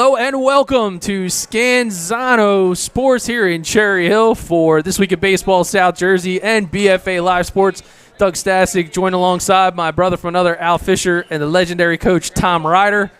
Hello and welcome to Scanzano Sports here in Cherry Hill for This Week of Baseball South Jersey and BFA Live Sports. Doug Stasic joined alongside my brother from another, Al Fisher, and the legendary coach Tom Ryder.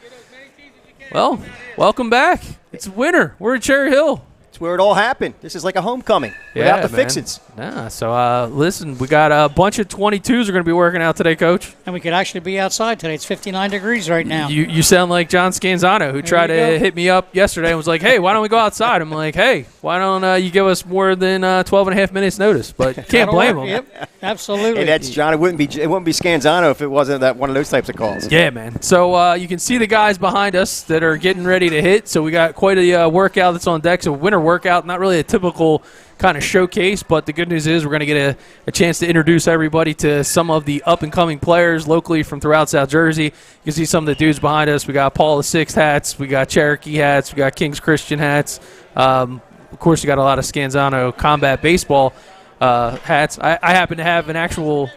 Well, welcome back. It's winter. We're in Cherry Hill. It's where it all happened. This is like a homecoming without the fix-its. Yeah, so listen, we got a bunch of 22s we're going to be working out today, Coach. And we could actually be outside today. It's 59 degrees right now. You sound like John Scanzano, who tried to hit me up yesterday and was like, hey, why don't we go outside? I'm like, hey, why don't you give us more than 12 and a half minutes notice? But can't blame him. Yep, absolutely. Hey, that's John. It wouldn't be Scanzano if it wasn't that one of those types of calls. Yeah, man. So you can see the guys behind us that are getting ready to hit. So we got quite a workout that's on deck. So winter workout, not really a typical kind of showcase, but the good news is we're going to get a chance to introduce everybody to some of the up-and-coming players locally from throughout South Jersey. You can see some of the dudes behind us. We got Paul VI hats. We got Cherokee hats. We got King's Christian hats. Of course, we got a lot of Scanzano combat baseball hats. I happen to have an actual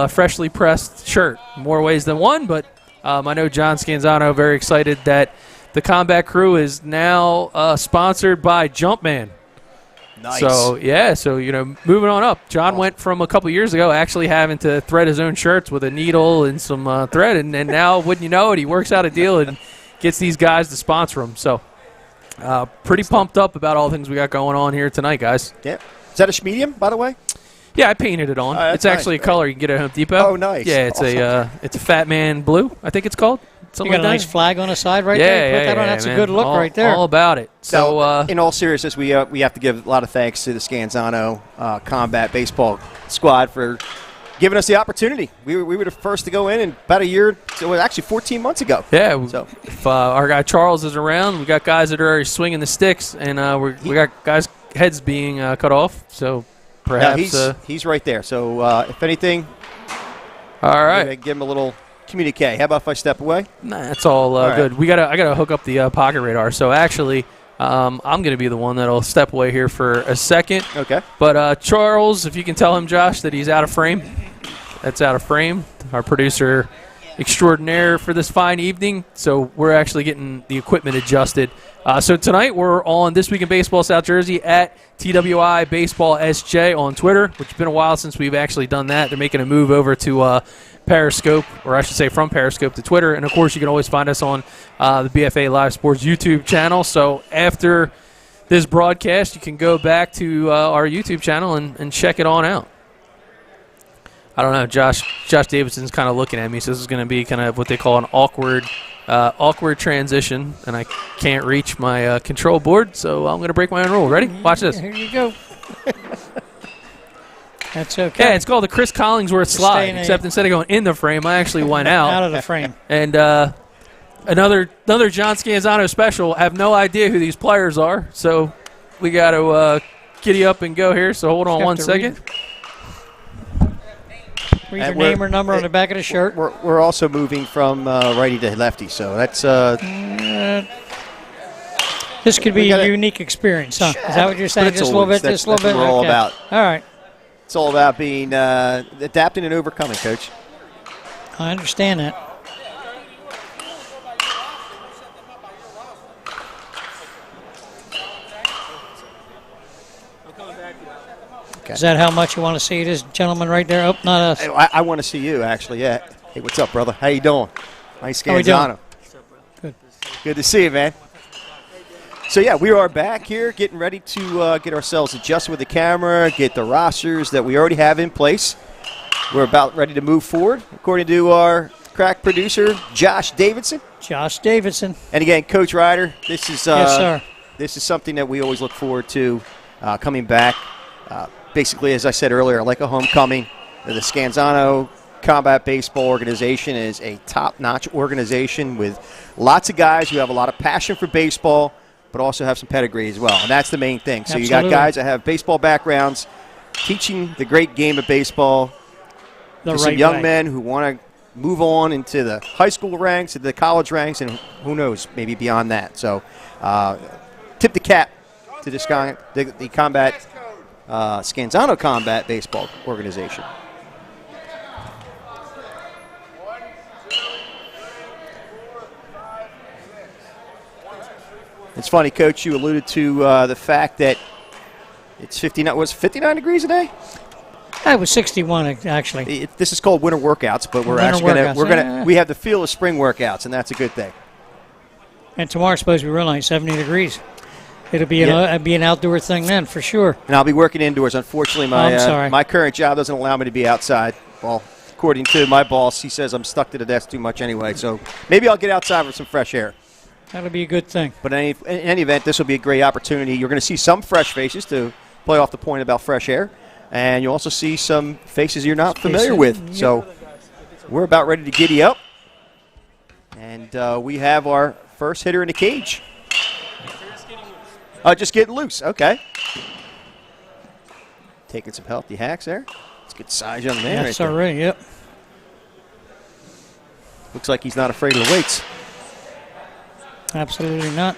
freshly pressed shirt, more ways than one, but I know John Scanzano very excited that the combat crew is now sponsored by Jumpman. Nice. So, moving on up. John went from a couple years ago actually having to thread his own shirts with a needle and some thread, and now, wouldn't you know it, he works out a deal and gets these guys to sponsor him. So, pretty pumped up about all the things we got going on here tonight, guys. Yeah. Is that a medium, by the way? Yeah, I painted it on. It's actually a color you can get at Home Depot. Oh, nice. Yeah, it's it's a Fat Man Blue, I think it's called. You got a nice flag on the side right there. Put that on. That's man. A good look right there. All about it. So, in all seriousness, we have to give a lot of thanks to the Scanzano Combat Baseball Squad for giving us the opportunity. We were the first to go in about a year, so actually 14 months ago. Yeah. So if our guy Charles is around, we got guys that are swinging the sticks, and we got guys' heads being cut off. So perhaps he's right there. So if anything, all right, give him a little communique. How about if I step away? Nah, that's all good. Right. I gotta hook up the pocket radar. So actually, I'm gonna be the one that'll step away here for a second. Okay. But Charles, if you can tell him, Josh, that he's out of frame. That's out of frame. Our producer extraordinaire for this fine evening. So we're actually getting the equipment adjusted. So tonight we're on This Week in Baseball South Jersey at TWI Baseball SJ on Twitter, which has been a while since we've actually done that. They're making a move over to Periscope, or I should say from Periscope to Twitter. And, of course, you can always find us on the BFA Live Sports YouTube channel. So after this broadcast, you can go back to our YouTube channel and check it on out. I don't know. Josh Davidson's kind of looking at me, so this is going to be kind of what they call an awkward transition, and I can't reach my control board, so I'm going to break my own rule. Ready? Watch this. Here you go. That's okay. Yeah, it's called the Chris Collingsworth slide, except instead of going in the frame, I actually went out. Out of the frame. And another John Scanzano special. I have no idea who these players are, so we got to giddy up and go here, so hold on one second. Read your name or number on the back of the shirt. We're also moving from righty to lefty, so that's this could be a unique experience, huh? Is that what you're saying? Just a little bit, just a little bit. That's what we're all about. All right. It's all about being adapting and overcoming, Coach. I understand that. Okay. Is that how much you want to see this gentleman right there? Oh, not us. I want to see you, actually, yeah. Hey, what's up, brother? How you doing? Nice Scanzano. Good to see you, man. So, yeah, we are back here getting ready to get ourselves adjusted with the camera, get the rosters that we already have in place. We're about ready to move forward, according to our crack producer, Josh Davidson. Josh Davidson. And, again, Coach Ryder, this is yes, sir. This is something that we always look forward to coming back. Basically, as I said earlier, like a homecoming. The Scanzano Combat Baseball Organization is a top-notch organization with lots of guys who have a lot of passion for baseball, but also have some pedigree as well. And that's the main thing. So Absolutely. You got guys that have baseball backgrounds, teaching the great game of baseball to some young men who want to move on into the high school ranks, into the college ranks, and who knows, maybe beyond that. So tip the cap to the Scanzano Combat Baseball Organization. It's funny, Coach, you alluded to the fact that it's 59 degrees today? It was 61 actually. This is called winter workouts, but we have the feel of spring workouts, and that's a good thing. And tomorrow's supposed to be real nice, 70 degrees. It'll be an outdoor thing then, for sure. And I'll be working indoors. Unfortunately, my current job doesn't allow me to be outside. Well, according to my boss, he says I'm stuck to the desk too much anyway. So maybe I'll get outside for some fresh air. That'll be a good thing. But in any event, this will be a great opportunity. You're going to see some fresh faces to play off the point about fresh air. And you'll also see some faces you're not familiar with. Yep. So we're about ready to giddy up. And we have our first hitter in the cage. Just getting loose. Okay. Taking some healthy hacks there. It's a good size young man. That's all right, yep. Looks like he's not afraid of the weights. Absolutely not.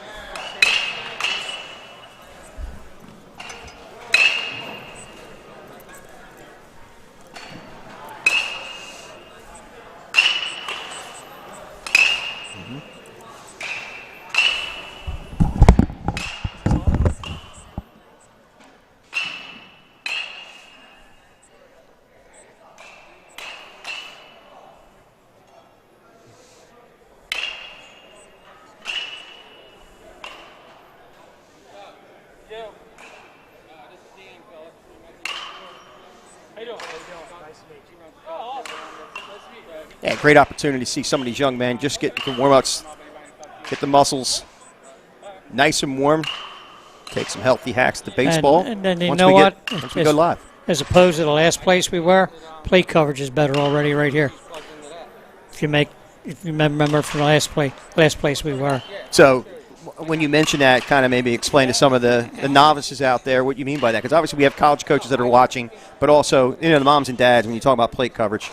Yeah, great opportunity to see some of these young men just get the warm-ups, get the muscles nice and warm, take some healthy hacks to baseball. And then once we go live. As opposed to the last place we were, plate coverage is better already right here. If you remember from the last place we were. So when you mention that, kind of maybe explain to some of the novices out there what you mean by that. Because obviously we have college coaches that are watching, but also the moms and dads when you talk about plate coverage.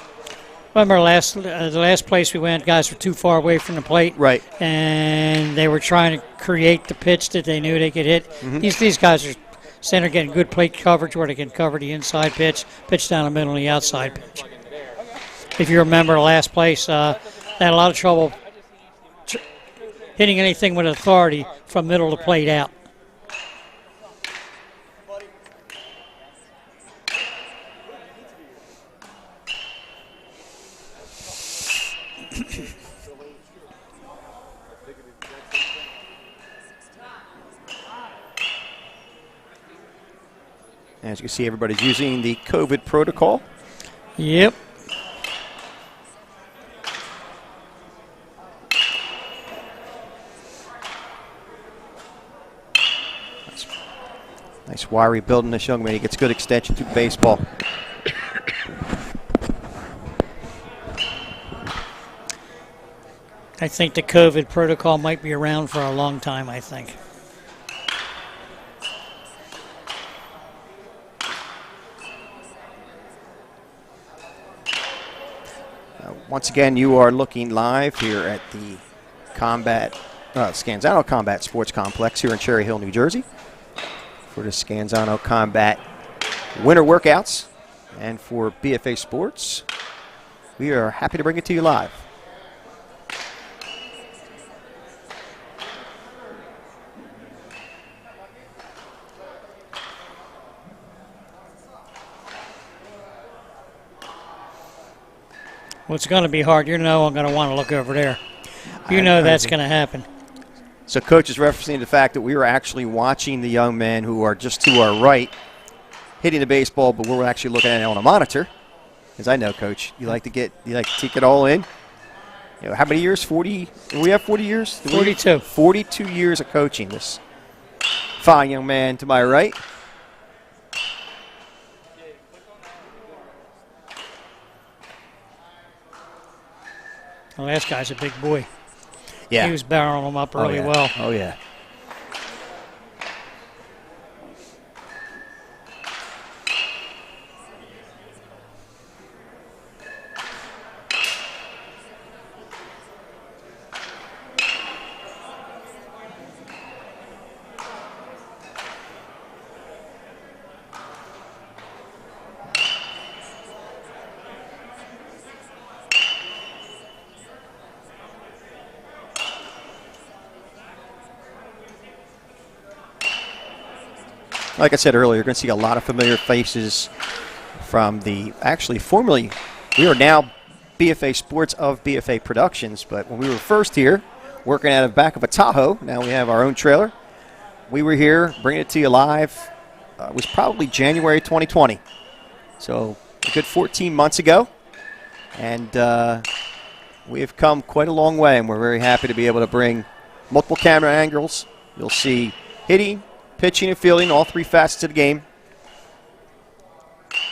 Remember the last place we went, guys were too far away from the plate. Right. And they were trying to create the pitch that they knew they could hit. Mm-hmm. These guys are standing getting good plate coverage where they can cover the inside pitch down the middle, and the outside pitch. If you remember the last place, they had a lot of trouble hitting anything with authority from middle of the plate out. As you can see, everybody's using the COVID protocol. Yep. Nice wiry building this young man. He gets good extension to baseball. I think the COVID protocol might be around for a long time, I think. Once again, you are looking live here at the Scanzano Combat Sports Complex here in Cherry Hill, New Jersey for the Scanzano Combat Winter Workouts. And for BFA Sports, we are happy to bring it to you live. Well, it's going to be hard. I'm going to want to look over there. That's going to happen. So Coach is referencing the fact that we were actually watching the young men who are just to our right hitting the baseball, but we're actually looking at it on a monitor. As I know, Coach, you like to take it all in. How many years? 40? Do we have 40 years? 42. 42 years of coaching. This fine young man to my right. The last guy's a big boy. Yeah. He was barreling him up really well. Oh, yeah. Like I said earlier, you're going to see a lot of familiar faces from formerly, we are now BFA Sports of BFA Productions, but when we were first here, working out of the back of a Tahoe, now we have our own trailer. We were here bringing it to you live. It was probably January 2020, so a good 14 months ago, and we have come quite a long way, and we're very happy to be able to bring multiple camera angles. You'll see hitting, pitching, and fielding, all three facets of the game.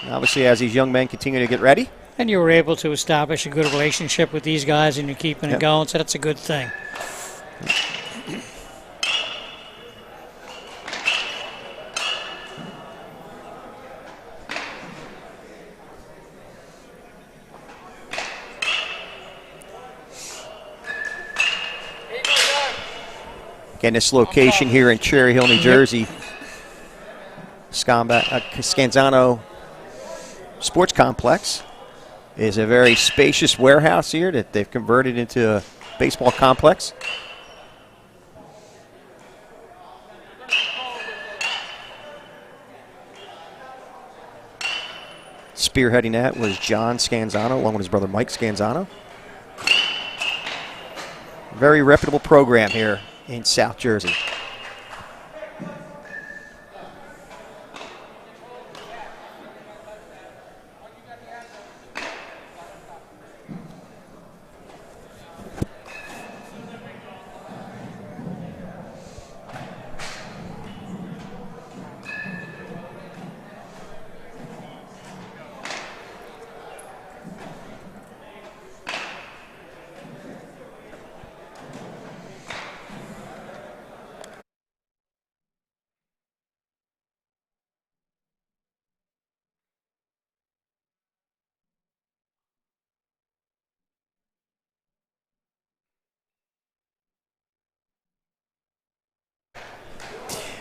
And obviously, as these young men continue to get ready. And you were able to establish a good relationship with these guys, and you're keeping it going, so that's a good thing. Again, this location here in Cherry Hill, New Jersey, Scanzano Sports Complex is a very spacious warehouse here that they've converted into a baseball complex. Spearheading that was John Scanzano, along with his brother Mike Scanzano. Very reputable program here in South Jersey.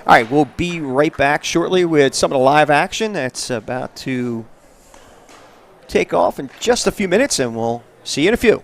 All right, we'll be right back shortly with some of the live action that's about to take off in just a few minutes, and we'll see you in a few.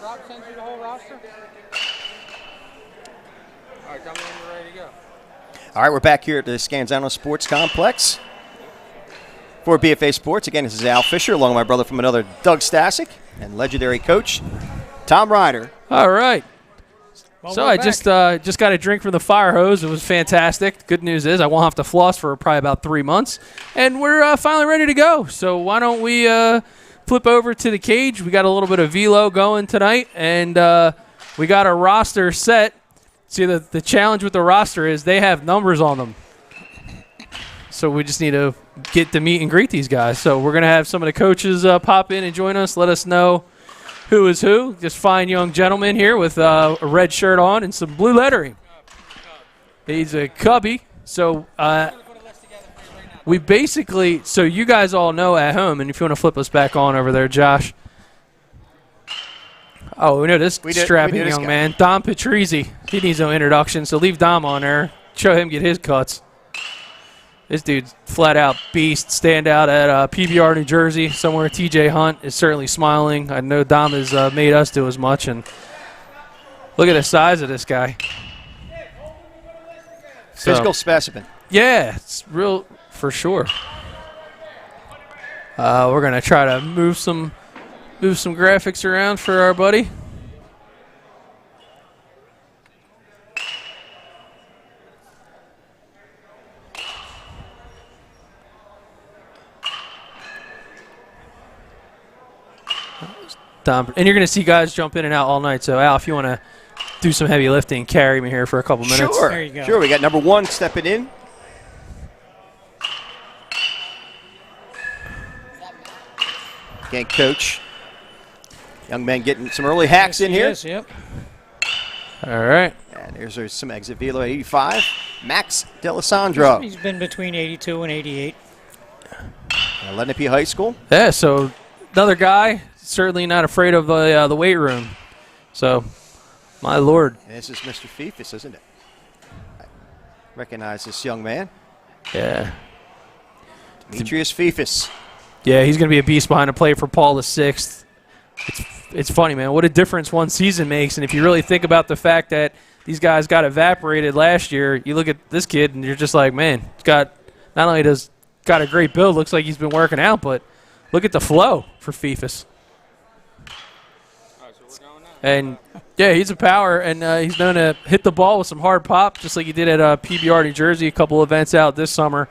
Rob send you the whole roster? All right, tell me when you're ready to go. All right, we're back here at the Scanzano Sports Complex for BFA Sports. Again, this is Al Fisher, along with my brother from another, Doug Stasic, and legendary coach Tom Ryder. All right. Well, So we're I back. just got a drink from the fire hose. It was fantastic. Good news is I won't have to floss for probably about 3 months, and we're finally ready to go. So why don't we flip over to the cage? We got a little bit of velo going tonight, and we got a roster set. See, the challenge with the roster is they have numbers on them. So we just need to get to meet and greet these guys. So we're going to have some of the coaches pop in and join us, let us know who is who. Just fine young gentleman here with a red shirt on and some blue lettering. He's a Cubby. So we basically, so you guys all know at home, and if you want to flip us back on over there, Josh. Oh, we know this strapping young man, Dom Patrizzi. He needs no introduction, so leave Dom on there. Show him get his cuts. This dude's flat-out beast. Stand out at PBR, New Jersey, somewhere. TJ Hunt is certainly smiling. I know Dom has made us do as much. And look at the size of this guy. Physical specimen. Yeah, it's real for sure. We're going to try to move some graphics around for our buddy. And you're going to see guys jump in and out all night. So, Al, if you want to do some heavy lifting, carry me here for a couple minutes. Sure. There you go. Sure, we got number 1 stepping in. Again, coach. Young man getting some early hacks in here. Yes, yep. All right. And there's some exit velo at 85. Max Delisandro. He's been between 82 and 88. Lenape High School. Yeah, so another guy, certainly not afraid of the weight room. So, my Lord. And this is Mr. Fifis, isn't it? I recognize this young man. Yeah. Demetrius Fifis. Yeah, he's going to be a beast behind the plate for Paul VI. It's funny, man. What a difference one season makes. And if you really think about the fact that these guys got evaporated last year, you look at this kid and you're just like, man, he's got not only does got a great build, looks like he's been working out, but look at the flow for Fifis. And, yeah, he's a power, and he's known to hit the ball with some hard pop, just like he did at PBR New Jersey, a couple events out this summer.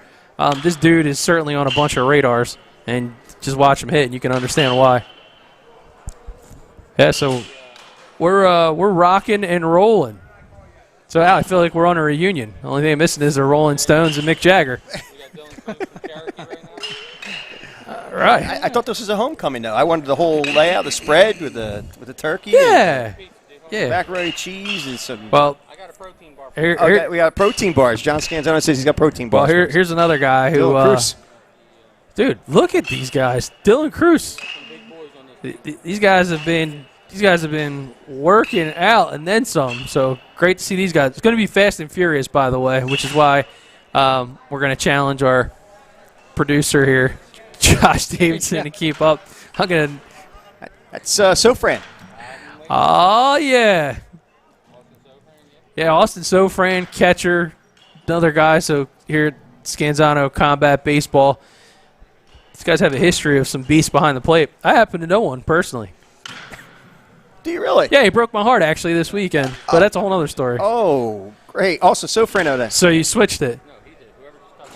This dude is certainly on a bunch of radars, and just watch him hit, and you can understand why. Yeah, so we're rocking and rolling. So, Al, I feel like we're on a reunion. The only thing I'm missing is the Rolling Stones and Mick Jagger. All right. I thought this was a homecoming, though. I wanted the whole layout, the spread with the turkey. Yeah. Yeah. Macaroni cheese and some. Well, I got a protein bar. Okay, we got protein bars. John Scanzano says he's got protein bars. Well, here's another guy who. Dylan Cruz. Dude, look at these guys. Dylan Cruz. These guys have been working out and then some. So great to see these guys. It's going to be fast and furious, by the way, which is why we're going to challenge our producer here, Josh Davidson, to keep up. I'm going to. That's Sofran. Oh, yeah. Yeah, Austin Sofran, catcher, another guy. So here at Scanzano Combat Baseball, these guys have a history of some beasts behind the plate. I happen to know one personally. Do you really? Yeah, he broke my heart actually this weekend, but that's a whole other story. Oh, great. Also, Sofran out there. So you switched it. No, he did. Whoever just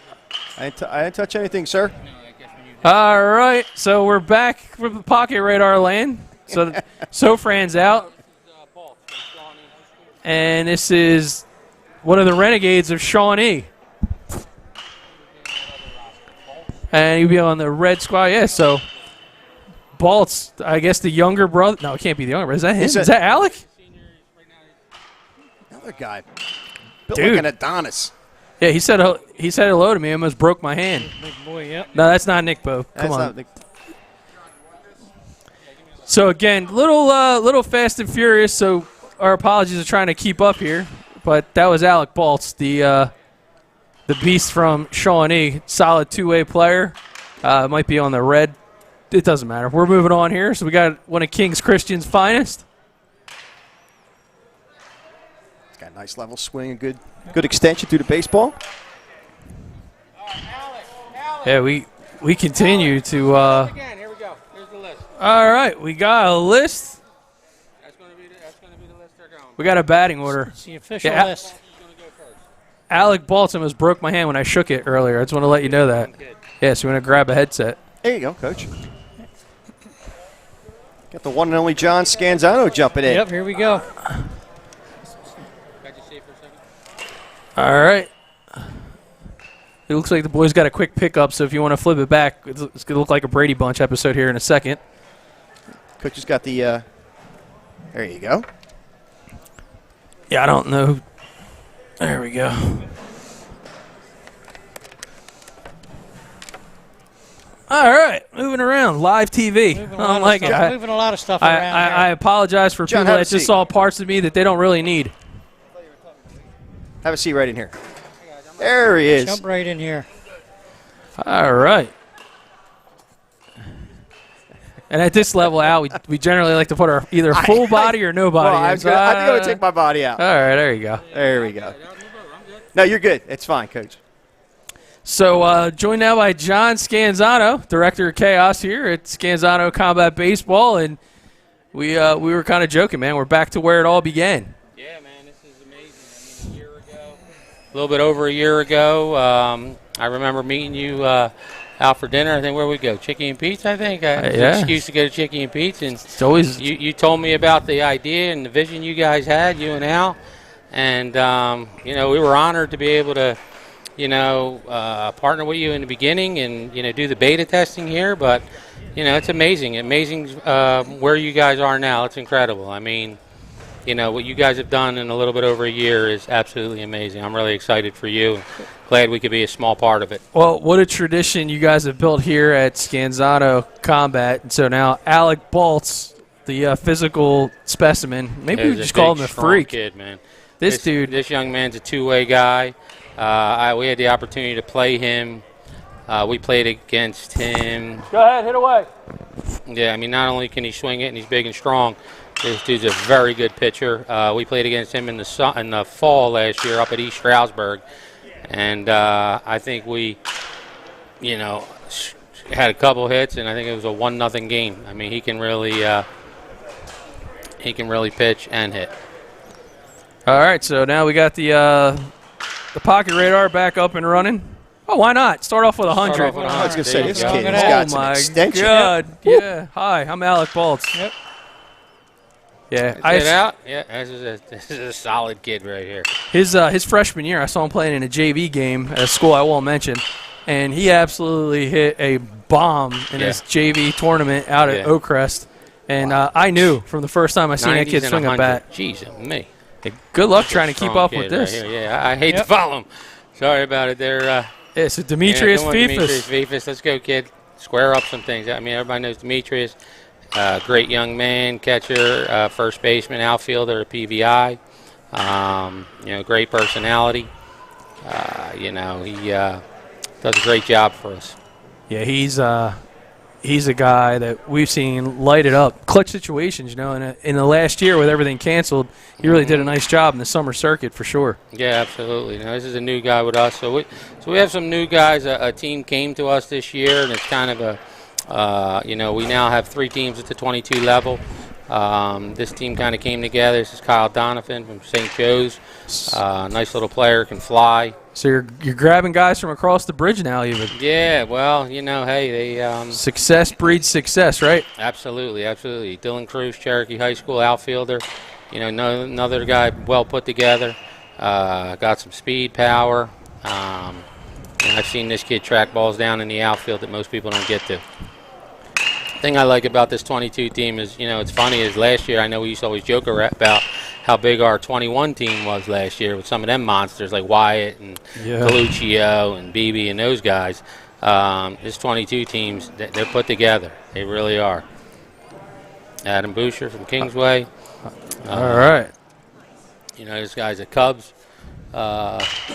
touched me. I didn't touch anything, sir. No, I guess when you All right, so we're back from the pocket radar land. So Sofran's out, Paul from Shawnee High School. and this is one of the renegades of Shawnee. And he'll be on the red squad. Yeah, so Balt's, I guess, the younger brother. No, it can't be the younger brother. Is that him? Is that Alec? Another guy. Built Dude. like an Adonis. Yeah, he said hello to me. I almost broke my hand. Big boy, yep. No, that's not Nick Bo. Come That's on. not the- So again, little fast and furious. So our apologies are trying to keep up here, but that was Alec Baltz, the beast from Shawnee, solid two-way player. Might be on the red it doesn't matter. We're moving on here. So we got one of King's Christian's finest. It's got a nice level swing, a good extension through the baseball. Yeah, we continue to. Again, here we go. Here's the list. All right, we got a list. That's going to be the list they're going. We got a batting order. It's the official Yeah. list. Who's going to go first? Alec Baltimore has broke my hand when I shook it earlier. I just want to let you know that. Yeah, so we're going to grab a headset. There you go, Coach. Got the one and only John Scanzano jumping in. Yep, here we go. Got you safe for a second? All right. It looks like the boys got a quick pickup, so if you want to flip it back, it's going to look like a Brady Bunch episode here in a second. Coach has got the, there you go. Yeah, I don't know. There we go. All right, moving around. Live TV. I don't like it. Moving a lot of stuff around. I apologize for John, people have a that just seat. saw parts of me that they don't really need. Have a seat right in here. There he is. Jump right in here. All right. And at this level, Al, we generally like to put our either full body or no body. Well, I in. was going to take my body out. All right, there you go. There we go. No, you're good. It's fine, Coach. So joined now by John Scanzano, Director of Chaos here at Scanzano Combat Baseball, and we were kind of joking, man. We're back to where it all began. Yeah, man, this is amazing. I mean, a little bit over a year ago, I remember meeting you out for dinner. I think where we go, Chicky and Pete's. I think Yeah. excuse to go to Chicky and Pete's, and It's always you told me about the idea and the vision you guys had, you and Al, and we were honored to be able to partner with you in the beginning and do the beta testing here. But it's amazing where you guys are now. It's incredible. I mean, what you guys have done in a little bit over a year is absolutely amazing. I'm really excited for you. Glad we could be a small part of it. well, what a tradition you guys have built here at Scanzano Combat. And so now Alec Baltz, the physical specimen, maybe we He's just call him big, a strong freak. kid, man. This dude. This young man's a two-way guy. We had the opportunity to play him. We played against him. Go ahead, hit away. Yeah, I mean, not only can he swing it and he's big and strong, this dude's a very good pitcher. We played against him in the fall last year up at East Stroudsburg, and I think we, had a couple hits, and I think it was a 1-0 game. I mean, he can really pitch and hit. All right, so now we got the pocket radar back up and running. Oh, why not? Start off with 100. Start off with I was going to say, There this you go. kid Look has at got that. some my extension. God. Yeah. Hi, I'm Alec Baltz. Yep. Yeah, Get out. Yeah, this is a solid kid right here. his freshman year, I saw him playing in a JV game at a school I won't mention, and he absolutely hit a bomb in his JV tournament out at Yeah. Oakcrest. And I knew from the first time I seen that 90s kid and swing a 100. bat. Jeez, me. Hey, good luck trying to keep Strong up with kid this. right here. Yeah, I hate to Yep. follow him. Sorry about it there. Yeah, so Demetrius come on, Fifus. Demetrius Fifus. Let's go, kid. Square up some things. I mean, everybody knows Demetrius. Great young man, catcher, first baseman, outfielder at PVI. Great personality. He does a great job for us. Yeah, he's a guy that we've seen light it up. Clutch situations, in the last year with everything canceled, he really did a nice job in the summer circuit for sure. Yeah, absolutely. Now, this is a new guy with us. So we have some new guys. A team came to us this year, and it's kind of we now have 3 teams at the 22 level. This team kind of came together. This is Kyle Donovan from St. Joe's. Nice little player, can fly. So you're grabbing guys from across the bridge now even. Yeah, well, hey, they Success breeds success, right? absolutely. Dylan Cruz, Cherokee High School outfielder. Another guy well put together. Got some speed, power. And I've seen this kid track balls down in the outfield that most people don't get to. Thing I like about this 22 team is, it's funny is last year I know we used to always joke about how big our 21 team was last year with some of them monsters like Wyatt and Coluccio and BB and those guys. This 22 teams, they're put together. They really are. Adam Boucher from Kingsway. All right. This guy's a Cubs,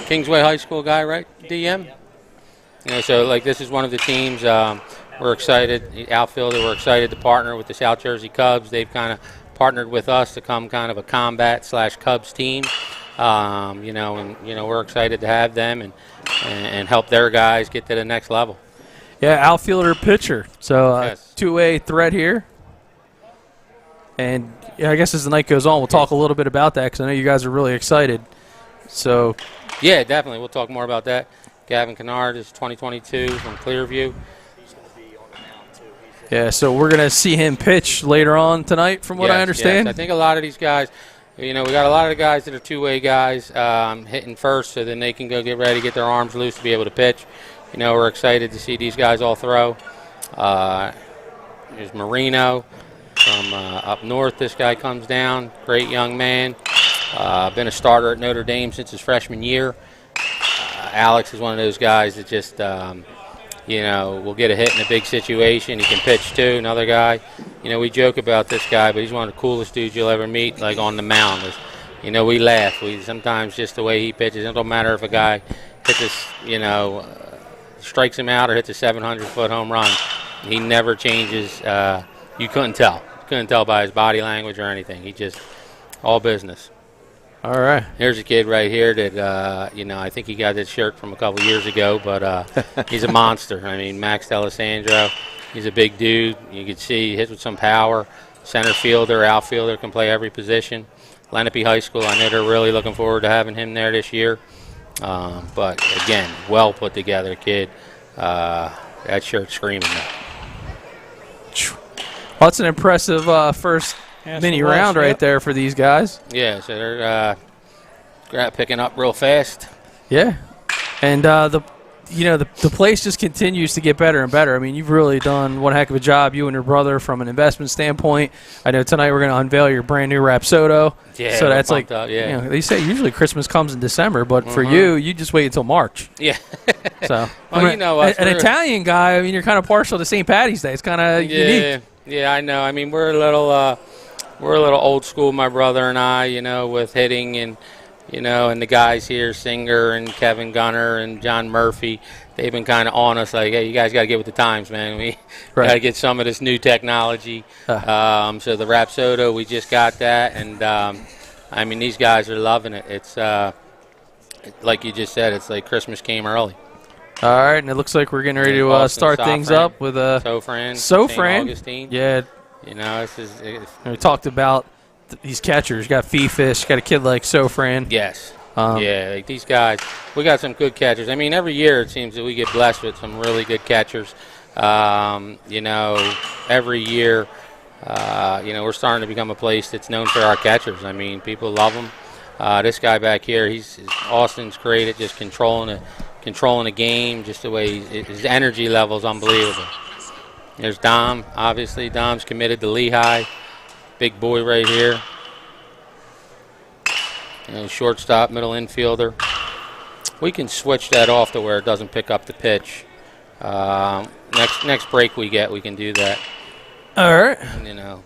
Kingsway High School guy, right? DM. So like this is one of the teams. we're excited. The outfielder, we're excited to partner with the South Jersey Cubs. They've kind of partnered with us to come kind of a combat/Cubs team. We're excited to have them and help their guys get to the next level. Yeah, outfielder, pitcher. So Yes. two-way threat here. And yeah, I guess as the night goes on, we'll talk a little bit about that because I know you guys are really excited. So Yeah, definitely. We'll talk more about that. Gavin Kennard is 2022 from Clearview. yeah, so we're gonna see him pitch later on tonight, from what I understand. Yes. I think a lot of these guys, we got a lot of the guys that are two-way guys hitting first, so then they can go get ready, get their arms loose to be able to pitch. We're excited to see these guys all throw. There's Marino from up north. This guy comes down, great young man. Been a starter at Notre Dame since his freshman year. Alex is one of those guys that just, will get a hit in a big situation. He can pitch too. Another guy, we joke about this guy, but he's one of the coolest dudes you'll ever meet, like on the mound. We laugh. Sometimes just the way he pitches, it don't matter if a guy hits us, strikes him out or hits a 700-foot home run. He never changes. You couldn't tell. You couldn't tell by his body language or anything. He just, all business. All right. Here's a kid right here that, I think he got this shirt from a couple years ago, but he's a monster. I mean, Max D'Alessandro, he's a big dude. You can see he hits with some power. Center fielder, outfielder, can play every position. Lenape High School, I know they're really looking forward to having him there this year. But, again, well put together kid. That shirt's screaming though. Well, that's an impressive first mini round right there for these guys. Yeah, so they're picking up real fast. Yeah, and the place just continues to get better and better. I mean, you've really done one heck of a job, you and your brother, from an investment standpoint. I know tonight we're going to unveil your brand new Rapsodo. Yeah, so that's like, up, yeah. They say usually Christmas comes in December, but for you just wait until March. Yeah. So, well, an Italian guy, I mean, you're kind of partial to St. Patty's Day. It's kind of unique. Yeah, I know. I mean, we're a little old school, my brother and I, with hitting and, and the guys here, Singer and Kevin Gunner and John Murphy, they've been kind of on us like, hey, you guys got to get with the times, man. We got to get some of this new technology. So the Rapsodo, we just got that, and, these guys are loving it. It's, like you just said, it's like Christmas came early. All right, and it looks like we're getting ready to start things up with Sofran. Sofran. Augustine. Yeah. We talked about these catchers. You got Fee-Fish, got a kid like Sofran. Yes. Like these guys, we got some good catchers. I mean, every year it seems that we get blessed with some really good catchers. Every year, we're starting to become a place that's known for our catchers. I mean, people love them. This guy back here, Austin's great at just controlling the game, just the way his energy level is unbelievable. There's Dom, obviously. Dom's committed to Lehigh. Big boy right here. Shortstop, middle infielder. We can switch that off to where it doesn't pick up the pitch. Next break we can do that. All right.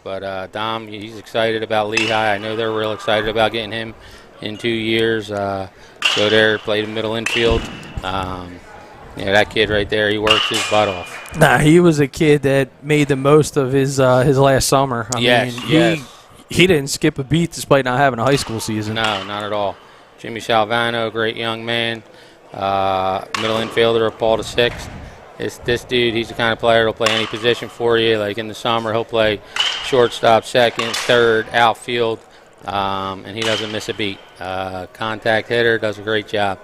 But Dom, he's excited about Lehigh. I know they're real excited about getting him in 2 years. Go there, play the middle infield. That kid right there, he works his butt off. Nah, he was a kid that made the most of his last summer. I mean, he didn't skip a beat despite not having a high school season. No, not at all. Jimmy Salvano, great young man. Middle infielder of Paul VI. This dude, he's the kind of player that'll play any position for you. Like in the summer, he'll play shortstop, second, third, outfield, and he doesn't miss a beat. Contact hitter, does a great job.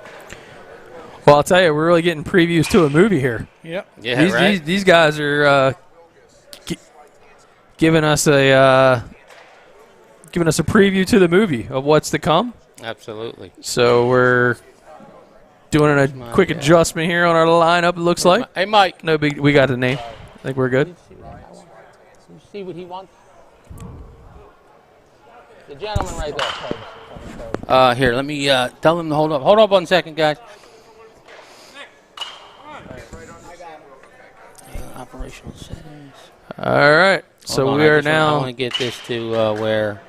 Well, I'll tell you, we're really getting previews to a movie here. Yep. Yeah, these guys are giving us a preview to the movie of what's to come. Absolutely. So we're doing a quick adjustment here on our lineup, it looks like. Hey, Mike. No big. We got the name. I think we're good. See what he wants? The gentleman right there. Here, let me tell him to hold up. Hold up 1 second, guys. Operational settings. All right. So we are now. I want to get this to where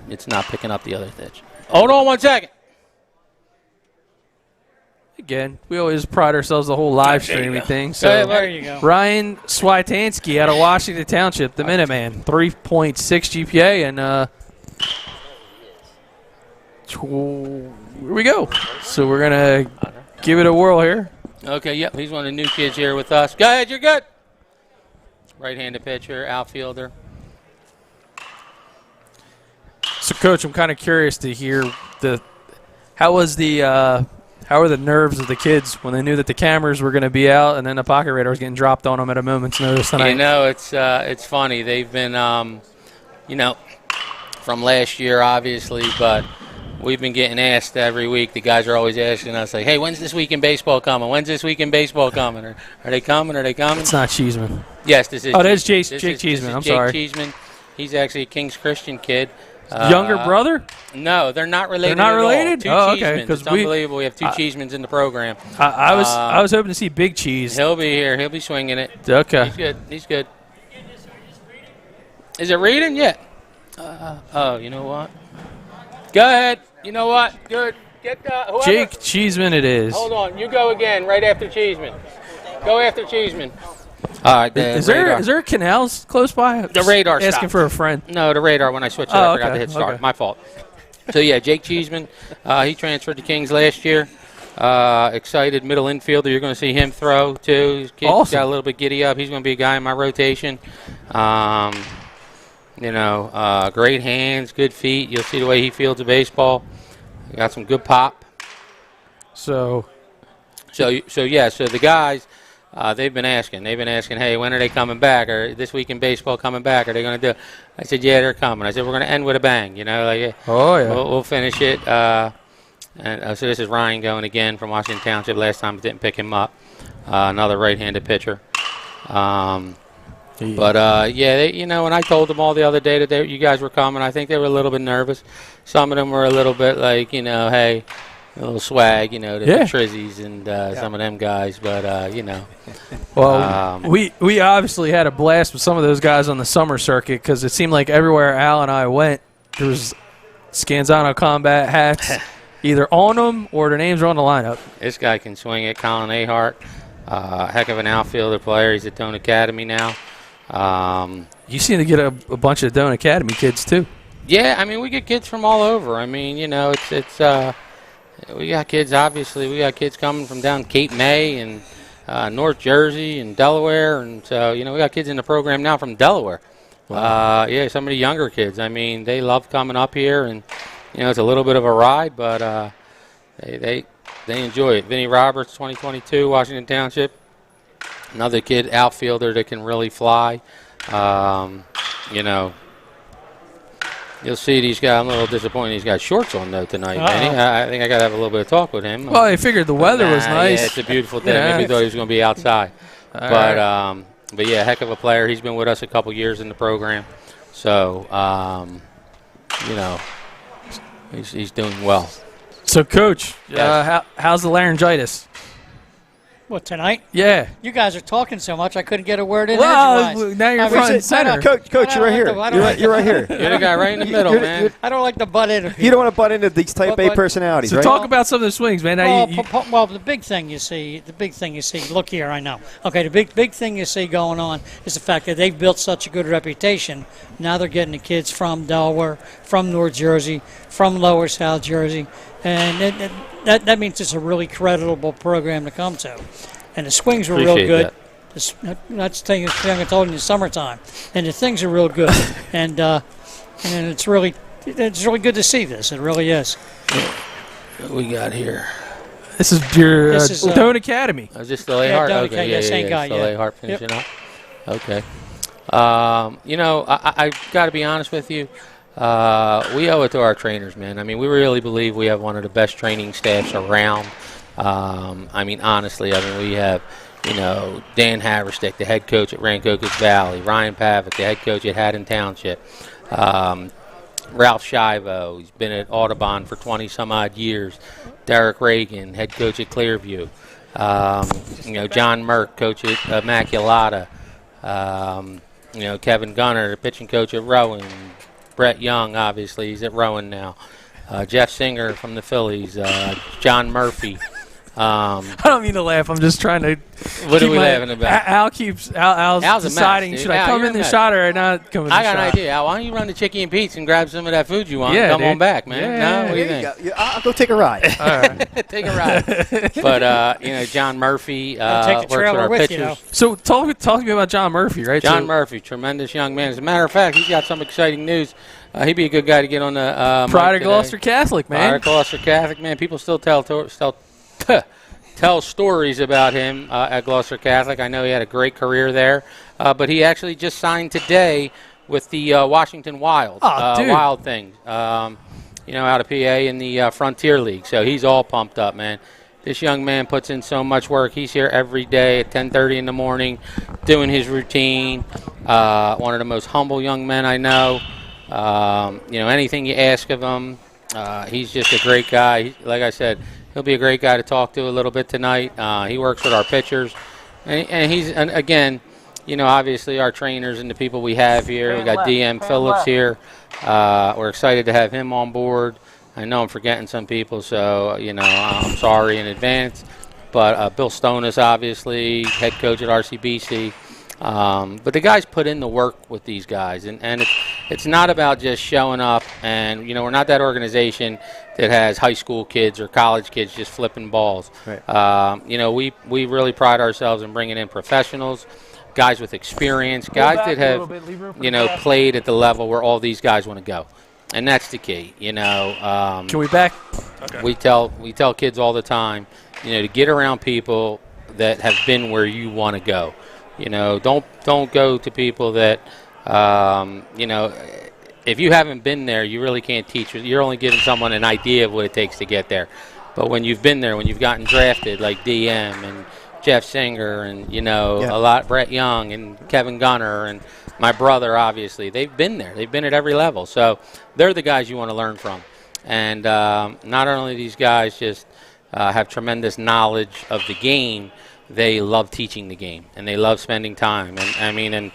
it's not picking up the other pitch. Hold on 1 second. Again, we always pride ourselves the whole live streaming thing. So there you go. Ryan Swiatanski out of Washington Township, the Minuteman, 3.6 GPA, and here we go. So we're going to give it a whirl here. Okay, yep, he's one of the new kids here with us. Go ahead, you're good. Right-handed pitcher, outfielder. So, Coach, I'm kind of curious to hear how are the nerves of the kids when they knew that the cameras were going to be out and then the pocket radar was getting dropped on them at a moment's notice tonight? You know, it's funny. They've been, from last year, obviously, but we've been getting asked every week. The guys are always asking us, like, hey, when's this week in baseball coming? When's this week in baseball coming? Are they coming? Are they coming? It's not Cheeseman. Yes, this is. Oh, that's Jake Cheeseman. I'm sorry. Jake Cheeseman. He's actually a King's Christian kid. Younger brother? No, they're not related. They're not at related? All. Oh, Two okay. Cheesemans. It's unbelievable. We have two Cheesemans in the program. I was hoping to see Big Cheese. He'll be here. He'll be swinging it. Okay. He's good. He's good. Is it reading? Yeah. You know what? Go ahead. You know what? Good. Get whoever. Jake Cheeseman it is. Hold on. You go again right after Cheeseman. Go after Cheeseman. All right. Is there canals close by? The radar asking stopped. for a friend. No, the radar when I switched it, I forgot to hit start. Okay. My fault. So, yeah, Jake Cheeseman, he transferred to Kings last year. Excited middle infielder. You're going to see him throw, too. His kid Awesome. got a little bit giddy up. He's going to be a guy in my rotation. Great hands, good feet. You'll see the way he fields a baseball. Got some good pop. So the guys, they've been asking, hey, when are they coming back? Or this week in baseball coming back? Are they going to do? I said, yeah, they're coming. I said, we're going to end with a bang. We'll finish it. So this is Ryan going again from Washington Township. Last time I didn't pick him up. Another right-handed pitcher. When I told them all the other day that you guys were coming, I think they were a little bit nervous. Some of them were a little bit like, hey, a little swag, the Trizzies and some of them guys. But, Well, we obviously had a blast with some of those guys on the summer circuit because it seemed like everywhere Al and I went, there was Scanzano combat hats either on them or their names are on the lineup. This guy can swing it, Colin Ahart. Heck of an outfielder player. He's at Doane Academy now. You seem to get a bunch of Doane Academy kids, too. Yeah, I mean, we get kids from all over. I mean, we got kids, obviously. We got kids coming from down Cape May and North Jersey and Delaware. And so, we got kids in the program now from Delaware. Wow. Some of the younger kids. I mean, they love coming up here. And, it's a little bit of a ride, but they enjoy it. Vinny Roberts, 2022, Washington Township. Another kid, outfielder that can really fly. You'll see these guys. I'm a little disappointed he's got shorts on, though, tonight, Vinny. I think I got to have a little bit of talk with him. Well, I figured the weather was nice. Yeah, it's a beautiful day. Maybe he thought he was going to be outside. But heck of a player. He's been with us a couple years in the program. So, he's doing well. So, Coach, how's the laryngitis? What, tonight? Yeah. You guys are talking so much, I couldn't get a word in Well, edgewise. now you're front and center. Coach, you're right here. You're right here. You're the guy right in the middle, man. I don't like to butt in. You don't want to butt into these type A personalities, so right? talk about some of the swings, man. Well, the big thing you see, look here, I know. Okay, the big thing you see going on is the fact that they've built such a good reputation. Now they're getting the kids from Delaware, from North Jersey, from Lower South Jersey, and that means it's a really creditable program to come to. And the swings were real good. That's the thing I told you in the summertime. And the things are real good. and it's really good to see this. It really is. What we got here? This is your Doane Academy. Is this the Ahart? Doane Okay, Academy, same guy, still yeah. Ahart finishing up. Okay. I've got to be honest with you. We owe it to our trainers, man. I mean, we really believe we have one of the best training staffs around. Honestly, we have, Dan Haverstick, the head coach at Rancocas Valley, Ryan Pavick, the head coach at Haddon Township, Ralph Shivo, he's been at Audubon for 20-some-odd years, Derek Reagan, head coach at Clearview, John Merck, coach at Immaculata, Kevin Gunner, the pitching coach at Rowan, Brett Young, obviously, he's at Rowan now, Jeff Singer from the Phillies, John Murphy, I don't mean to laugh. I'm just trying to. What are we laughing about? Al's deciding, should I come in the shot or not come in the shot? I got an idea. Al, why don't you run to Chicky and Pete's and grab some of that food you want and come on back, man? Yeah, what do you think? I'll go take a ride. All right. Take a ride. But, John Murphy take the works with our with pitchers. you, know. So talk to me about John Murphy, right? John Murphy, tremendous young man. As a matter of fact, he's got some exciting news. He'd be a good guy to get on the Pride mic of Gloucester today. Catholic, man. Pride of Gloucester Catholic, man. People still tell stories about him at Gloucester Catholic. I know he had a great career there, but he actually just signed today with the Washington Wild. Wild thing, out of PA in the Frontier League. So he's all pumped up, man. This young man puts in so much work. He's here every day at 10:30 in the morning doing his routine. One of the most humble young men I know. Anything you ask of him, he's just a great guy. Like I said, he'll be a great guy to talk to a little bit tonight. He works with our pitchers. And he's, again, obviously our trainers and the people we have here. We got DM Phillips here. We're excited to have him on board. I know I'm forgetting some people, so, I'm sorry in advance. But Bill Stonis, obviously, head coach at RCBC. But the guys put in the work with these guys, and it's not about just showing up. And we're not that organization that has high school kids or college kids just flipping balls. Right. We really pride ourselves in bringing in professionals, guys with experience, guys that have played at the level where all these guys want to go, and that's the key. Can we back? Okay. We tell kids all the time, to get around people that have been where you want to go. Don't go to people that, if you haven't been there, you really can't teach. You're only giving someone an idea of what it takes to get there. But when you've been there, when you've gotten drafted, like DM and Jeff Singer and, a lot, Brett Young and Kevin Gunner and my brother, obviously, they've been there. They've been at every level. So they're the guys you want to learn from. And not only these guys just have tremendous knowledge of the game, they love teaching the game, and they love spending time. And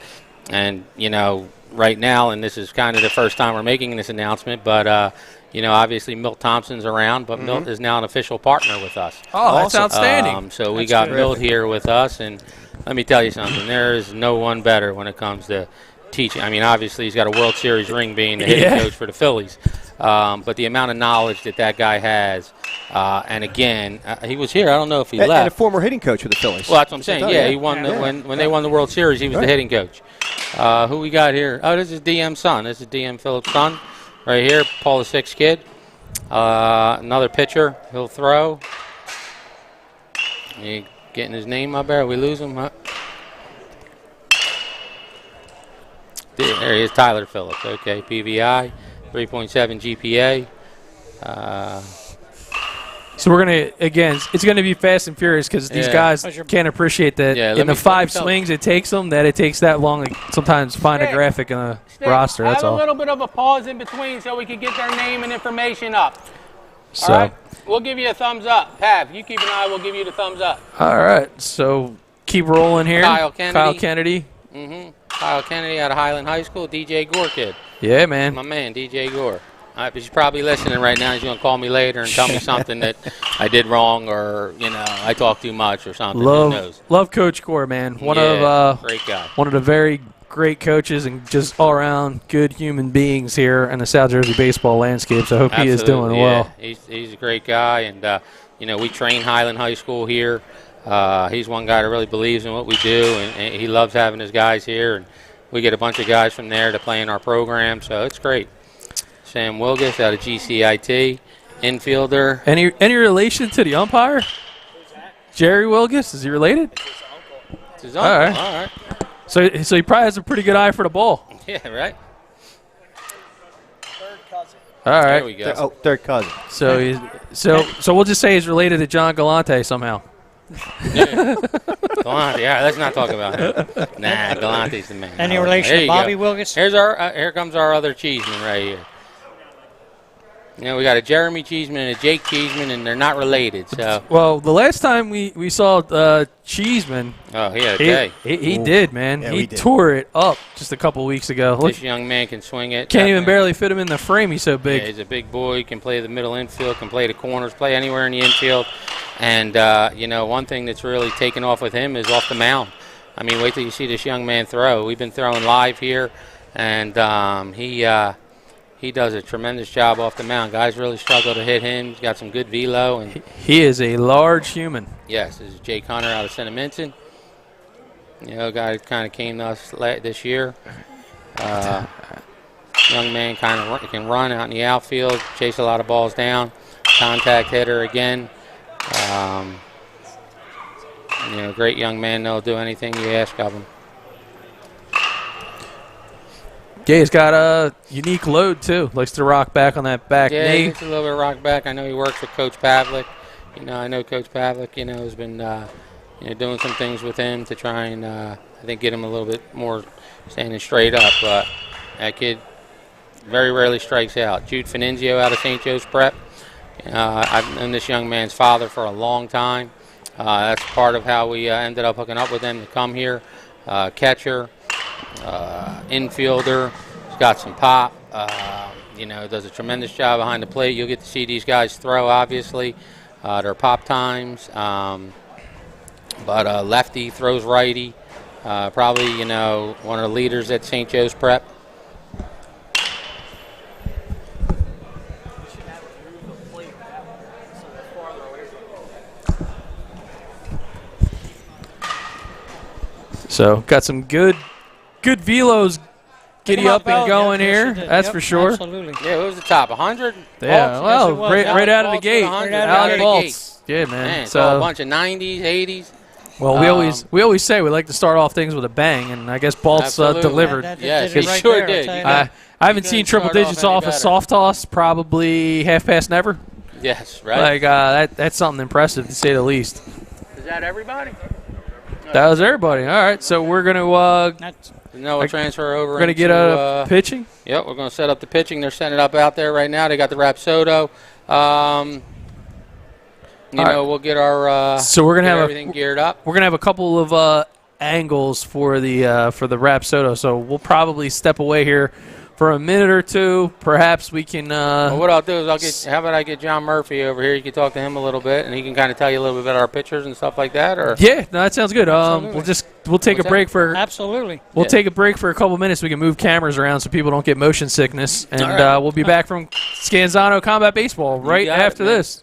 right now, and this is kind of the first time we're making this announcement, but, obviously Milt Thompson's around, but Milt is now an official partner with us. Oh, that's outstanding. So we got Milt here with us, and let me tell you something. There is no one better when it comes to teaching. Obviously he's got a World Series ring being the hitting coach for the Phillies. But the amount of knowledge that guy has, and again, he was here. I don't know if he left. And a former hitting coach for the Phillies. Well, that's what I'm saying. Yeah, he won when they won the World Series. He was the hitting coach. Who we got here? Oh, this is DM's son. This is DM Phillips' son, right here. Paul the Sixth kid. Another pitcher. He'll throw. He getting his name up there. We lose him. Huh? There he is, Tyler Phillips. Okay, PVI. 3.7 GPA. So we're going to, again, it's going to be fast and furious because these guys can't appreciate that in the 5 swings it takes them, that it takes that long to sometimes find a graphic in a roster. That's all. Have a little bit of a pause in between so we can get their name and information up. So, all right? We'll give you a thumbs up. Pav, you keep an eye. We'll give you the thumbs up. All right. So keep rolling here. Kyle Kennedy. Kyle Kennedy out of Highland High School. DJ Gore kid. Yeah, man. My man, DJ Gore. He's probably listening right now. He's going to call me later and tell me something that I did wrong or, I talked too much or something. Who knows? Love Coach Gore, man. Great guy. One of the very great coaches and just all-around good human beings here in the South Jersey baseball landscape. So I hope he is doing well. He's a great guy. And, we train Highland High School here. He's one guy that really believes in what we do, and he loves having his guys here. And we get a bunch of guys from there to play in our program, so it's great. Sam Wilgus out of GCIT, infielder. Any relation to the umpire? Jerry Wilgus? Is he related? It's his uncle. All right. So he probably has a pretty good eye for the ball. Yeah, right. Third cousin. All right. There we go. Third cousin. So we'll just say he's related to John Galante somehow. Galante, let's not talk about him. Nah, Galante's the man. Any relation to Bobby Wilgus? Here comes our other Cheeseman right here. We got a Jeremy Cheeseman and a Jake Cheeseman, and they're not related. So well, the last time we saw Cheeseman, he had a day. He did, man. Yeah, he tore it up just a couple weeks ago. This young man can swing it. Can't even barely fit him in the frame. He's so big. Yeah, he's a big boy. He can play the middle infield, can play the corners, play anywhere in the infield. And, one thing that's really taken off with him is off the mound. I mean, wait till you see this young man throw. We've been throwing live here, and he does a tremendous job off the mound. Guys really struggle to hit him. He's got some good velo. And he is a large human. yes, this is Jake Hunter out of Cinnamon. Guy kind of came to us this year. Young man can run out in the outfield, chase a lot of balls down, contact hitter again. Great young man. They'll do anything you ask of him. Gay's got a unique load, too. Likes to rock back on that back knee. Yeah, he gets a little bit of rock back. I know he works with Coach Pavlik. I know Coach Pavlik, has been, doing some things with him to try and, I think, get him a little bit more standing straight up. But that kid very rarely strikes out. Jude Finenzio out of St. Joe's Prep. I've known this young man's father for a long time. That's part of how we ended up hooking up with him to come here. Catcher, infielder, he's got some pop. Does a tremendous job behind the plate. You'll get to see these guys throw, obviously. Their pop times. But lefty, throws righty. Probably, one of the leaders at St. Joe's Prep. So got some good velos giddy up and going here. That's for sure. Absolutely. Yeah, what was the top? 100? Yeah, well, right out of the gate. Out of the gate. Yeah, man. Man, so a bunch of 90s, 80s. Well, we always say we like to start off things with a bang, and I guess Balt's delivered. Yes, he sure did. I haven't seen triple digits off a soft toss probably half past never. Yes, right. That's something impressive to say the least. Is that everybody? That was everybody. All right, so we're gonna we'll transfer over. We're gonna get pitching. Yep, we're gonna set up the pitching. They're setting it up out there right now. They got the Rapsodo. We'll get our so we're gonna have everything geared up. We're gonna have a couple of angles for the Rapsodo. So we'll probably step away here for a minute or two. Perhaps we can. Well, what I'll do is how about I get John Murphy over here? You can talk to him a little bit, and he can kind of tell you a little bit about our pitchers and stuff like that. Or yeah, no, that sounds good. We'll take a break for absolutely. We'll take a break for a couple minutes. We can move cameras around so people don't get motion sickness, and we'll be back from Scanzano Combat Baseball right after this.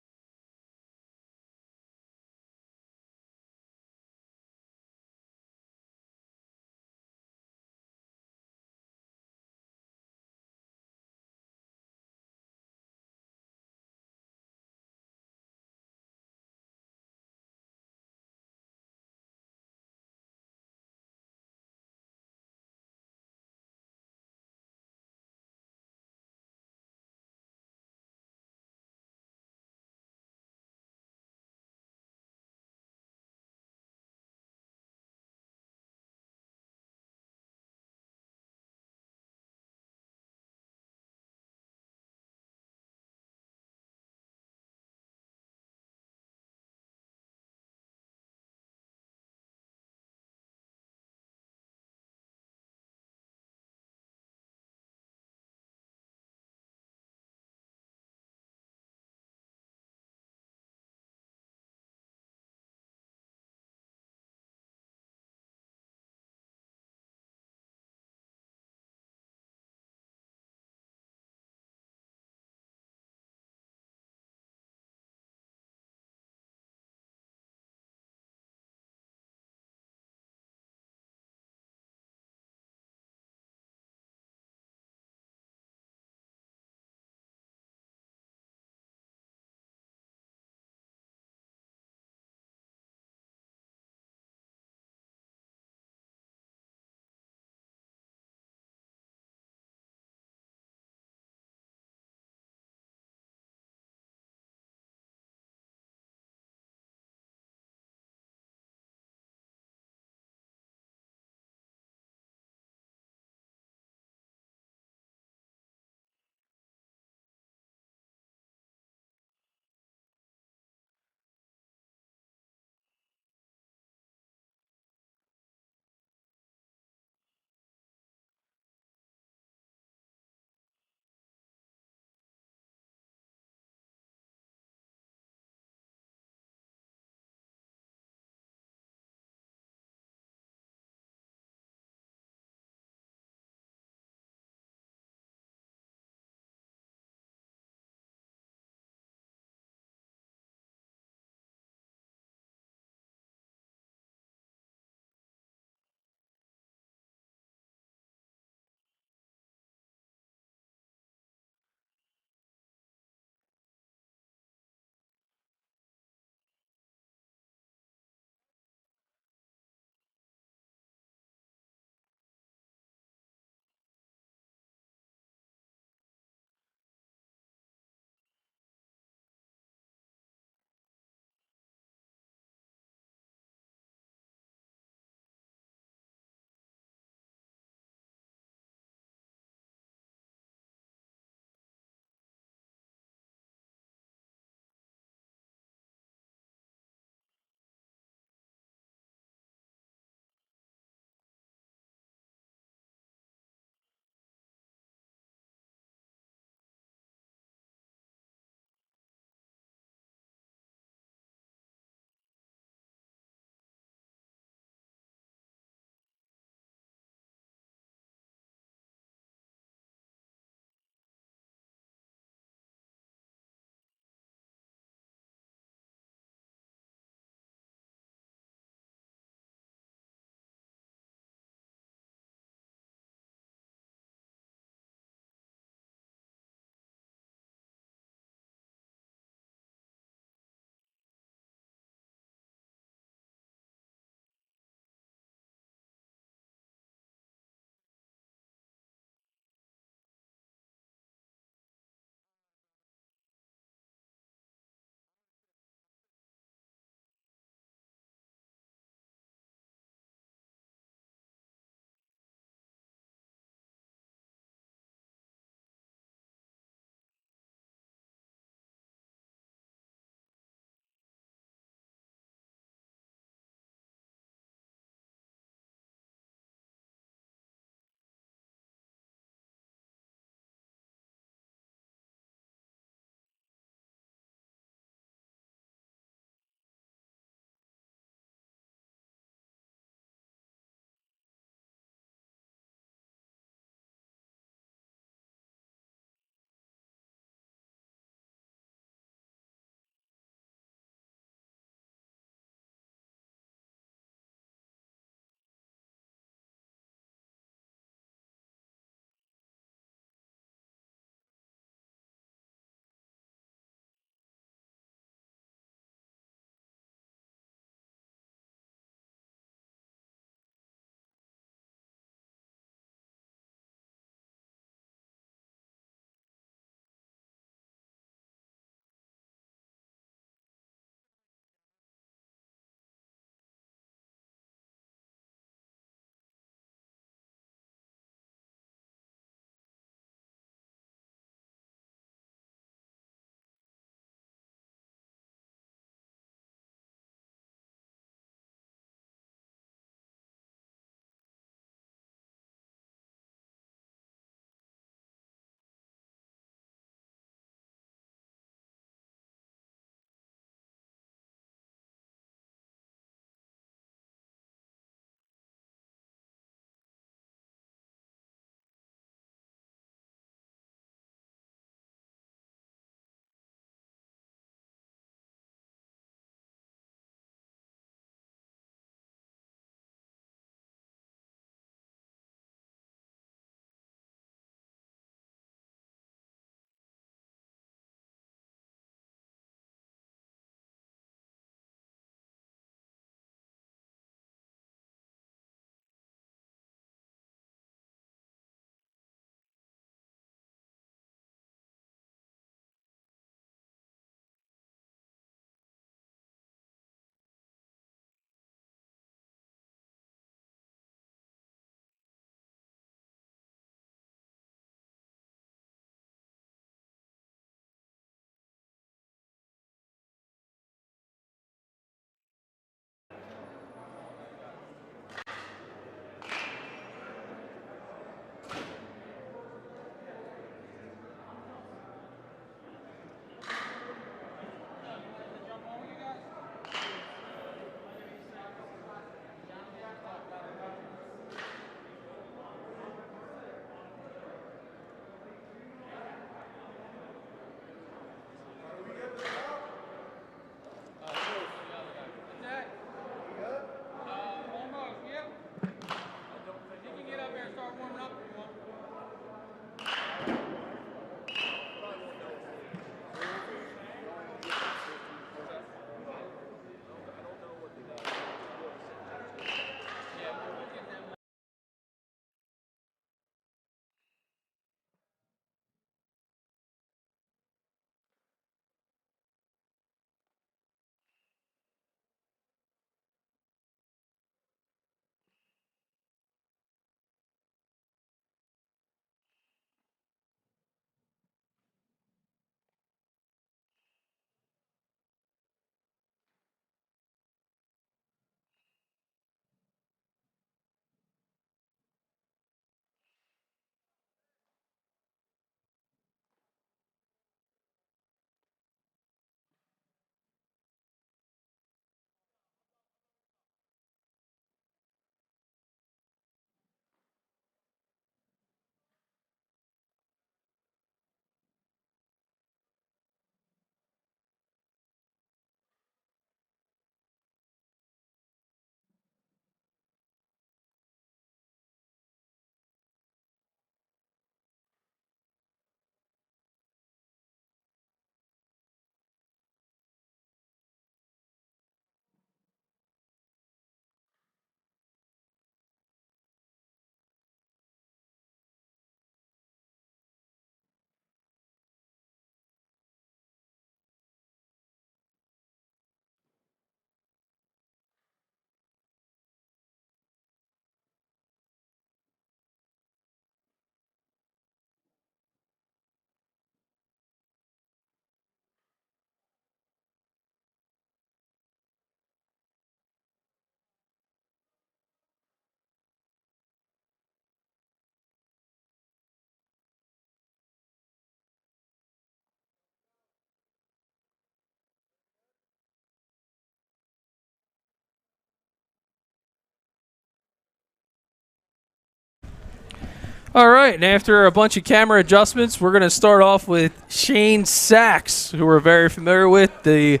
All right, and after a bunch of camera adjustments, we're going to start off with Shane Sachs, who we're very familiar with, the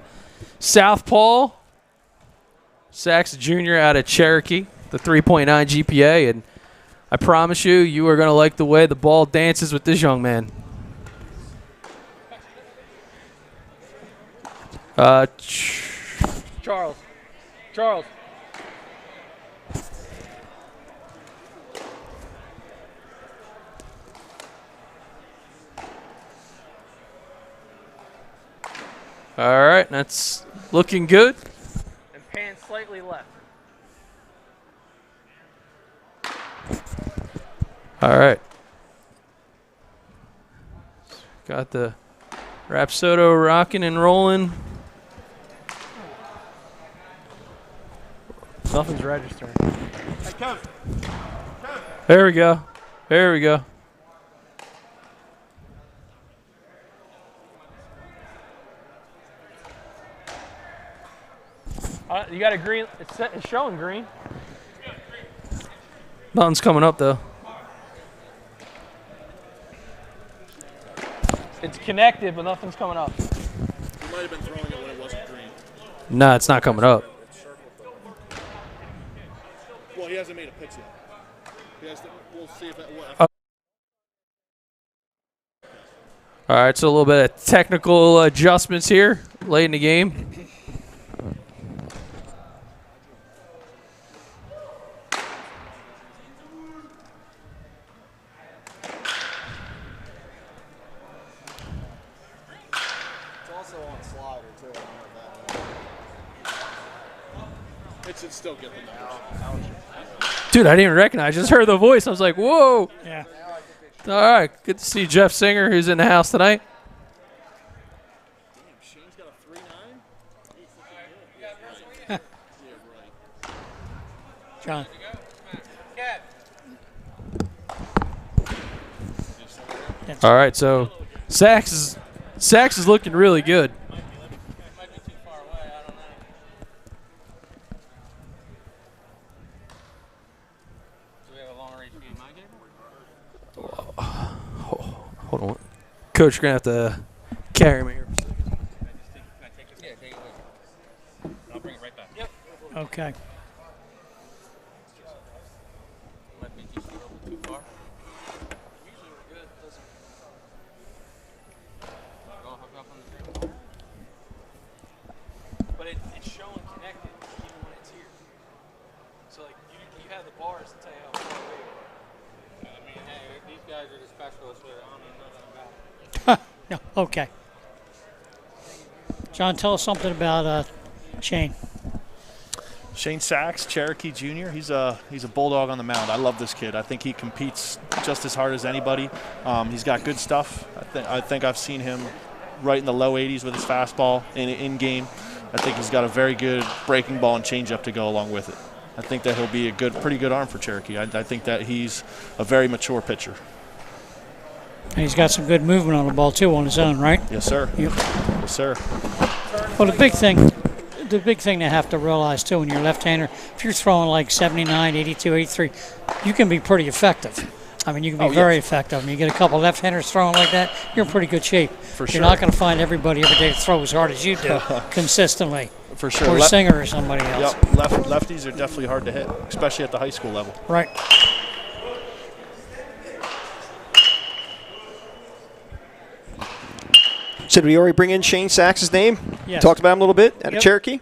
southpaw. Sachs Jr. out of Cherokee, the 3.9 GPA, and I promise you, you are going to like the way the ball dances with this young man. Charles. All right, that's looking good. And pan slightly left. All right. Got the Rapsodo rocking and rolling. Nothing's registering. Hey, Kevin. There we go. There we go. You got a green. It's showing green. Nothing's coming up though. It's connected, but nothing's coming up. You might have been throwing it when it wasn't green. Nah, it's not coming up. Well, he hasn't made a pitch yet. We'll see if that. All right, so a little bit of technical adjustments here late in the game. It should still get the numbers. Dude, I didn't even recognize. I just heard the voice. I was like, whoa. Yeah. All right, good to see Jeff Singer, who's in the house tonight. Damn, Shane's got a 3.9? John. All right, so Sachs is looking really good. Hold on. Coach, you're going to have to carry me here for a second. Yeah, take it with you. I'll bring it right back. Yep. Okay. Might be just a little bit too far. Usually we're good. Go hook up on the table. But it's showing connected even when it's here. So, like, you have the bars to tell you how far away you are. I mean, hey, these guys are the specialists with it. I don't know nothing about it. No, okay. John, tell us something about Shane. Shane Sachs, Cherokee Jr. He's a bulldog on the mound. I love this kid. I think he competes just as hard as anybody. He's got good stuff. I think I've seen him right in the low 80s with his fastball in game. I think he's got a very good breaking ball and changeup to go along with it. I think that he'll be a pretty good arm for Cherokee. I think that he's a very mature pitcher. And he's got some good movement on the ball too on his own, right? Yes, sir. Yep. Yes, sir. Well, the big thing they have to realize too when you're a left-hander, if you're throwing like 79, 82, 83, you can be pretty effective. I mean, you can be very effective. I mean, you get a couple lefts-handers throwing like that, you're in pretty good shape. For you're sure. not going to find everybody every day to throw as hard as you do consistently. For sure. Or Singer or somebody else. Yep. Lefties are definitely hard to hit, especially at the high school level. Right. So did we already bring in Shane Sachs' name? Yes. Talked about him a little bit out Yep. of Cherokee.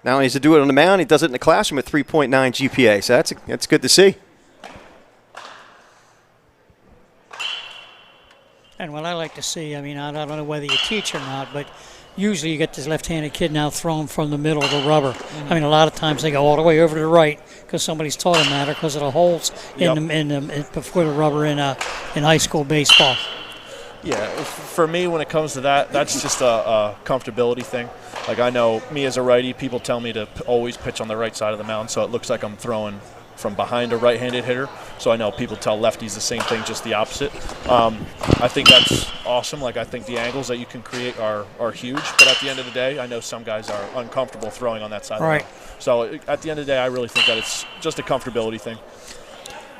Now he has to do it on the mound. He does it in the classroom at 3.9 GPA. So that's good to see. And what I like to see, I mean, I don't know whether you teach or not, but usually you get this left-handed kid now throwing from the middle of the rubber. I mean, a lot of times they go all the way over to the right because somebody's taught them that, or because of the holes before the rubber in high school baseball. Yeah, for me, when it comes to that, that's just a comfortability thing. Like, I know me as a righty, people tell me to always pitch on the right side of the mound, so it looks like I'm throwing from behind a right-handed hitter. So I know people tell lefties the same thing, just the opposite. I think that's awesome. Like, I think the angles that you can create are huge. But at the end of the day, I know some guys are uncomfortable throwing on that side of the mound. So at the end of the day, I really think that it's just a comfortability thing.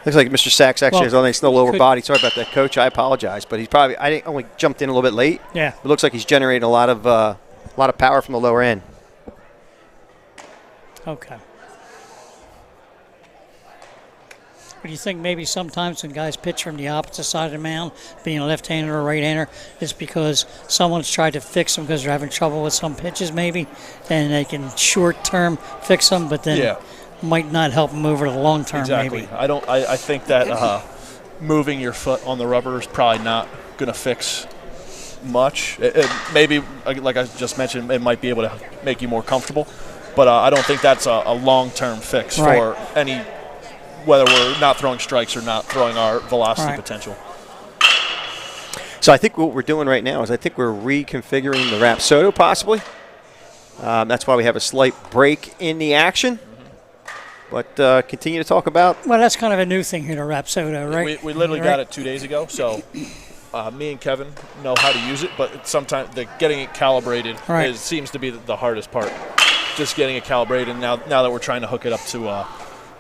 Looks like Mr. Sachs actually has a nice lower could- body. Sorry about that, Coach. I apologize, but I only jumped in a little bit late. Yeah. It looks like he's generating a lot of power from the lower end. Okay. But do you think maybe sometimes when guys pitch from the opposite side of the mound, being a left-hander or a right-hander, it's because someone's tried to fix them because they're having trouble with some pitches maybe, and they can short-term fix them, but then might not help them over the long term Exactly. maybe. I think that moving your foot on the rubber is probably not going to fix much. It maybe, like I just mentioned, it might be able to make you more comfortable, but I don't think that's a long-term fix for any, whether we're not throwing strikes or not throwing our velocity potential. So I think what we're doing right now is I think we're reconfiguring the Rapsodo possibly. That's why we have a slight break in the action. But continue to talk about. Well, that's kind of a new thing here to Rapsodo, right? We literally got it 2 days ago, so me and Kevin know how to use it, but sometimes getting it calibrated seems to be the hardest part. Just getting it calibrated now that we're trying to hook it up to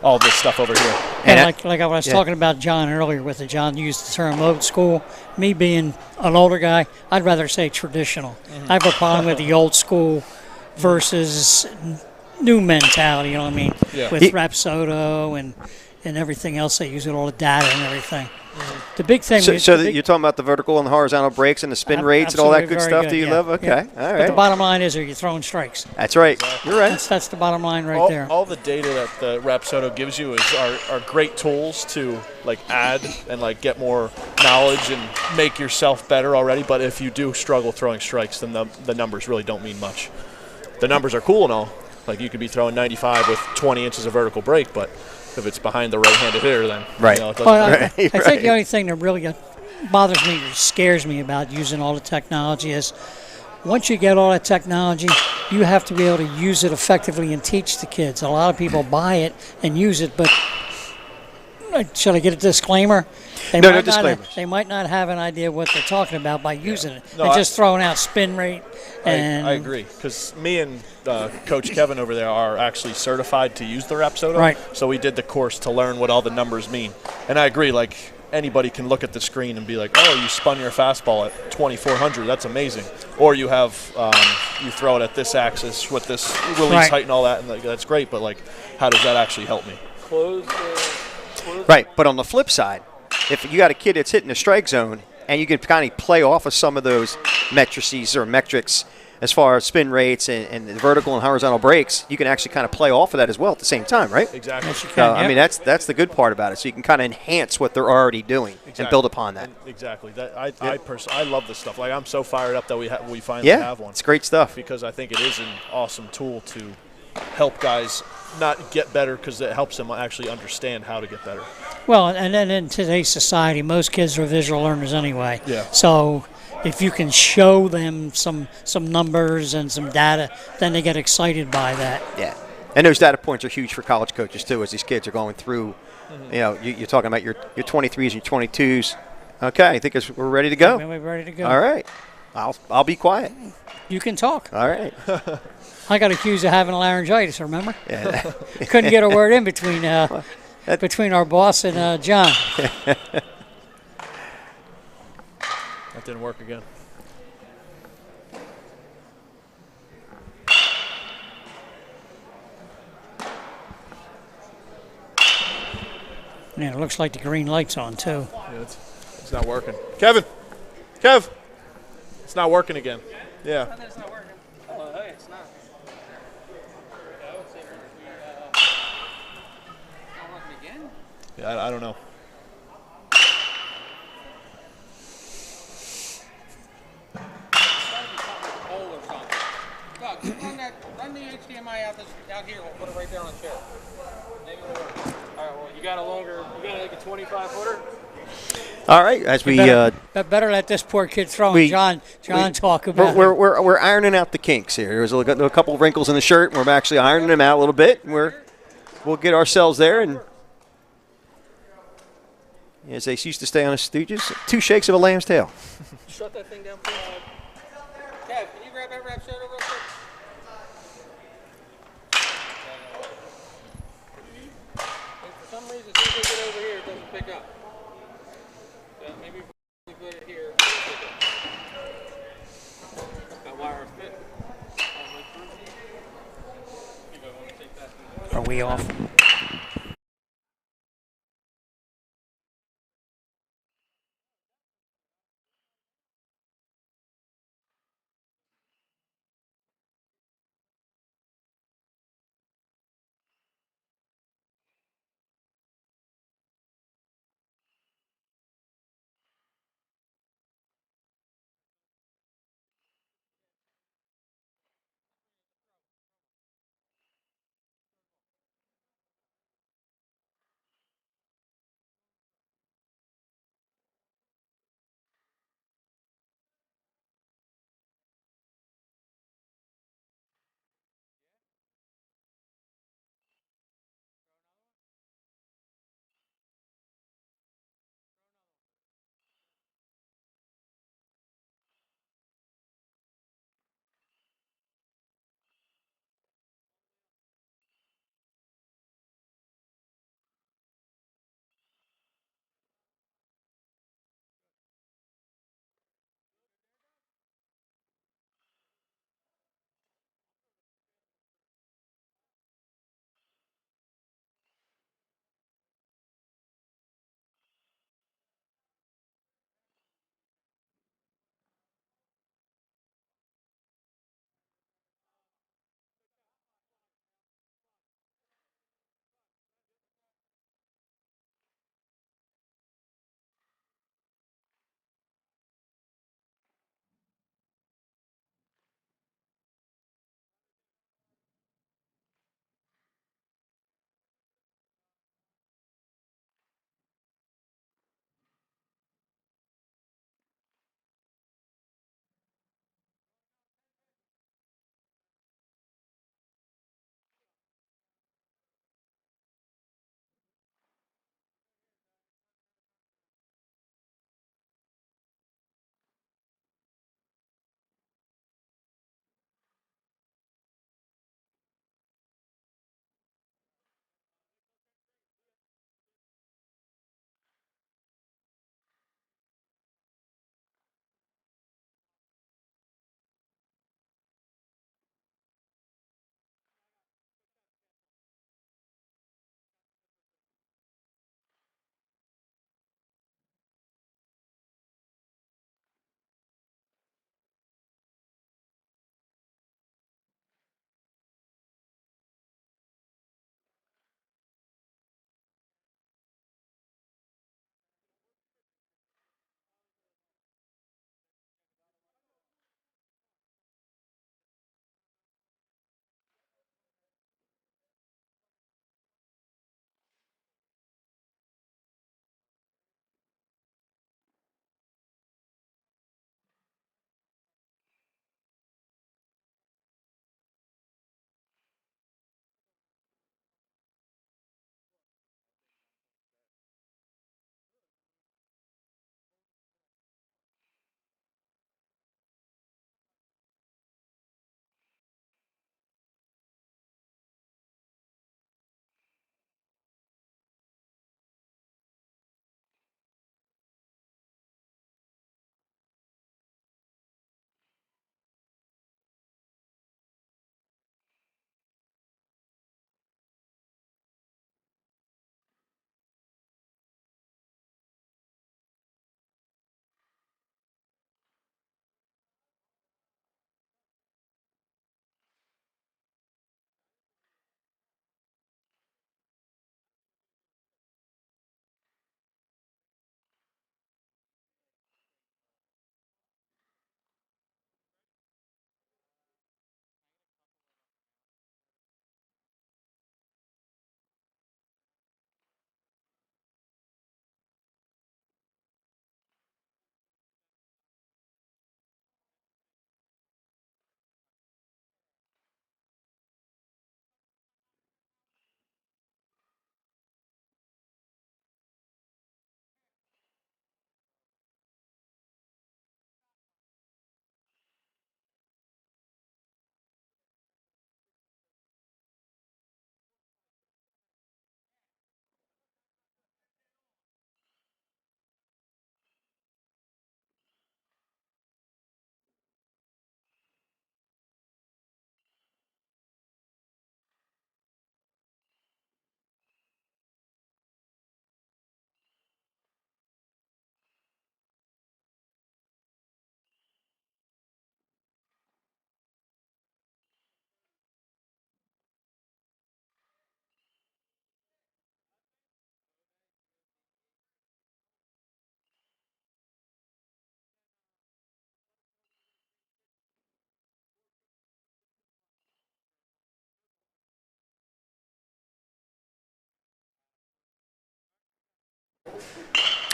all this stuff over here. And like I was talking about John earlier with it, John used the term old school. Me being an older guy, I'd rather say traditional. I have a problem with the old school versus new mentality, you know what I mean? Yeah. With Rapsodo and everything else they use, with all the data and everything. The big thing So you're talking about the vertical and the horizontal breaks and the spin rates and all that good stuff that you love? Okay, all right. But the bottom line is, are you throwing strikes? That's right. You're right. That's the bottom line right there. All the data that the Rapsodo gives you are great tools to add and get more knowledge and make yourself better already. But if you do struggle throwing strikes, then the numbers really don't mean much. The numbers are cool and all. You could be throwing 95 with 20 inches of vertical break, but if it's behind the right-handed hitter, then it doesn't I think the only thing that really bothers me, or scares me about using all the technology is once you get all that technology, you have to be able to use it effectively and teach the kids. A lot of people buy it and use it, but should I get a disclaimer? No disclaimers. They might not have an idea what they're talking about by using it. They're just throwing out spin rate. And I agree, because me and Coach Kevin over there are actually certified to use the Rapsodo. Right. So we did the course to learn what all the numbers mean. And I agree, anybody can look at the screen and be like, oh, you spun your fastball at 2,400. That's amazing. Or you have you throw it at this axis with this release height and all that, and that's great. But how does that actually help me? Right, but on the flip side, if you got a kid that's hitting the strike zone and you can kind of play off of some of those metrics or metrics as far as spin rates and the vertical and horizontal breaks, you can actually kind of play off of that as well at the same time, right? Exactly. Yes, you can, I mean, that's the good part about it. So you can kind of enhance what they're already doing and build upon that. Exactly. I love this stuff. I'm so fired up that we finally have one. It's great stuff. Because I think it is an awesome tool to help guys not get better, because it helps them actually understand how to get better. Well, and then in today's society, most kids are visual learners anyway. Yeah. So if you can show them some numbers and some data, then they get excited by that. Yeah. And those data points are huge for college coaches, too, as these kids are going through. You're talking about your 23s and your 22s. Okay, I think we're ready to go. We're ready to go. All right. I'll be quiet. You can talk. All right. I got accused of having laryngitis, remember? Yeah. Couldn't get a word in between our boss and John. That didn't work again. Yeah, it looks like the green light's on, too. Yeah, it's not working. Kev! It's not working again. Yeah. It's not working. Oh, hey, it's not. Again? Yeah, I don't know. Run the HDMI out here. We'll put it right there on the chair. Maybe it'll work. All right. Well, you got a 25-footer. All right, as we better let this poor kid throw and John talk about it. We're ironing out the kinks here. There's a couple of wrinkles in the shirt, and we're actually ironing them out a little bit. And we'll get ourselves there, and as they used to say on the Stooges, 2 shakes of a lamb's tail. Shut that thing down, please. Kev, can you grab that Rapsodo real quick? For some reason, as soon as they get over here, it doesn't pick up. Maybe if we put it here. That wire fit. Are we off?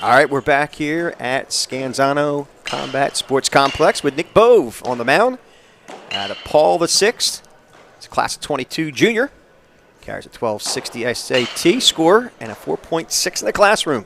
All right, we're back here at Scanzano Combat Sports Complex with Nick Bove on the mound out of Paul VI. It's a class of 22 junior. Carries a 1260 SAT score and a 4.6 in the classroom.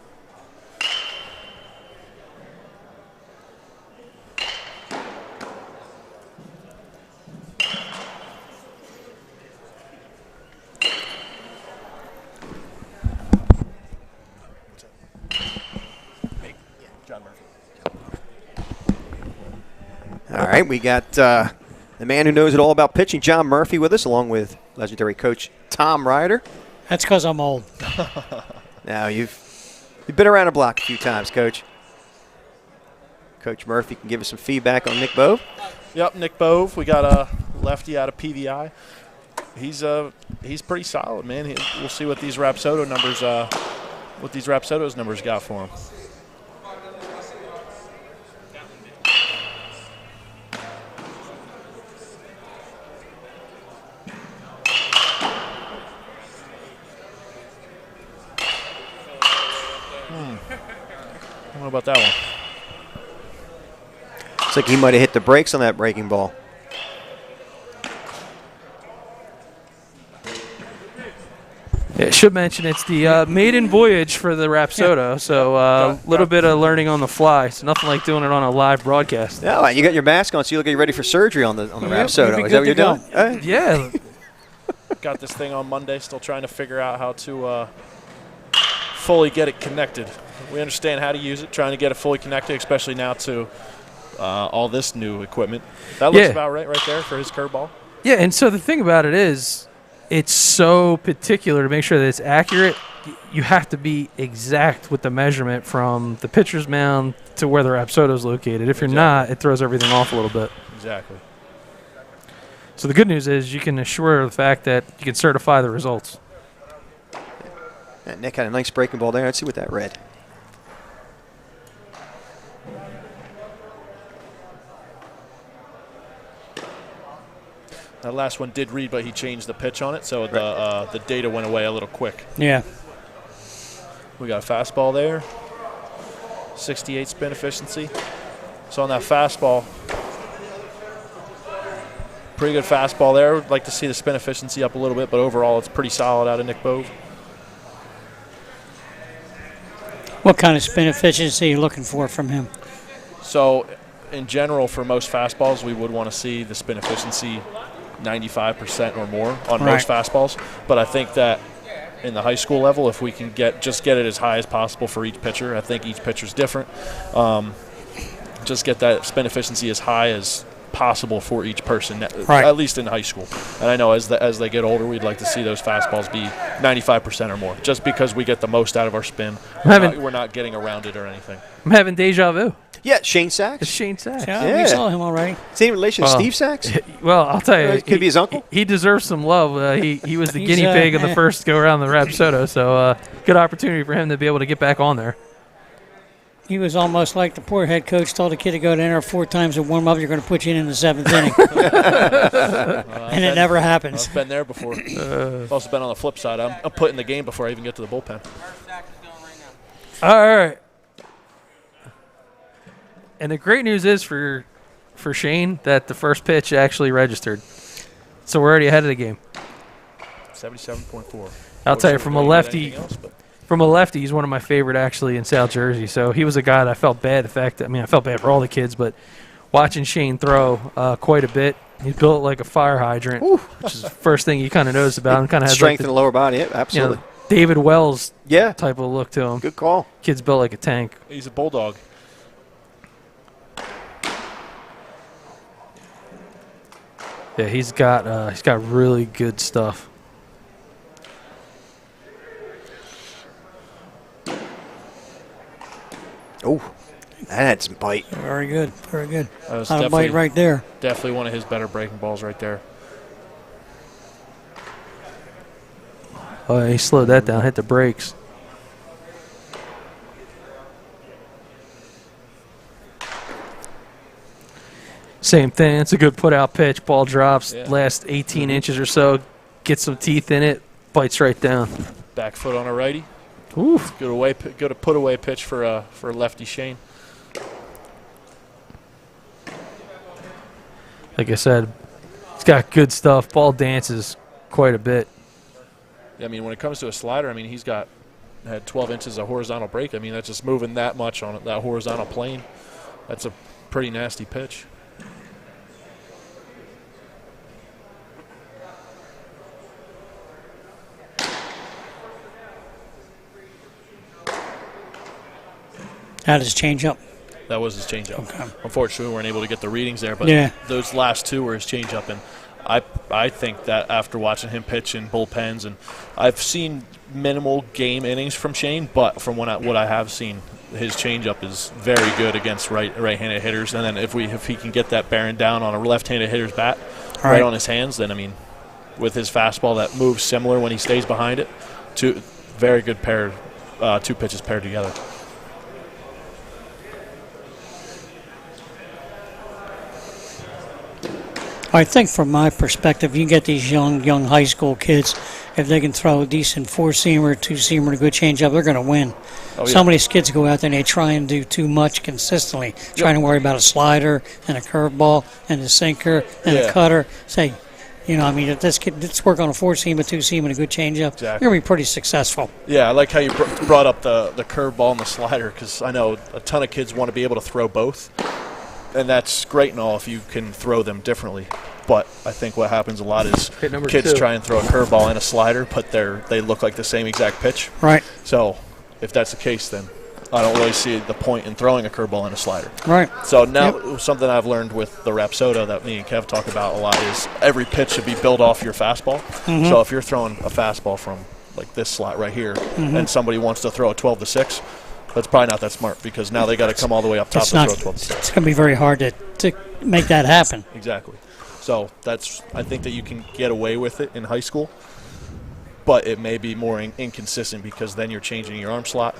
All right, we got the man who knows it all about pitching, John Murphy, with us, along with legendary coach Tom Ryder. That's because I'm old. Now, you've been around the block a few times, Coach. Coach Murphy can give us some feedback on Nick Bove. Yep, Nick Bove. We got a lefty out of PVI. He's pretty solid, man. We'll see what these Rapsodo numbers, Rapsodo's numbers got for him. I don't know about that one. Looks like he might have hit the brakes on that breaking ball. Yeah, should mention it's the maiden voyage for the Rapsodo, so a little bit of learning on the fly. So nothing like doing it on a live broadcast. No, you got your mask on, so you look like you're ready for surgery on the Rapsodo. Is that what you're doing? Yeah. Got this thing on Monday. Still trying to figure out how to fully get it connected. We understand how to use it, trying to get it fully connected, especially now to all this new equipment. That looks about right there for his curveball. Yeah, and so the thing about it is, it's so particular to make sure that it's accurate. You have to be exact with the measurement from the pitcher's mound to where the Rapsodo is located. If you're not, it throws everything off a little bit. Exactly. So the good news is you can assure the fact that you can certify the results. Yeah, Nick had a nice breaking ball there. Let's see what that read. That last one did read, but he changed the pitch on it, so the data went away a little quick. Yeah. We got a fastball there. 68 spin efficiency. So on that fastball, pretty good fastball there. Would like to see the spin efficiency up a little bit, but overall it's pretty solid out of Nick Bove. What kind of spin efficiency are you looking for from him? So in general, for most fastballs, we would want to see the spin efficiency 95% or more on most fastballs. But I think that in the high school level, if we can just get it as high as possible for each pitcher, I think each pitcher's different. Just get that spin efficiency as high as possible for each person, at least in high school. And I know as they get older, we'd like to see those fastballs be 95% or more, just because we get the most out of our spin. We're not getting around it or anything. I'm having deja vu. Yeah, Shane Sachs. It's Shane Sachs. Yeah, we saw him already. Same relation to Steve Sachs? Well, I'll tell you. Could be his uncle? He deserves some love. He was the guinea pig in the first go-around of the Rapsodo, so good opportunity for him to be able to get back on there. He was almost like the poor head coach told the kid to go down there 4 times and warm up. You're going to put you in the 7th inning. And it never happens. I've been there before. I've also been on the flip side. I'm putting the game before I even get to the bullpen. All right. And the great news is for Shane that the first pitch actually registered. So we're already ahead of the game. 77.4. I'll tell you, from a lefty, he's one of my favorite actually in South Jersey. So he was a guy that I felt bad. I felt bad for all the kids, but watching Shane throw quite a bit. He's built like a fire hydrant, which is the first thing you kind of notice about him. Kind of has strength in the lower body. Yeah, absolutely. David Wells type of look to him. Good call. Kid's built like a tank. He's a bulldog. Yeah, he's got really good stuff. Oh, that had some bite. Very good. Very good. That was a bite right there. Definitely one of his better breaking balls right there. Oh, he slowed that down, hit the brakes. Same thing. It's a good put-out pitch. Ball drops, last 18 inches or so, gets some teeth in it, bites right down. Back foot on a righty. Oof. Good put away pitch for lefty Shane. Like I said, he's got good stuff. Ball dances quite a bit. I mean, when it comes to a slider, I mean, had 12 inches of horizontal break. I mean, that's just moving that much on that horizontal plane. That's a pretty nasty pitch. How does change up? That was his changeup. Okay. Unfortunately, we weren't able to get the readings there, but those last two were his changeup. And I think that after watching him pitch in bullpens, and I've seen minimal game innings from Shane, but from what I have seen, his changeup is very good against right-handed hitters. And then if he can get that bearing down on a left-handed hitter's bat, right on his hands, then I mean, with his fastball that moves similar when he stays behind it, very good pair, two pitches paired together. I think from my perspective, you get these young high school kids, if they can throw a decent four-seamer, two-seamer, and a good changeup, they're going to win. Oh, yeah. Some of these kids go out there and they try and do too much consistently, trying to worry about a slider and a curveball and a sinker and a cutter. Say, I mean, if this kid, let's work on a four-seam, a two-seam, and a good changeup, you're going to be pretty successful. Yeah, I like how you brought up the curveball and the slider, because I know a ton of kids want to be able to throw both. And that's great and all if you can throw them differently. But I think what happens a lot is kids try and throw a curveball and a slider, but they look like the same exact pitch. Right. So if that's the case, then I don't really see the point in throwing a curveball and a slider. Right. So now something I've learned with the Rapsodo that me and Kev talk about a lot is every pitch should be built off your fastball. Mm-hmm. So if you're throwing a fastball from like this slot right here, and somebody wants to throw a 12-6, that's probably not that smart, because now they got to come all the way up top to throw 12-6. It's going to be very hard to make that happen. Exactly. So I think that you can get away with it in high school, but it may be more inconsistent, because then you're changing your arm slot.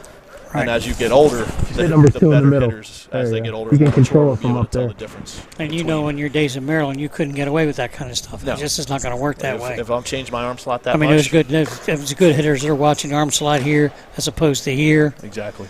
Right. And as you get older, the better hitters, as they get older, you can control it from up there. The difference. And in your days in Maryland, you couldn't get away with that kind of stuff. No. It just is not going to work that way. If I'm changing my arm slot that much. I mean, it was good hitters that are watching the arm slot here as opposed to here. Exactly.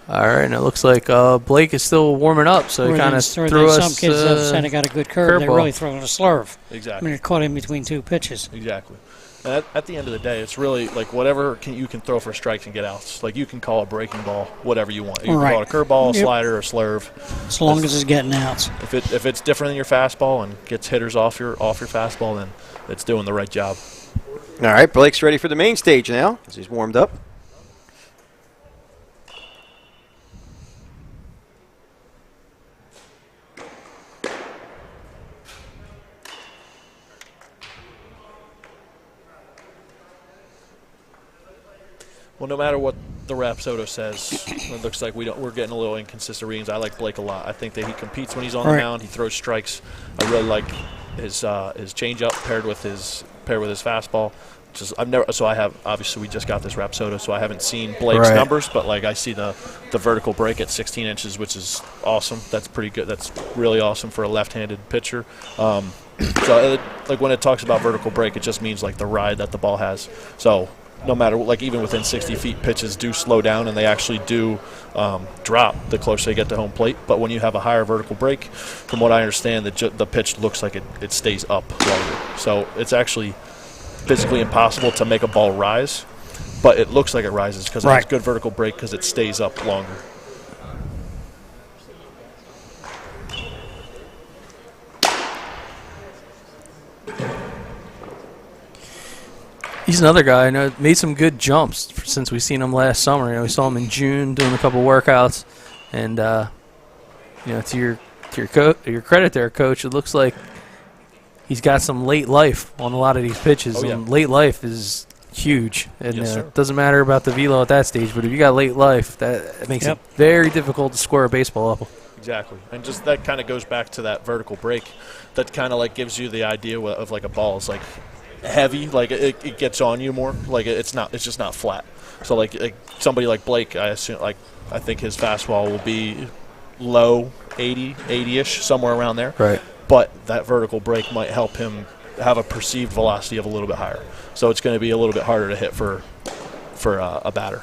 All right, and it looks like Blake is still warming up, so he kind of threw us. Some kids that got a good curve, they're really throwing a slurve. Exactly. I mean, it caught in between two pitches. Exactly. And at the end of the day, it's really like whatever you can throw for strikes and get outs. Like you can call a breaking ball whatever you want. You can call it a curveball, slider, or slurve. As long as it's getting outs. If it's different than your fastball and gets hitters off your fastball, then it's doing the right job. All right, Blake's ready for the main stage now as he's warmed up. Well, no matter what the Rapsodo says, it looks like we're getting a little inconsistent readings. I like Blake a lot. I think that he competes when he's on the mound. He throws strikes. I really like his changeup paired with his fastball. Obviously we just got this Rapsodo, so I haven't seen Blake's numbers, but like I see the vertical break at 16 inches, which is awesome. That's pretty good. That's really awesome for a left-handed pitcher. Like when it talks about vertical break, it just means like the ride that the ball has. So no matter, like even within 60 feet, pitches do slow down and they actually do drop the closer they get to home plate. But when you have a higher vertical break, from what I understand, the pitch looks like it stays up longer. So it's actually physically impossible to make a ball rise, but it looks like it rises because it has good vertical break because it stays up longer. He's another guy. I know made some good jumps since we've seen him last summer. We saw him in June doing a couple workouts, and to your credit there, Coach, it looks like he's got some late life on a lot of these pitches. And late life is huge, and it doesn't matter about the velo at that stage. But if you got late life, that makes it very difficult to square a baseball up. Exactly, and just that kind of goes back to that vertical break. That kind of like gives you the idea of like a ball is like heavy, like it gets on you more. Like it's just not flat. So like somebody like Blake, I think his fastball will be low 80-ish, somewhere around there. Right. But that vertical break might help him have a perceived velocity of a little bit higher. So it's going to be a little bit harder to hit for for a batter.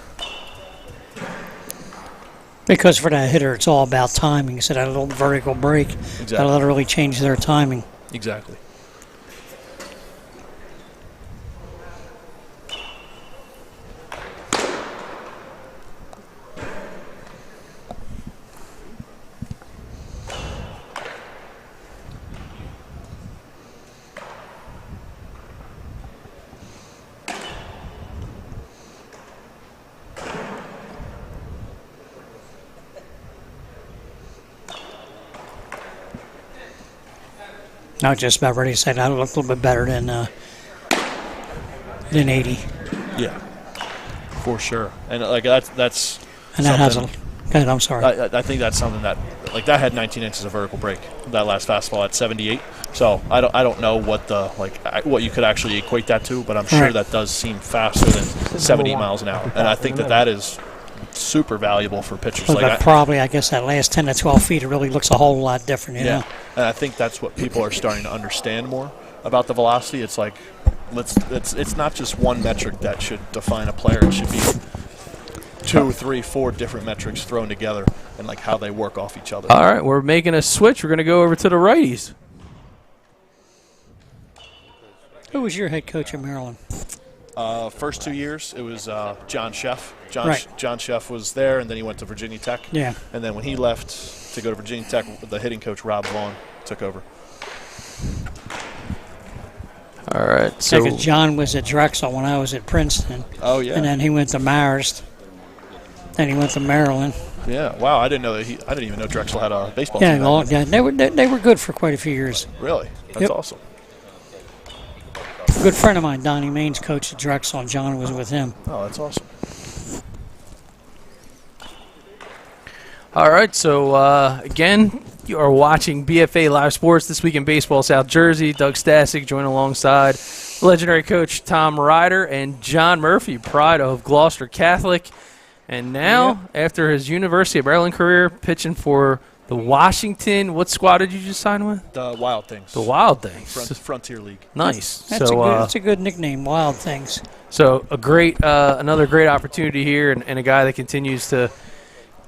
Because for that hitter, it's all about timing. So that little vertical break, that'll really change their timing. Exactly. I was just about ready to say that looked a little bit better than 80. Yeah, for sure. And like that's And that has a. Go ahead, I'm sorry. I think that's something that that had 19 inches of vertical break. That last fastball at 78. So I don't know what the what you could actually equate that to, but I'm sure that does seem faster than 70 miles an hour. And I think that is super valuable for pitchers. But probably, I guess, that last 10 to 12 feet, it really looks a whole lot different. You know? And I think that's what people are starting to understand more about the velocity. It's like it's not just one metric that should define a player. It should be 2, 3, 4 different metrics thrown together and like how they work off each other. All right, we're making a switch. We're going to go over to the righties. Who was your head coach at Maryland? First 2 years, it was John Sheff. John Sheff was there, and then he went to Virginia Tech. Yeah. And then when he left to go to Virginia Tech, the hitting coach, Rob Vaughn, took over. All right. So because John was at Drexel when I was at Princeton. Oh, yeah. And then he went to Marist. Then he went to Maryland. Yeah. Wow. I didn't know I didn't even know Drexel had a baseball team. Yeah. They were good for quite a few years. Really? That's awesome. A good friend of mine, Donnie Main's coach at Drexel, and John was with him. Oh, that's awesome. All right, so again, you are watching BFA Live Sports This Week in Baseball South Jersey. Doug Stasic joined alongside legendary coach Tom Ryder and John Murphy, pride of Gloucester Catholic. And now, after his University of Maryland career, pitching for the Washington, what squad did you just sign with? The Wild Things. The Wild Things. Frontier League. Nice. That's a good nickname, Wild Things. So another great opportunity here, and a guy that continues to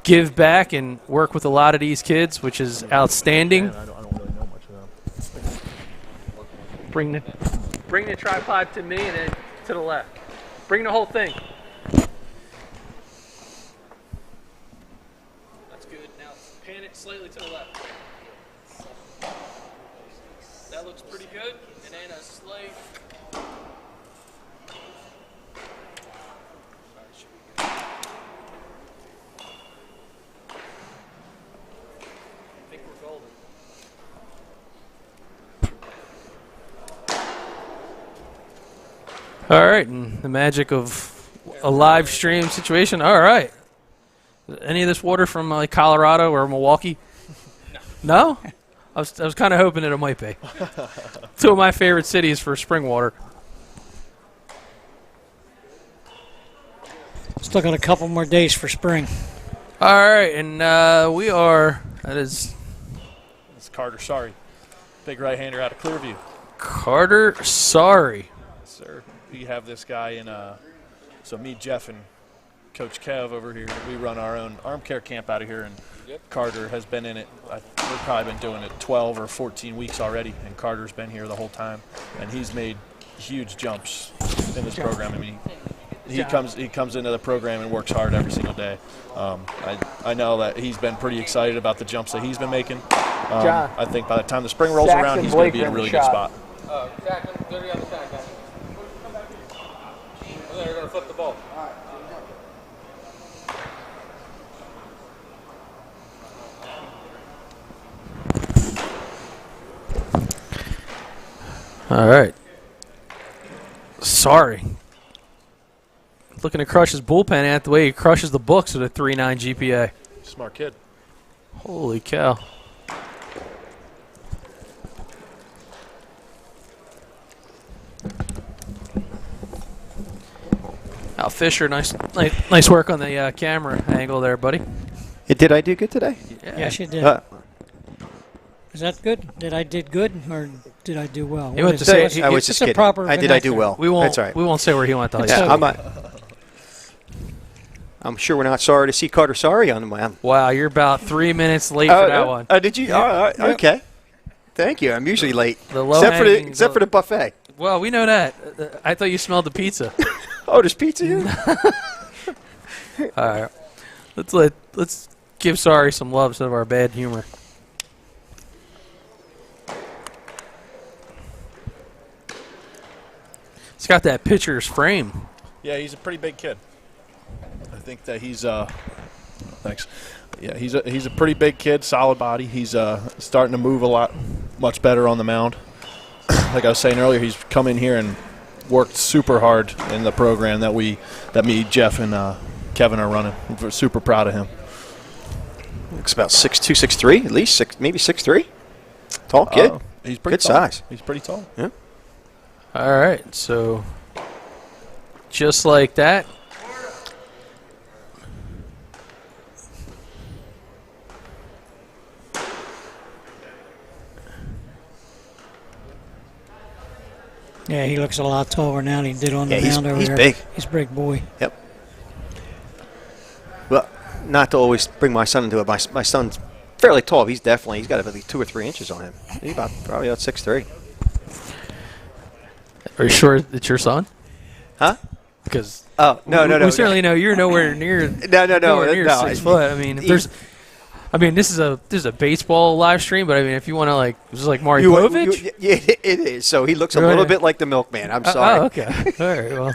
give back and work with a lot of these kids, which is outstanding. Man, I don't really know much of them. Bring the tripod to me and then to the left. Bring the whole thing. That's good. Now pan it slightly to the left. That looks pretty good. And then a slight. All right, and the magic of a live stream situation. All right. Any of this water from like Colorado or Milwaukee? No? I was kind of hoping that it might be. Two of my favorite cities for spring water. Still got a couple more days for spring. All right, and it's Carter Sorry. Big right-hander out of Clearview. Carter Sorry. Sir, we have this guy in so me, Jeff, and Coach Kev over here, we run our own arm care camp out of here, and Carter has been in it. We've probably been doing it 12 or 14 weeks already, and Carter's been here the whole time, and he's made huge jumps in this program. I mean, he comes into the program and works hard every single day. I know that he's been pretty excited about the jumps that he's been making. I think by the time the spring rolls around, he's going to be in a really good spot. Jack, go to the other side, guys. They're going to flip the ball. All right. Sorry. Looking to crush his bullpen at the way he crushes the books with a 3.9 GPA. Smart kid. Holy cow. Al Fisher, nice work on the camera angle there, buddy. Did I do good today? Yes, you did. Is that good? Did good, or did I do well? He went to say I was just kidding. I do well. We won't. That's right. We won't say where he went to high Yeah, school. I'm sure we're not sorry to see Carter Sari on the mound. Wow, you're about 3 minutes late for that one. Did you? Oh, okay. Thank you. I'm usually late, The except for the buffet. Well, we know that. I thought you smelled the pizza. Oh, there's pizza here? All right, let's give Sari some love instead of our bad humor. He's got that pitcher's frame. Yeah, he's a pretty big kid. I think that he's thanks. Yeah, he's a pretty big kid, solid body. He's starting to move much better on the mound. Like I was saying earlier, he's come in here and worked super hard in the program that me, Jeff, and Kevin are running. We're super proud of him. Looks about 6'2", 6'3", at least maybe 6'3". Tall kid. He's pretty good tall. size. He's pretty tall. Yeah. All right, so just like that. Yeah, he looks a lot taller now than he did on the mound over he's there. big. He's a big boy. Yep. Well, not to always bring my son into it. My son's fairly tall. He's got at least 2 or 3 inches on him. He's probably about 6'3". Are you sure it's your son? Huh? Because no. We certainly know you're nowhere near. Nowhere near 6 foot. I mean, if there's. I mean, this is a baseball live stream, but I mean, if you want to this is like Mario Povich. Yeah, it is. So he looks a little bit like the milkman. I'm sorry. Oh, okay. All right. Well,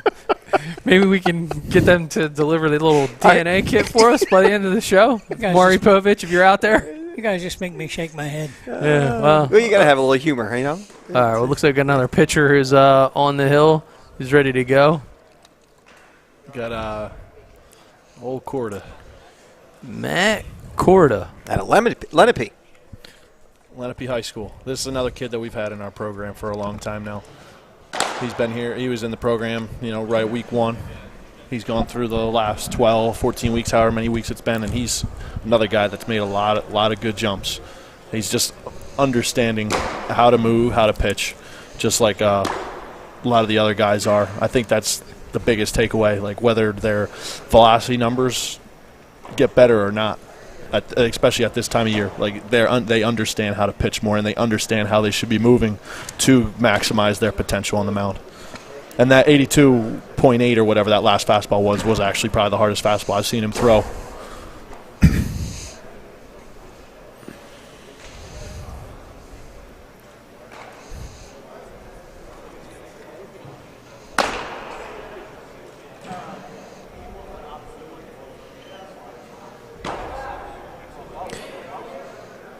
maybe we can get them to deliver the little DNA kit for us by the end of the show. Mario Povich, if you're out there. You guys just make me shake my head. Yeah. Well, you got to have a little humor, you know. All right. Well, it looks like another pitcher who's on the hill, who's ready to go. Got old Corda. Matt Corda. At Lenape. Lenape High School. This is another kid that we've had in our program for a long time now. He's been here. He was in the program, right week 1. He's gone through the last 12, 14 weeks, however many weeks it's been, and he's another guy that's made a lot of good jumps. He's just understanding how to move, how to pitch, just like a lot of the other guys are. I think that's the biggest takeaway, like whether their velocity numbers get better or not. Especially at this time of year, like they understand how to pitch more, and they understand how they should be moving to maximize their potential on the mound. And that 82.8 or whatever that last fastball was actually probably the hardest fastball I've seen him throw.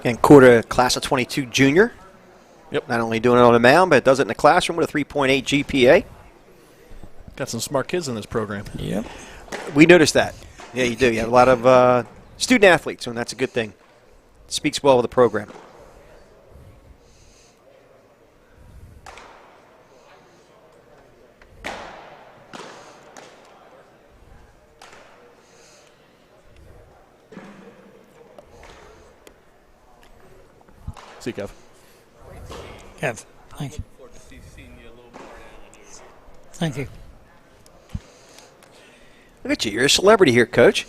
And Corda, class of 22 junior. Yep. Not only doing it on the mound, but does it in the classroom with a 3.8 GPA. Got some smart kids in this program. Yep. We noticed that. Yeah, you do. You have a lot of student athletes, and that's a good thing. Speaks well of the program. See you, Kev. Kev, thank you. Thank you. Look at you. You're a celebrity here, Coach.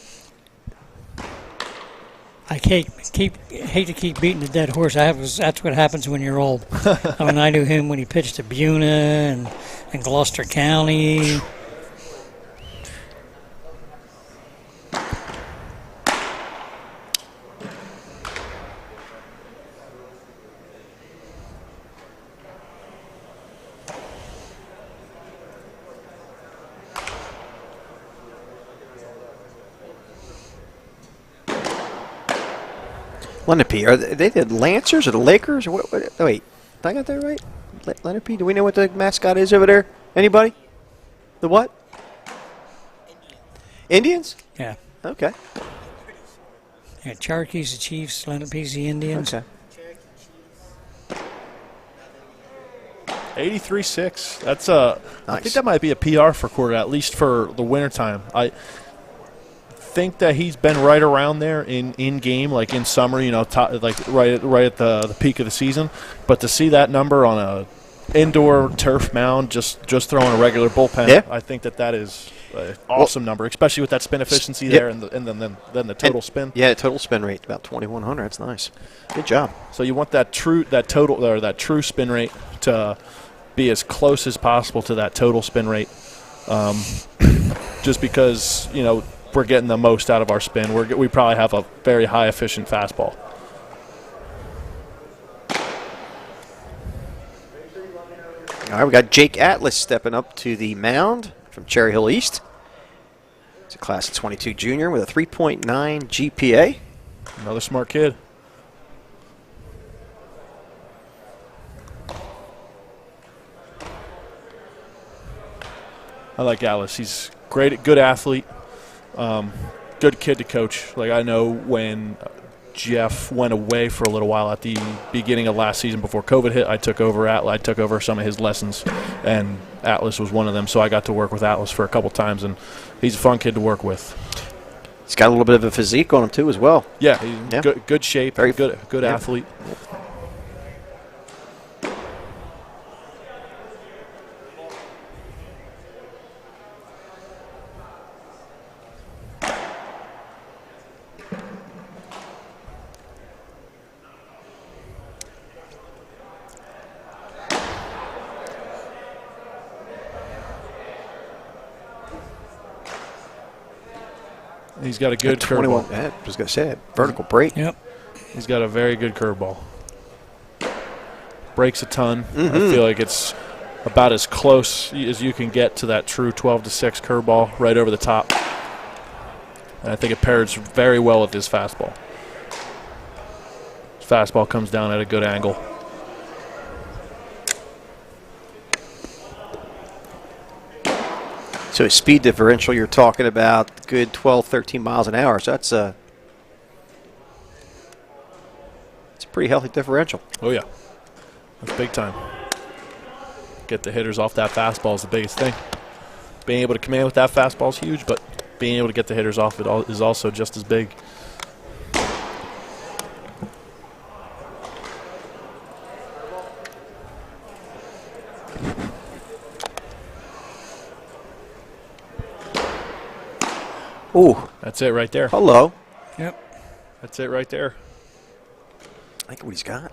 I hate to keep beating the dead horse. That's what happens when you're old. I mean, I knew him when he pitched to Buna and Gloucester County. Lenape. Are they the Lancers or the Lakers? Or what, wait, did I get that right? Lenape? Do we know what the mascot is over there? Anybody? The what? Indians? Yeah. Okay. Yeah, Cherokee's the Chiefs, Lenape's the Indians. Okay. 83.6. That's I Nice. think that might be a PR for Corda, at least for the wintertime. I think that he's been right around there in game, like in summer, like right at the peak of the season. But to see that number on a indoor turf mound, just throwing a regular bullpen, Yeah. I think that is awesome number, especially with that spin efficiency there, and then the total spin. Yeah, total spin rate about 2,100. That's nice. Good job. So you want that true spin rate to be as close as possible to that total spin rate, just because we're getting the most out of our spin. We probably have a very high efficient fastball. All right, we got Jake Atlas stepping up to the mound from Cherry Hill East. He's a class of 22 junior with a 3.9 GPA. Another smart kid. I like Atlas. He's great, good athlete, good kid to coach. Like, I know when Jeff went away for a little while at the beginning of last season before COVID hit, I took over some of his lessons, and Atlas was one of them. So I got to work with Atlas for a couple times, and he's a fun kid to work with. He's got a little bit of a physique on him too, as well. Yeah, he's good shape, very good athlete. He's got a good curveball. I was going to say it. Vertical break. Yep. He's got a very good curveball. Breaks a ton. I feel like it's about as close as you can get to that true 12-6 curveball right over the top. And I think it pairs very well with his fastball. His fastball comes down at a good angle. So his speed differential, you're talking about good 12, 13 miles an hour. So it's a pretty healthy differential. Oh, yeah. That's big time. Get the hitters off that fastball is the biggest thing. Being able to command with that fastball is huge, but being able to get the hitters off it is also just as big. Ooh. That's it right there. Hello. Yep. That's it right there. I like what he's got.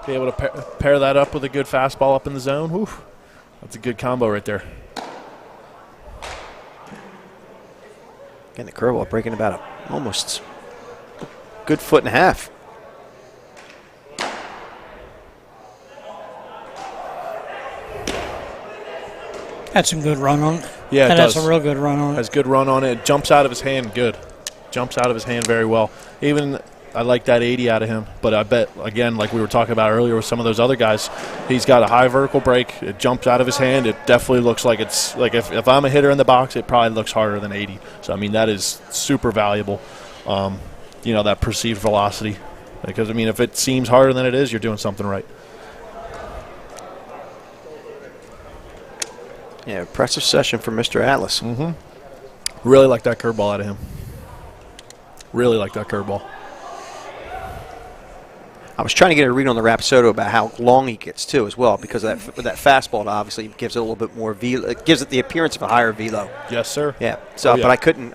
Be able to pair that up with a good fastball up in the zone. Whew. That's a good combo right there. Getting the curveball breaking about almost a good foot and a half. Had some good run on it. Yeah, it That does. has a real good run on it. Has good run on it. Jumps out of his hand good. Jumps out of his hand very well. Even I like that 80 out of him, but I bet, again, like we were talking about earlier with some of those other guys, he's got a high vertical break. It jumps out of his hand. It definitely looks like it's like if I'm a hitter in the box, it probably looks harder than 80. So, I mean, that is super valuable, that perceived velocity. Because, I mean, if it seems harder than it is, you're doing something right. Yeah, impressive session for Mr. Atlas. Really like that curveball out of him. Really like that curveball. I was trying to get a read on the Rapsodo about how long he gets too, as well, because that fastball obviously gives it a little bit more velo. It gives it the appearance of a higher velo. Yes, sir. Yeah. So, but I couldn't.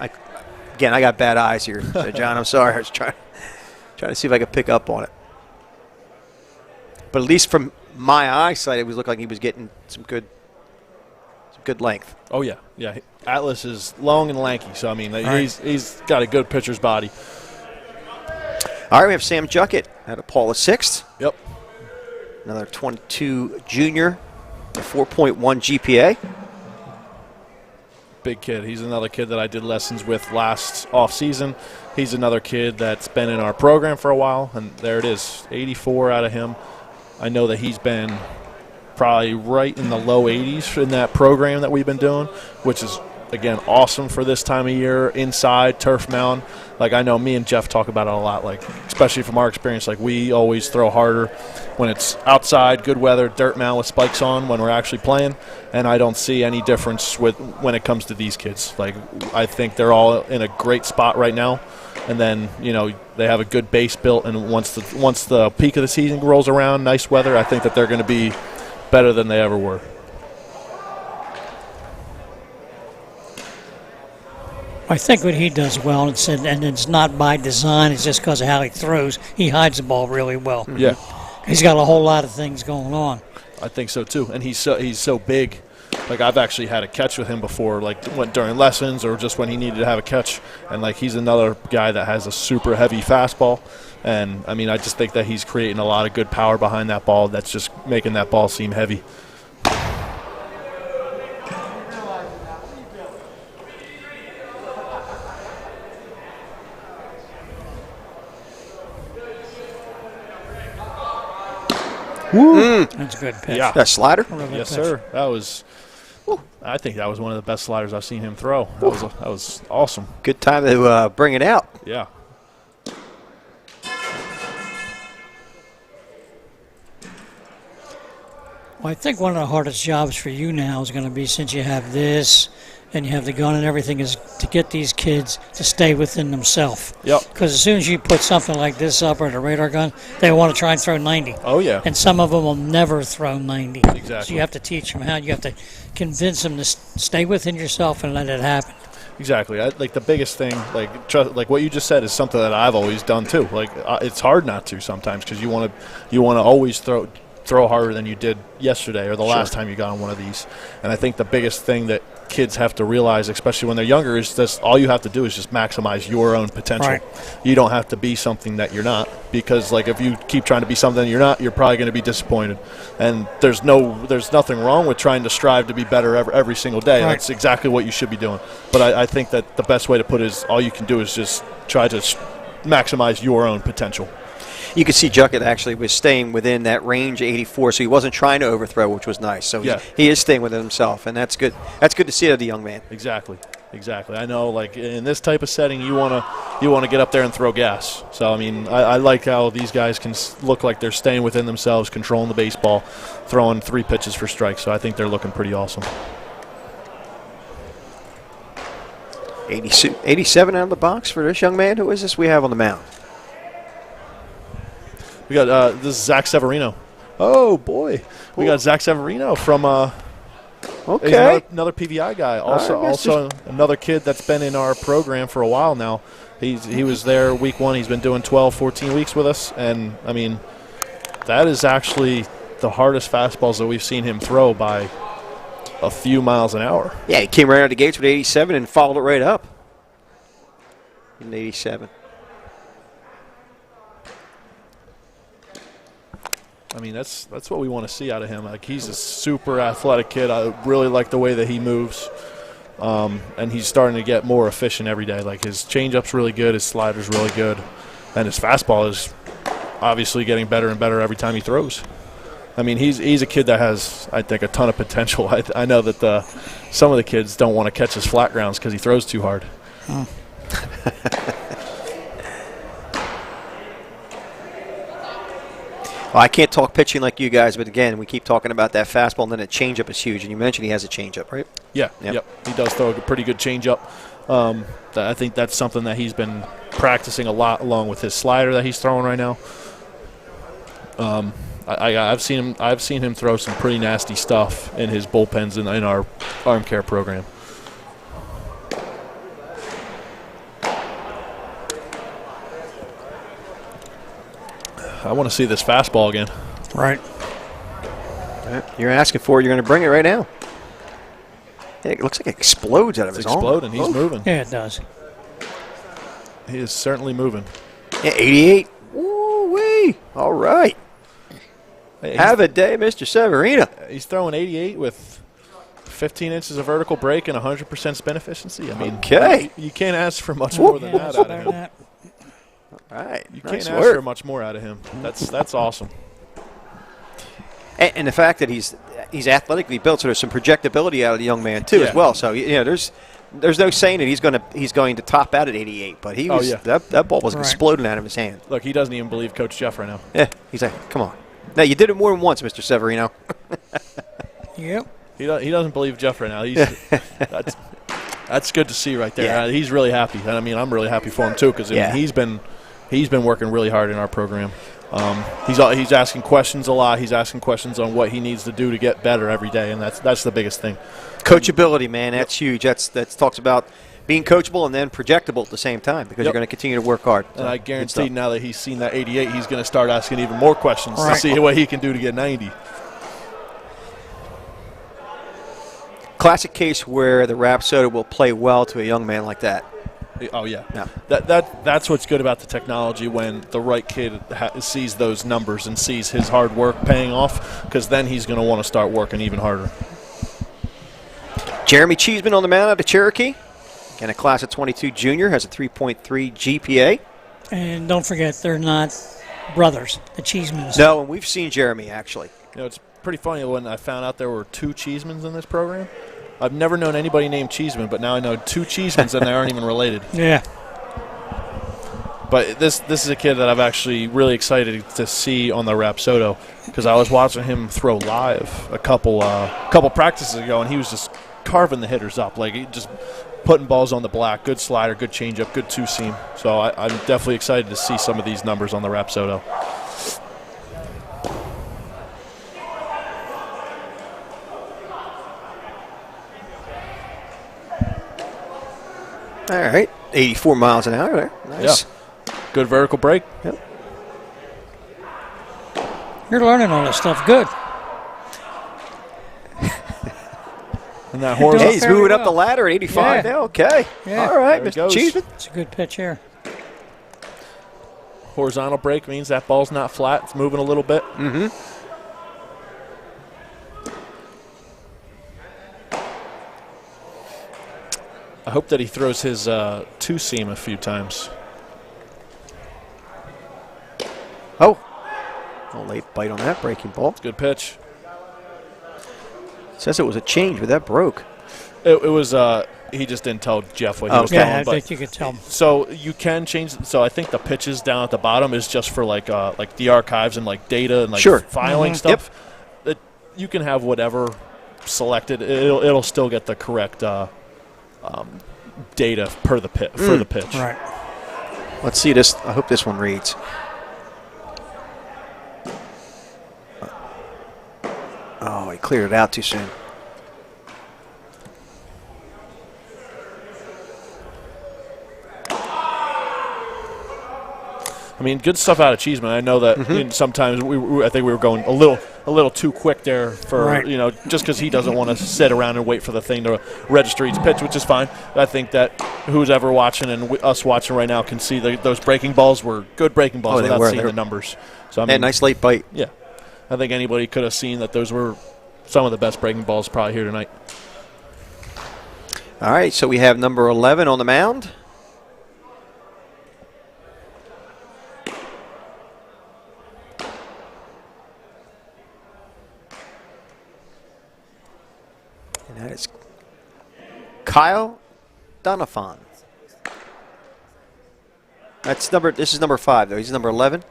Again, I got bad eyes here, so John. I'm sorry. I was trying to see if I could pick up on it. But at least from my eyesight, it was looked like he was getting some good length. Oh yeah, yeah. Atlas is long and lanky, so I mean he's got a good pitcher's body. All right, we have Sam Juckett out of Paula 6th. Yep. Another 22 junior, a 4.1 GPA. Big kid. He's another kid that I did lessons with last off season. He's another kid that's been in our program for a while, and there it is, 84 out of him. I know that he's been probably right in the low 80s in that program that we've been doing, which is, again, awesome for this time of year, inside, turf mound. Like, I know me and Jeff talk about it a lot, like, especially from our experience, like, we always throw harder when it's outside, good weather, dirt mound with spikes on when we're actually playing, and I don't see any difference when it comes to these kids. Like, I think they're all in a great spot right now, and then, they have a good base built, and once the peak of the season rolls around, nice weather, I think that they're going to be better than they ever were. I think what he does well, and it's not by design, it's just because of how he throws. He hides the ball really well. Yeah. He's got a whole lot of things going on. I think so too, and he's so big. Like I've actually had a catch with him before, like during lessons or just when he needed to have a catch. And like he's another guy that has a super heavy fastball, and I mean I just think that he's creating a lot of good power behind that ball. That's just making that ball seem heavy. Woo. That's a good pitch. Yeah. That slider? Yes, sir. That was. I think that was one of the best sliders I've seen him throw. That was awesome. Good time to bring it out. Yeah. Well, I think one of the hardest jobs for you now is going to be, since you have this and you have the gun and everything, is to get these kids to stay within themselves. Yep. Because as soon as you put something like this up or the radar gun, they want to try and throw 90. Oh, yeah. And some of them will never throw 90. Exactly. So you have to teach them how. You have to convince them to stay within yourself and let it happen. Exactly. Like the biggest thing, like what you just said, is something that I've always done too. Like it's hard not to sometimes because you want to always throw harder than you did yesterday or the last time you got on one of these. And I think the biggest thing that kids have to realize, especially when they're younger, is this: all you have to do is just maximize your own potential. Right. You don't have to be something that you're not, because like if you keep trying to be something you're not, you're probably going to be disappointed. And there's nothing wrong with trying to strive to be better every single day. Right. That's exactly what you should be doing. But I think that the best way to put it is all you can do is just try to maximize your own potential. You could see Juckett actually was staying within that range, 84, so he wasn't trying to overthrow, which was nice. So he is staying within himself, and that's good. That's good to see out of the young man. Exactly. I know, like in this type of setting, you want to get up there and throw gas. So I mean, I like how these guys can look like they're staying within themselves, controlling the baseball, throwing 3 pitches for strikes. So I think they're looking pretty awesome. 87 out of the box for this young man. Who is this we have on the mound? We got this is Zach Severino. Oh boy, we got Zach Severino from okay, another PVI guy. Also another kid that's been in our program for a while now. He was there week 1. He's been doing 12, 14 weeks with us, and I mean that is actually the hardest fastballs that we've seen him throw by a few miles an hour. Yeah, he came right out of the gates with 87 and followed it right up in 87. I mean, that's what we want to see out of him. Like, he's a super athletic kid. I really like the way that he moves, and he's starting to get more efficient every day. Like, his changeup's really good, his slider's really good, and his fastball is obviously getting better and better every time he throws. I mean, he's a kid that has, I think, a ton of potential. I know that some of the kids don't want to catch his flat grounds because he throws too hard. Oh. Well, I can't talk pitching like you guys, but again, we keep talking about that fastball, and then a changeup is huge. And you mentioned he has a changeup, right? Yeah, yep. He does throw a pretty good changeup. I think that's something that he's been practicing a lot, along with his slider that he's throwing right now. I've seen him throw some pretty nasty stuff in his bullpens in our arm care program. I want to see this fastball again. Right. You're asking for it. You're going to bring it right now. Yeah, it looks like it explodes out of his arm. It's exploding. He's moving. Yeah, it does. He is certainly moving. Yeah, 88. Woo-wee. All right. Hey, have a day, Mr. Severino. He's throwing 88 with 15 inches of vertical break and 100% spin efficiency. I mean, okay. You can't ask for much more than that out of him. All right. You can't ask for much more out of him. That's awesome. And the fact that he's athletically built, so there's some projectability out of the young man too, as well. So there's no saying that he's going to top out at 88, but he was that ball was exploding out of his hand. Look, he doesn't even believe Coach Jeff right now. Yeah, he's like, come on. Now you did it more than once, Mr. Severino. Yep. He doesn't believe Jeff right now. That's good to see right there. Yeah. He's really happy, and I mean I'm really happy for him too, because he's been working really hard in our program. He's asking questions a lot. He's asking questions on what he needs to do to get better every day, and that's the biggest thing. Coachability, man, that's huge. That talks about being coachable and then projectable at the same time because you're going to continue to work hard. And I guarantee now that he's seen that 88, he's going to start asking even more questions to see what he can do to get 90. Classic case where the Rapsodo will play well to a young man like that. Oh, yeah. Yeah. That's what's good about the technology when the right kid sees those numbers and sees his hard work paying off, because then he's going to want to start working even harder. Jeremy Cheeseman on the mound out of Cherokee. Again, a class of 22 junior, has a 3.3 GPA. And don't forget, they're not brothers, the Cheesemans. No, and we've seen Jeremy, actually. You know, it's pretty funny when I found out there were 2 Cheesemans in this program. I've never known anybody named Cheeseman, but now I know 2 Cheesemans and they aren't even related. Yeah. But this is a kid that I'm actually really excited to see on the Rapsodo, because I was watching him throw live a couple practices ago, and he was just carving the hitters up, like he just putting balls on the black. Good slider, good changeup, good two-seam. So I'm definitely excited to see some of these numbers on the Rapsodo. All right, 84 miles an hour there. Nice. Yeah. Good vertical break. Yep. You're learning all this stuff. Good. And that horizontal. Hey, he's moving up the ladder at 85 now. Okay. Yeah. All right, There it Mr. goes. Cheeseman. It's a good pitch here. Horizontal break means that ball's not flat. It's moving a little bit. Mm-hmm. I hope that he throws his two-seam a few times. Oh, a late bite on that breaking ball. Good pitch. Says it was a change, but that broke. It was. He just didn't tell Jeff what he was Yeah, telling. I But think you could tell. so you can change. So I think the pitches down at the bottom is just for like the archives and like data and like Sure. filing stuff. That you can have whatever selected. It'll still get the correct data per the for the pitch. Right. Let's see this. I hope this one reads. Oh, he cleared it out too soon. I mean, good stuff out of Cheeseman. I know that sometimes I think we were going a little too quick there for just because he doesn't want to sit around and wait for the thing to register each pitch, which is fine. I think that who's ever watching and us watching right now can see those breaking balls were good breaking balls without seeing the numbers. So I mean, nice late bite. Yeah, I think anybody could have seen that those were some of the best breaking balls probably here tonight. All right, so we have number 11 on the mound. And that is Kyle Donafon. This is number 5, though. He's number 11?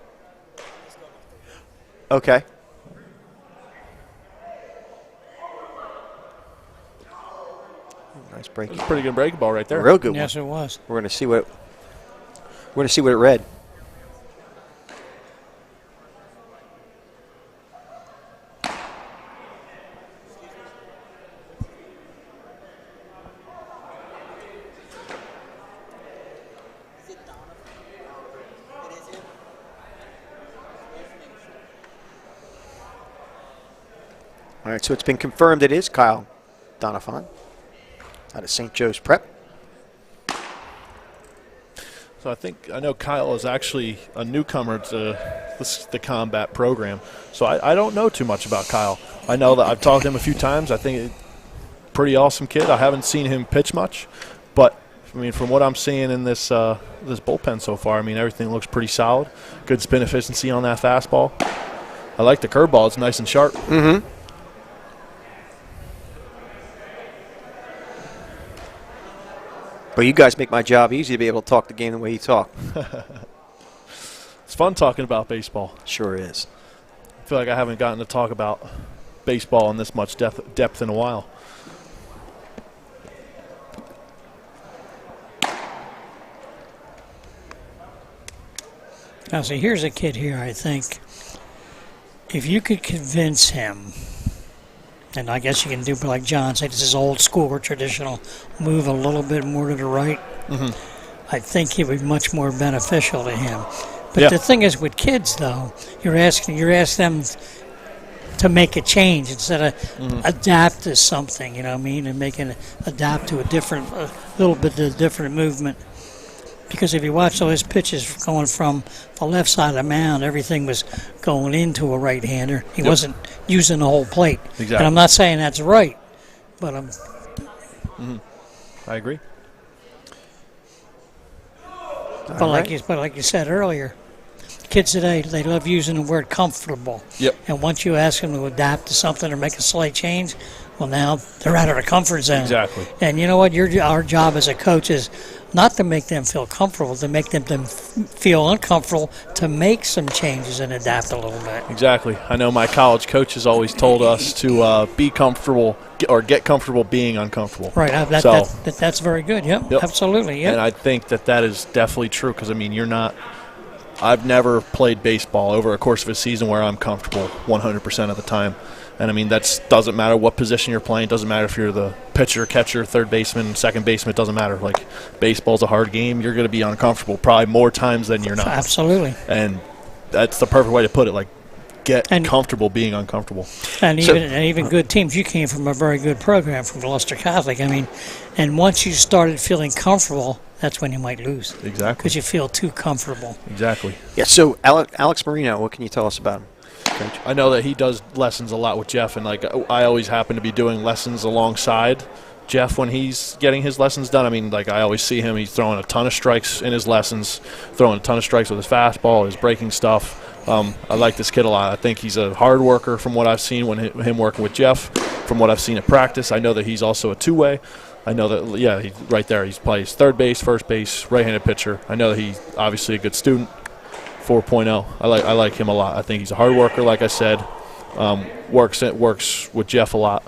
Okay. Nice break. That's a pretty good breaking ball right there. Real good Yes, one. it was. We're going to see what it read. All right, so it's been confirmed it is Kyle Donafon out of St. Joe's Prep. So I know Kyle is actually a newcomer to the combat program. So I don't know too much about Kyle. I know that I've talked to him a few times. I think pretty awesome kid. I haven't seen him pitch much, but I mean, from what I'm seeing in this this bullpen so far, I mean, everything looks pretty solid. Good spin efficiency on that fastball. I like the curveball. It's nice and sharp. Mm-hmm. But you guys make my job easy to be able to talk the game the way you talk. It's fun talking about baseball. Sure is. I feel like I haven't gotten to talk about baseball in this much depth in a while. Now, see, here's a kid here, I think. If you could convince him And I guess you can do like John said, this is old school or traditional. Move a little bit more to the right. I think it would be much more beneficial to him. But the thing is, with kids though, you're asking them to make a change instead of adapt to something. You know what I mean? And adapt to a little bit of a different movement. Because if you watch all his pitches going from the left side of the mound, everything was going into a right-hander. He wasn't using the whole plate. Exactly. And I'm not saying that's right, but I agree. But like you said earlier, kids today, they love using the word comfortable. Yep. And once you ask them to adapt to something or make a slight change, well, now they're out of their comfort zone. Exactly. And you know what? Our job as a coach is not to make them feel comfortable, to make them feel uncomfortable, to make some changes and adapt a little bit. Exactly. I know my college coaches always told us to be comfortable or get comfortable being uncomfortable. Right. That's very good. Yep. Absolutely. Yep. And I think that is definitely true because, I mean, I've never played baseball over a course of a season where I'm comfortable 100% of the time. And, I mean, that doesn't matter what position you're playing. It doesn't matter if you're the pitcher, catcher, third baseman, second baseman. It doesn't matter. Like, baseball's a hard game. You're going to be uncomfortable probably more times than you're not. Absolutely. And that's the perfect way to put it. Like, get comfortable being uncomfortable. And even good teams. You came from a very good program from Gloucester Catholic. I mean, and once you started feeling comfortable, that's when you might lose. Exactly. Because you feel too comfortable. Exactly. Yeah, so Alex Marino, what can you tell us about him? Coach? I know that he does lessons a lot with Jeff, and like I always happen to be doing lessons alongside Jeff when he's getting his lessons done. I mean, like I always see him, he's throwing a ton of strikes in his lessons, throwing a ton of strikes with his fastball, his breaking stuff. I like this kid a lot. I think he's a hard worker from what I've seen when him working with Jeff, from what I've seen at practice. I know that he's also a two-way. I know that, he's right there. He plays third base, first base, right-handed pitcher. I know that he's obviously a good student. 4.0. I like him a lot. I think he's a hard worker, like I said. Works with Jeff a lot.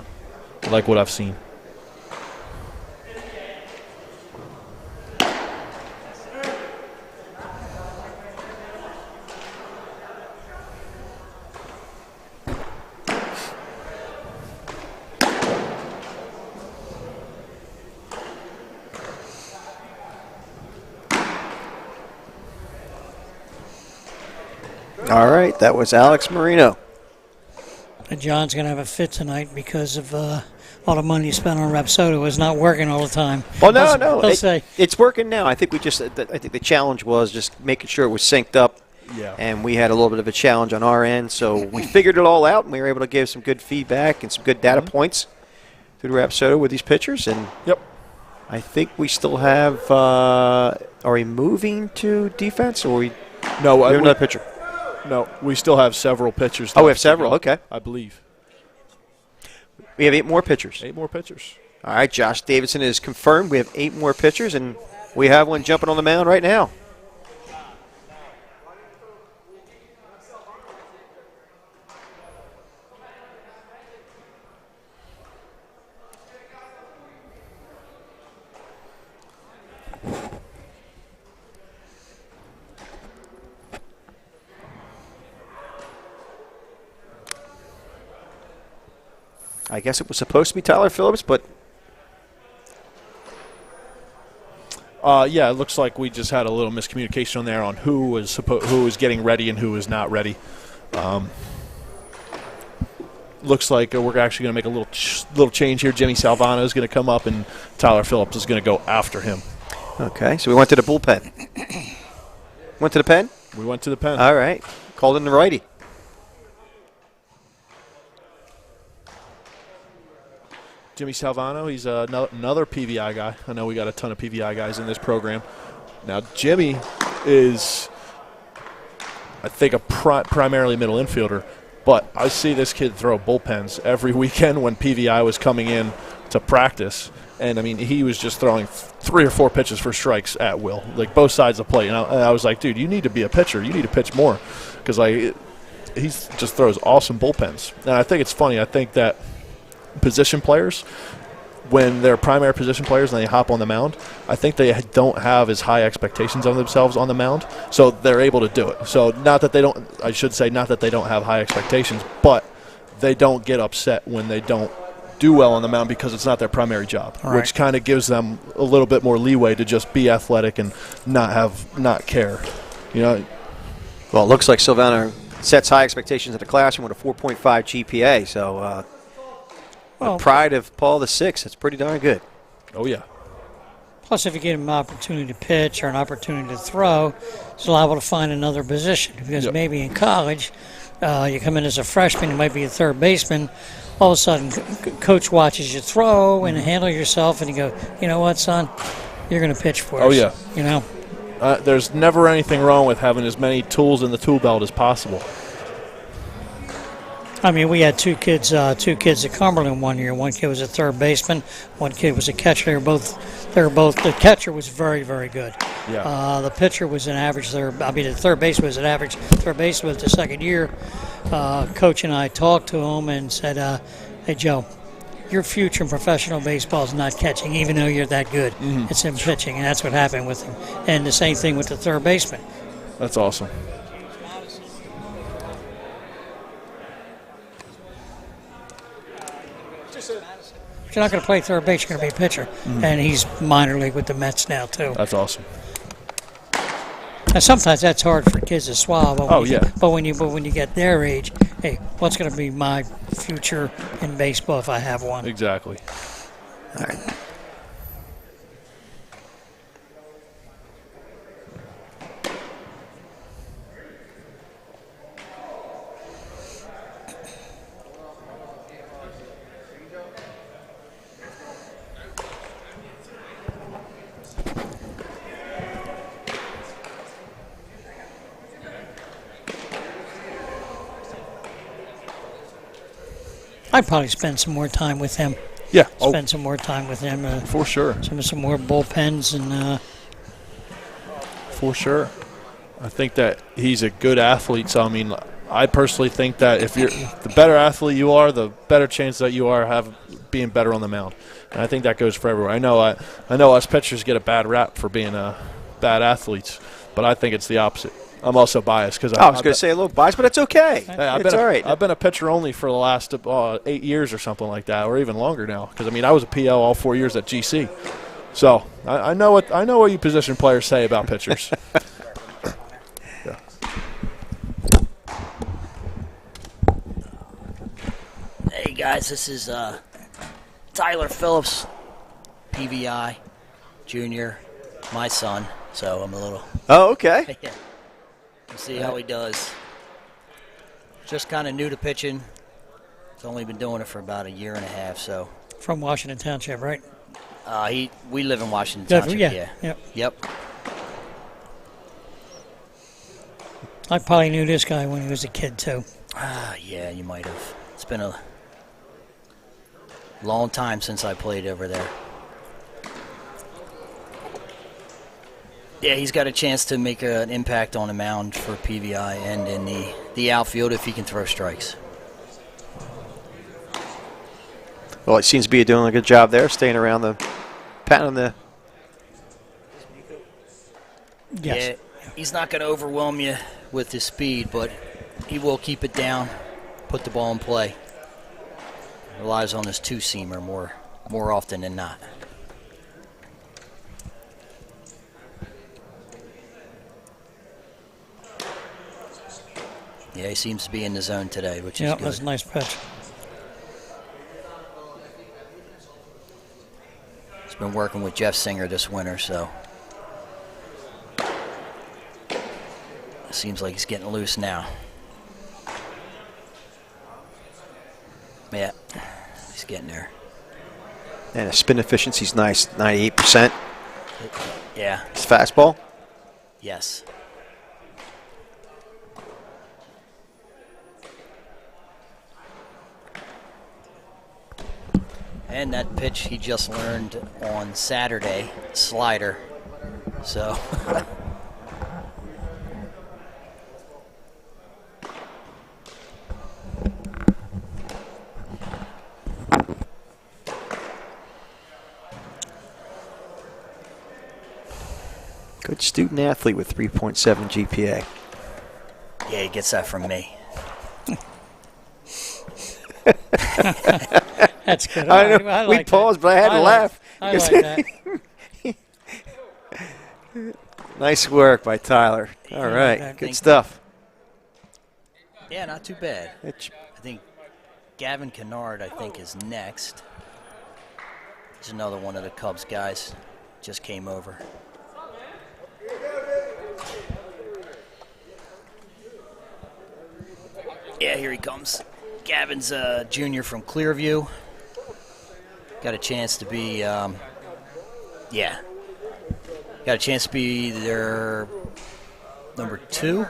I like what I've seen. All right, that was Alex Marino. And John's going to have a fit tonight because of all the money he spent on Rapsodo was not working all the time. Well, no. It's working now. I think the challenge was just making sure it was synced up. Yeah. And we had a little bit of a challenge on our end, so we figured it all out, and we were able to give some good feedback and some good data points through the Rapsodo with these pitchers. And I think we still have. Are we moving to defense, or we have another pitcher? No, we still have several pitchers. Oh, we have several. Okay. I believe. We have 8 more pitchers. 8 more pitchers. All right, Josh Davidson is confirmed. We have 8 more pitchers, and we have one jumping on the mound right now. I guess it was supposed to be Tyler Phillips, but it looks like we just had a little miscommunication on there on who was getting ready and who was not ready. Looks like we're actually going to make a little change here. Jimmy Salvano is going to come up, and Tyler Phillips is going to go after him. Okay, so we went to the bullpen. Went to the pen? We went to the pen. All right, called in the righty. Jimmy Salvano, he's another PVI guy. I know we got a ton of PVI guys in this program. Now, Jimmy is, I think, a primarily middle infielder, but I see this kid throw bullpens every weekend when PVI was coming in to practice. And, I mean, he was just throwing 3 or 4 pitches for strikes at will, like both sides of the plate. And I was like, dude, you need to be a pitcher. You need to pitch more because he just throws awesome bullpens. And I think it's funny. I think that position players, when they're primary position players and they hop on the mound, I think they don't have as high expectations of themselves on the mound, so they're able to do it. So not that they don't have high expectations, but they don't get upset when they don't do well on the mound because it's not their primary job, which kind of gives them a little bit more leeway to just be athletic and not care. Well, it looks like Silvano sets high expectations in the classroom with a 4.5 GPA. So the pride of Paul VI, it's pretty darn good. Oh, yeah. Plus, if you give him an opportunity to pitch or an opportunity to throw, he's liable to find another position. Because maybe in college, you come in as a freshman, you might be a third baseman. All of a sudden, coach watches you throw and handle yourself, and you go, you know what, son? You're going to pitch for us. Oh, yeah. There's never anything wrong with having as many tools in the tool belt as possible. I mean, we had two kids at Cumberland one year. One kid was a third baseman. One kid was a catcher. They were both. The catcher was very, very good. Yeah. The pitcher was an average third. I mean, the third baseman was an average third baseman. Was the second year. Coach and I talked to him and said, "Hey, Joe, your future in professional baseball is not catching, even though you're that good. Mm-hmm. It's in pitching," and that's what happened with him. And the same thing with the third baseman. That's awesome. You're not going to play third base. You're going to be a pitcher. Mm-hmm. And he's minor league with the Mets now, too. That's awesome. Now, sometimes that's hard for kids to swallow. But when you get their age, hey, what's going to be my future in baseball if I have one? Exactly. All right. I'd probably spend some more time with him. Yeah. Spend some more time with him. For sure. Some more bullpens and. For sure. I think that he's a good athlete. So, I mean, I personally think that if the better athlete you are, the better chance that you are have being better on the mound. And I think that goes for everyone. I know us pitchers get a bad rap for being bad athletes, but I think it's the opposite. I'm also biased because I was going to say a little biased, but it's okay. Hey, it's all right. I've been a pitcher only for the last 8 years or something like that, or even longer now. Because I was a PL all 4 years at GC, so I know what you position players say about pitchers. Yeah. Hey guys, this is Tyler Phillips, PVI Junior, my son. So I'm a little. Oh, okay. Yeah. We'll see how he does. Just kind of new to pitching. He's only been doing it for about a year and a half. So. From Washington Township, right? We live in Washington Township. Yeah. Yep. I probably knew this guy when he was a kid too. Yeah, you might have. It's been a long time since I played over there. Yeah, he's got a chance to make an impact on the mound for PVI and in the outfield if he can throw strikes. Well, it seems to be doing a good job there, staying around patting on the. Yes. Yeah, he's not going to overwhelm you with his speed, but he will keep it down, put the ball in play. Relies on his two-seamer more often than not. Yeah, he seems to be in the zone today, which is good. Yeah, that's a nice pitch. He's been working with Jeff Singer this winter, so it seems like he's getting loose now. Yeah, he's getting there. And his spin efficiency's nice, 98%. Yeah. His fastball? Yes. And that pitch he just learned on Saturday, slider. So. Good student athlete with 3.7 GPA. Yeah, he gets that from me. That's good. I know. I We like paused, that. but I had to laugh. I like that. Nice work by Tyler. All right, that. good stuff. Yeah, not too bad. It's- I think Gavin Kennard, is next. He's another one of the Cubs guys. Just came over. Yeah, here he comes. Gavin's a junior from Clearview. Got a chance to be, got a chance to be their number 2,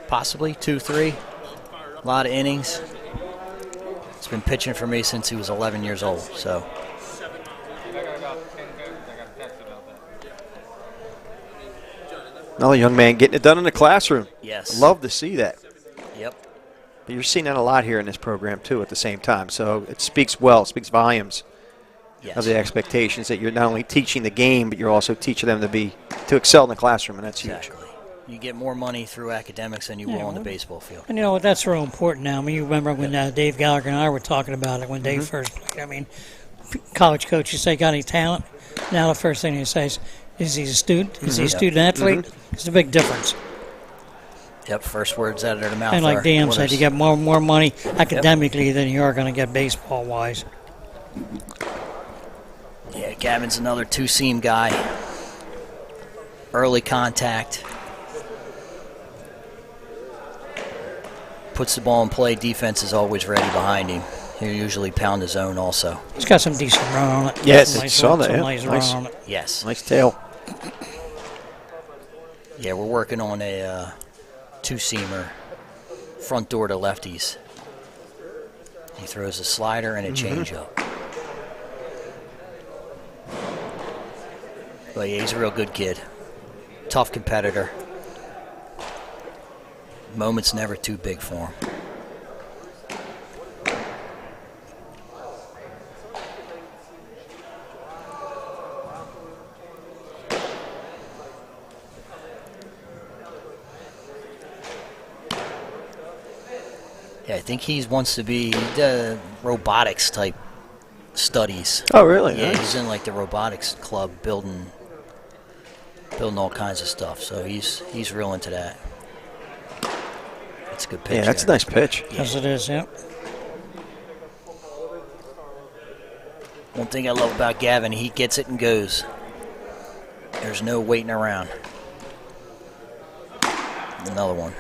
possibly 2-3. A lot of innings. He's been pitching for me since he was 11 years old. So. Another young man getting it done in the classroom. Yes. Love to see that. Yep. But you're seeing that a lot here in this program, too, at the same time. So it speaks speaks volumes Yes. of the expectations that you're not only teaching the game, but you're also teaching them to excel in the classroom, and that's huge. Exactly. You get more money through academics than you will on the baseball field. And you know what? That's real important now. I mean, you remember when Dave Gallagher and I were talking about it when Dave first played. I mean, college coaches say, got any talent? Now the first thing he says, is he a student? Is he a student athlete? It's a big difference. Yep, first words out of their mouth. And like are Dan said, winners. you get more money academically than you are going to get baseball-wise. Yeah, Gavin's another two-seam guy. Early contact. Puts the ball in play. Defense is always ready behind him. He'll usually pound his own also. It's got some decent run on it. Yes, Some I saw that, some yeah. nice Nice. run on it. Yes. Nice tail. Yeah, we're working on a two-seamer, front door to lefties. He throws a slider and a changeup. But yeah, he's a real good kid. Tough competitor. Moment's never too big for him. Yeah, I think he wants to be the robotics type studies. Oh, really? Yeah, Nice. he's in like the robotics club building all kinds of stuff. So he's real into that. That's a good pitch. Yeah, that's a there. nice pitch. Yes, it is, yeah. One thing I love about Gavin, he gets it and goes. There's no waiting around. Another one.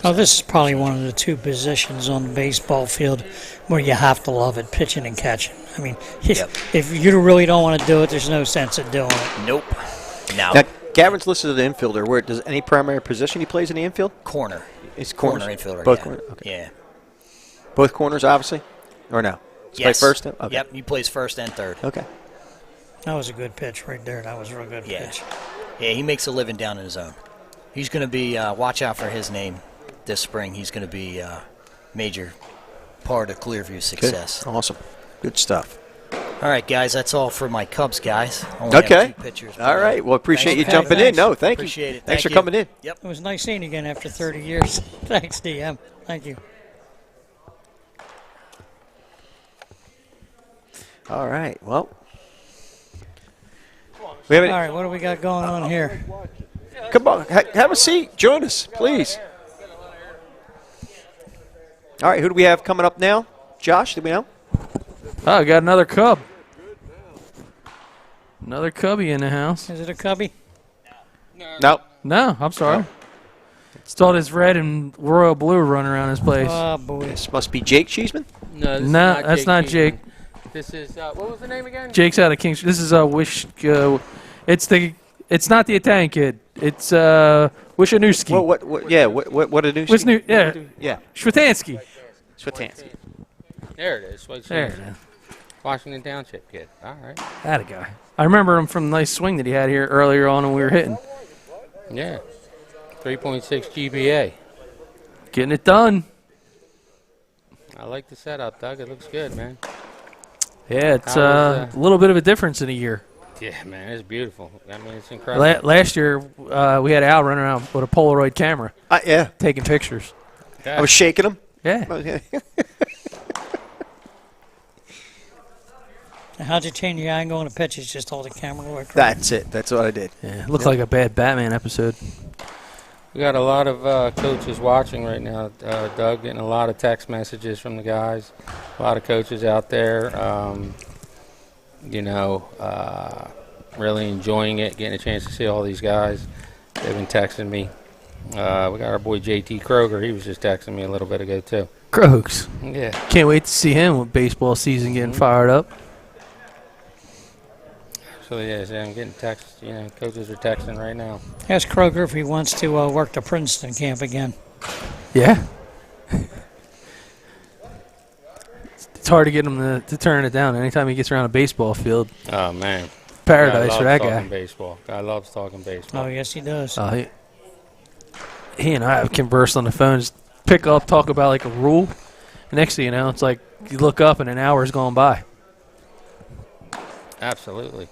Oh, this is probably one of the two positions on the baseball field where you have to love it, pitching and catching. I mean, if you really don't want to do it, there's no sense in doing it. Nope. No. Now, Gavin's listed as an infielder. Where does any primary position he plays in the infield? Corner. It's Corner corners? infielder. Both yeah. corners. Okay. Yeah. Both corners, obviously, or no? Does he Yes. play first? Okay. Yep. He plays first and third. Okay. That was a good pitch right there. That was a real good Yeah. pitch. Yeah. He makes a living down in his own. He's going to be. Watch out for his name this spring. He's going to be a major part of Clearview's success. Good. Awesome. Good stuff. All right, guys. That's all for my Cubs, guys. Only Okay. have 2 pitchers, All right. Well, appreciate Thanks, you guys. jumping in. Thanks. No, thank Appreciate you. it. Thanks Thank for you. coming in. Yep. It was nice seeing you again after 30 years. Thanks, DM. Thank you. All right. Well, we have All right, what do we got going on here? Come on, have a seat. Join us, please. All right, who do we have coming up now? Josh, do we know? Oh, I got another Cub. Another Cubby in the house. Is it a cubby? No. No, I'm sorry. It's all this red and royal blue running around this place. Oh, boy. This must be Jake Cheeseman. No, this No, is that's not Jake. Cheeseman. This is what was the name again? Jake's out of Kings. This is Wish. It's not the Italian kid. It's Wishanowski. What a new What's new? Yeah, Yeah. Schwatansky. Swatansky. There it is. Wait, There it is. Washington Township kid. All right. That a guy. I remember him from the nice swing that he had here earlier on when we were hitting. Yeah. 3.6 GBA. Getting it done. I like the setup, Doug. It looks good, man. Yeah, it's a little bit of a difference in a year. Yeah, man, it's beautiful. I mean, it's incredible. Last year, we had Al running around with a Polaroid camera. Yeah. Taking pictures. I was shaking them. Yeah. How'd you change your angle on the pitches? Just hold the camera away. That's it. That's what I did. Yeah, it looked like a bad Batman episode. We got a lot of coaches watching right now, Doug, getting a lot of text messages from the guys. A lot of coaches out there, really enjoying it, getting a chance to see all these guys. They've been texting me. We got our boy JT Kroger. He was just texting me a little bit ago, too. Krogs. Yeah. Can't wait to see him with baseball season getting fired up. So, yeah, I'm getting texts. Coaches are texting right now. Ask Kroger if he wants to work the Princeton camp again. Yeah. It's hard to get him to turn it down anytime he gets around a baseball field. Oh, man. Paradise for that guy. Baseball. Guy loves talking baseball. Oh, yes, he does. He and I have conversed on the phone, just pick up, talk about like a rule. Next thing you know, it's like you look up and an hour's gone by. Absolutely.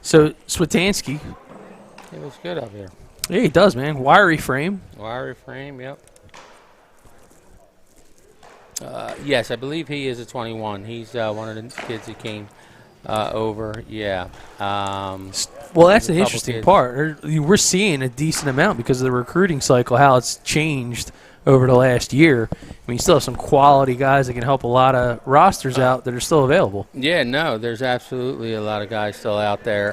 So, Switansky. He looks good up here. Yeah, he does, man. Wiry frame. Wiry frame, yep. Yes, I believe he is a 21. He's one of the kids that came over. Yeah. Well, that's the interesting part. We're seeing a decent amount because of the recruiting cycle, how it's changed over the last year. I mean, you still have some quality guys that can help a lot of rosters out that are still available. Yeah, no, there's absolutely a lot of guys still out there.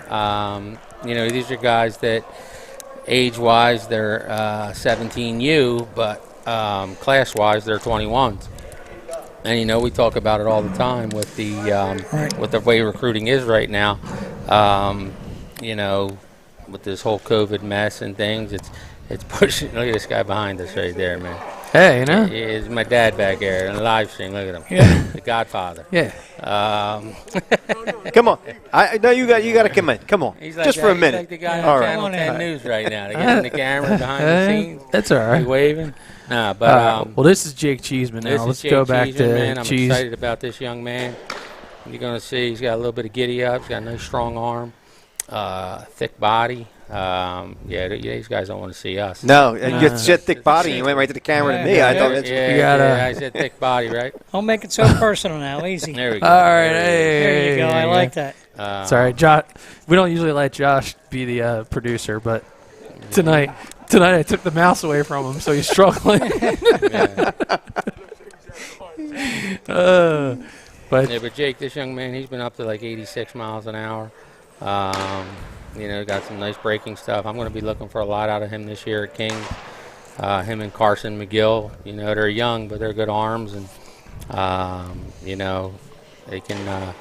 These are guys that age-wise they're 17U, but class-wise they're 21s. And we talk about it all the time with the way recruiting is right now. With this whole COVID mess and things, it's pushing. Look at this guy behind us right there, man. Hey, It's my dad back there in the live stream. Look at him. Yeah. The Godfather. Yeah. Come on. No, you got to come in. Come on. He's like just for a minute. He's like the guy All on right. Channel 10 News right now. They get in the camera behind the scenes. That's all right. He's waving. Nah, but well, this is Jake Cheeseman now. Let's go back to man. I'm Cheese. excited about this young man. You're going to see he's got a little bit of giddy up. He's got a nice strong arm, thick body. These guys don't want to see us. No, you said thick body. You went right to the camera to me. I thought that's I said thick body, right? Don't make it so personal now. Easy. There we go. All right, There you go. I like that. Sorry, Josh. We don't usually let Josh be the producer, but tonight I took the mouse away from him, so he's struggling. But Jake, this young man, he's been up to like 86 miles an hour. Got some nice breaking stuff. I'm going to be looking for a lot out of him this year at Kings. Him and Carson McGill, they're young, but they're good arms, and they can.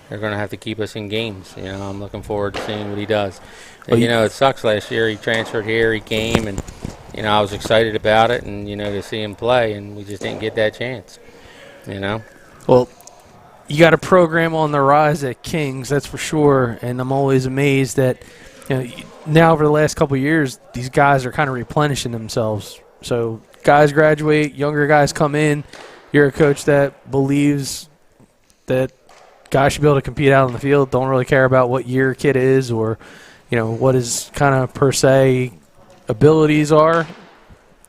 They're going to have to keep us in games. I'm looking forward to seeing what he does. Well, it sucks. Last year he transferred here, he came, and I was excited about it, and to see him play, and we just didn't get that chance. Well, you got a program on the rise at Kings, that's for sure, and I'm always amazed that now over the last couple of years, these guys are kind of replenishing themselves. So guys graduate, younger guys come in. You're a coach that believes that guys should be able to compete out on the field, don't really care about what year a kid is or what his kind of per se abilities are.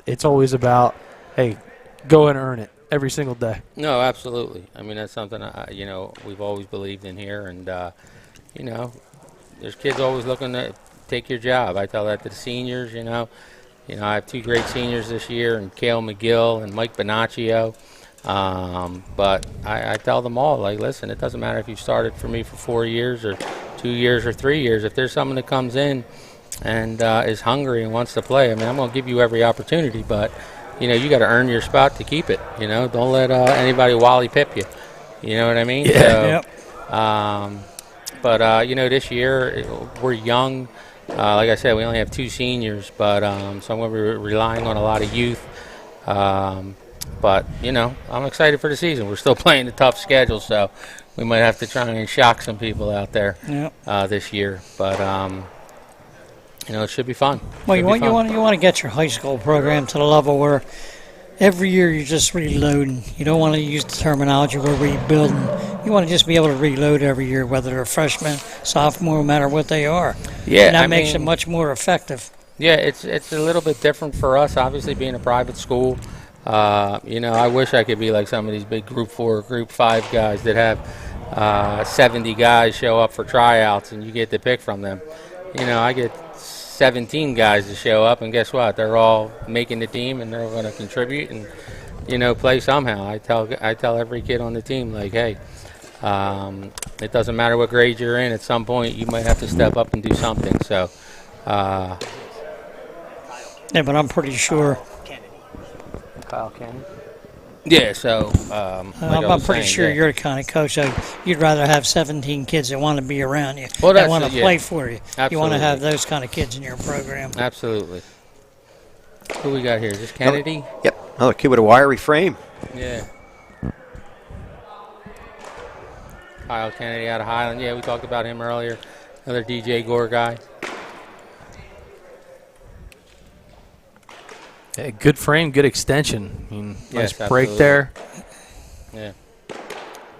It's always about, hey, go and earn it every single day. No, absolutely. I mean, that's something we've always believed in here, and there's kids always looking to take your job. I tell that to the seniors. I have two great seniors this year, and Cale McGill and Mike Bonaccio. But I tell them all, like, listen, it doesn't matter if you started for me for 4 years or 2 years or 3 years. If there's someone that comes in and is hungry and wants to play, I mean, I'm going to give you every opportunity, but you got to earn your spot to keep it. Don't let anybody Wally pip you. You know what I mean? Yeah. But this year we're young. Like I said, we only have 2 seniors, but so I'm going to be relying on a lot of youth. But I'm excited for the season. We're still playing a tough schedule, so we might have to try and shock some people out there this year. But it should be fun. Well, you want to get your high school program to the level where every year you're just reloading. You don't want to use the terminology we're rebuilding. You want to just be able to reload every year, whether they're a freshman, sophomore, no matter what they are. Yeah, and that makes it much more effective. Yeah, it's a little bit different for us, obviously being a private school. I wish I could be like some of these big Group 4, Group 5 guys that have 70 guys show up for tryouts and you get to pick from them. I get 17 guys to show up, and guess what? They're all making the team and they're going to contribute and play somehow. I tell every kid on the team, like, hey, it doesn't matter what grade you're in. At some point, you might have to step up and do something. So. Yeah, but I'm pretty sure. Kyle Kennedy. Yeah, so I'm pretty sure you're the kind of coach you'd rather have 17 kids that want to be around you, that want to play for you. Absolutely. You want to have those kind of kids in your program. Absolutely. Who we got here? Is this Kennedy? Yep, another kid with a wiry frame. Yeah. Kyle Kennedy out of Highland. Yeah, we talked about him earlier. Another DJ Gore guy. Yeah, good frame, good extension. I mean, nice break absolutely. there. Yeah.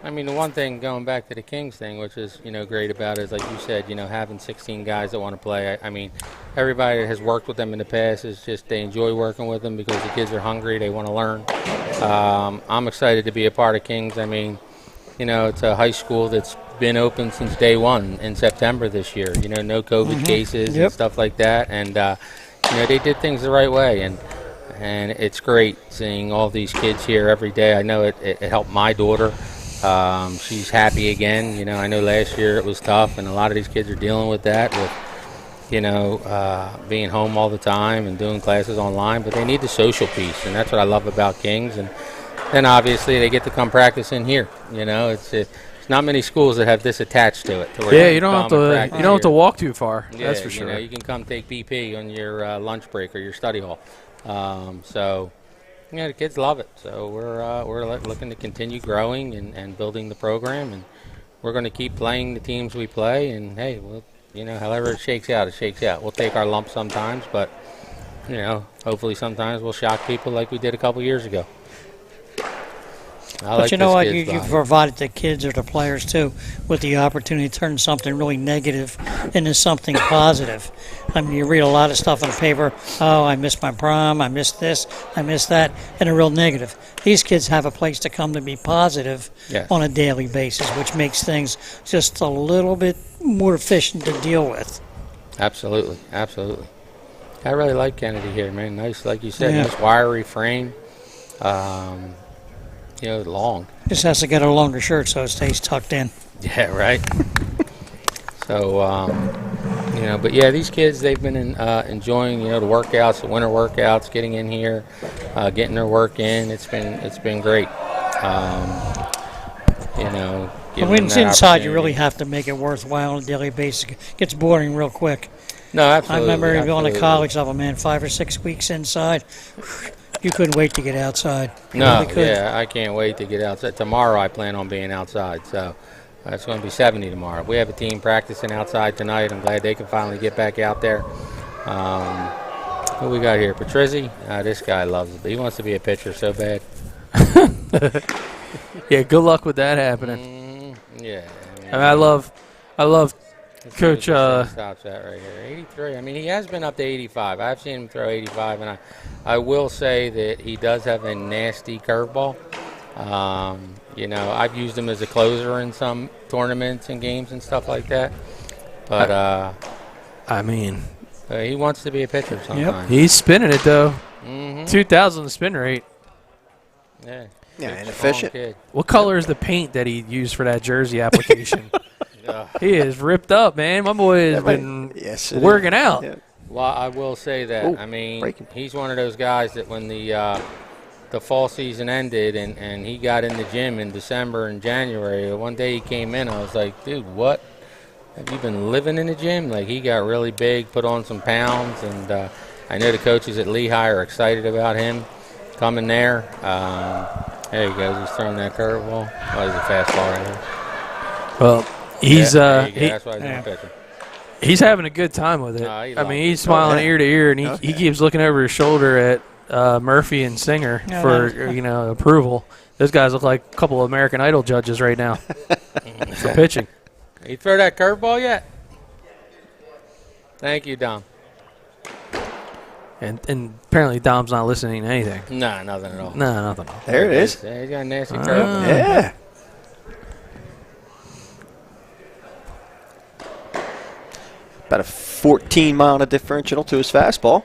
I mean, the one thing, going back to the Kings thing, which is, great about it, is, like you said, having 16 guys that want to play. I mean, everybody that has worked with them in the past is just, they enjoy working with them because the kids are hungry, they want to learn. I'm excited to be a part of Kings. I mean, it's a high school that's been open since day one in September this year. No COVID cases and stuff like that. And, they did things the right way. And it's great seeing all these kids here every day. I know it helped my daughter. She's happy again. I know last year it was tough, and a lot of these kids are dealing with that, with, being home all the time and doing classes online. But they need the social piece, and that's what I love about Kings. And then obviously they get to come practice in here. It's not many schools that have this attached to it. You don't have to walk too far. Yeah, that's for sure. You can come take BP on your lunch break or your study hall. So, the kids love it. So we're looking to continue growing and building the program, and we're going to keep playing the teams we play. And hey, however it shakes out, it shakes out. We'll take our lumps sometimes, but hopefully sometimes we'll shock people like we did a couple years ago. But you know what? You provided the kids or the players, too, with the opportunity to turn something really negative into something positive. I mean, you read a lot of stuff in the paper. Oh, I missed my prom. I missed this. I missed that. And a real negative. These kids have a place to come to be positive on a daily basis, which makes things just a little bit more efficient to deal with. Absolutely. Absolutely. I really like Kennedy here, man. Nice, like you said, nice wiry frame. Long. Just has to get a longer shirt so it stays tucked in. Yeah, right. So, but yeah, these kids, they've been enjoying, the workouts, the winter workouts, getting in here, getting their work in. It's been great. When it's inside, you really have to make it worthwhile on a daily basis. It gets boring real quick. No, absolutely. I remember going to college level, man, 5 or 6 weeks inside. You couldn't wait to get outside. No, I can't wait to get outside. Tomorrow I plan on being outside, so it's going to be 70 tomorrow. We have a team practicing outside tonight. I'm glad they can finally get back out there. Who we got here? Patrizzi? This guy loves it. He wants to be a pitcher so bad. Yeah, good luck with that happening. I love Coach. Stops that right here. 83. I mean, he has been up to 85. I've seen him throw 85, and I will say that he does have a nasty curveball. I've used him as a closer in some tournaments and games and stuff like that. But he wants to be a pitcher sometimes. Yep. He's spinning it though. 2,000 spin rate. Yeah, inefficient. What color is the paint that he used for that jersey application? He is ripped up, man. My boy has been working out. Yeah. Well, I will say that. He's one of those guys that when the fall season ended and he got in the gym in December and January, one day he came in, I was like, dude, what? Have you been living in the gym? Like, he got really big, put on some pounds, and I know the coaches at Lehigh are excited about him coming there. There he goes. He's throwing that curveball. Oh, he's a fastball right here. Well, that's why he's not pitching. He's having a good time with it. He's smiling ear to ear, and he keeps looking over his shoulder Murphy and Singer for approval. Those guys look like a couple of American Idol judges right now for pitching. You throw that curveball yet? Thank you, Dom. And apparently Dom's not listening to anything. Nah, nothing at all. No, nothing. There it is. He's got a nasty curveball. Yeah. About a 14-mile differential to his fastball.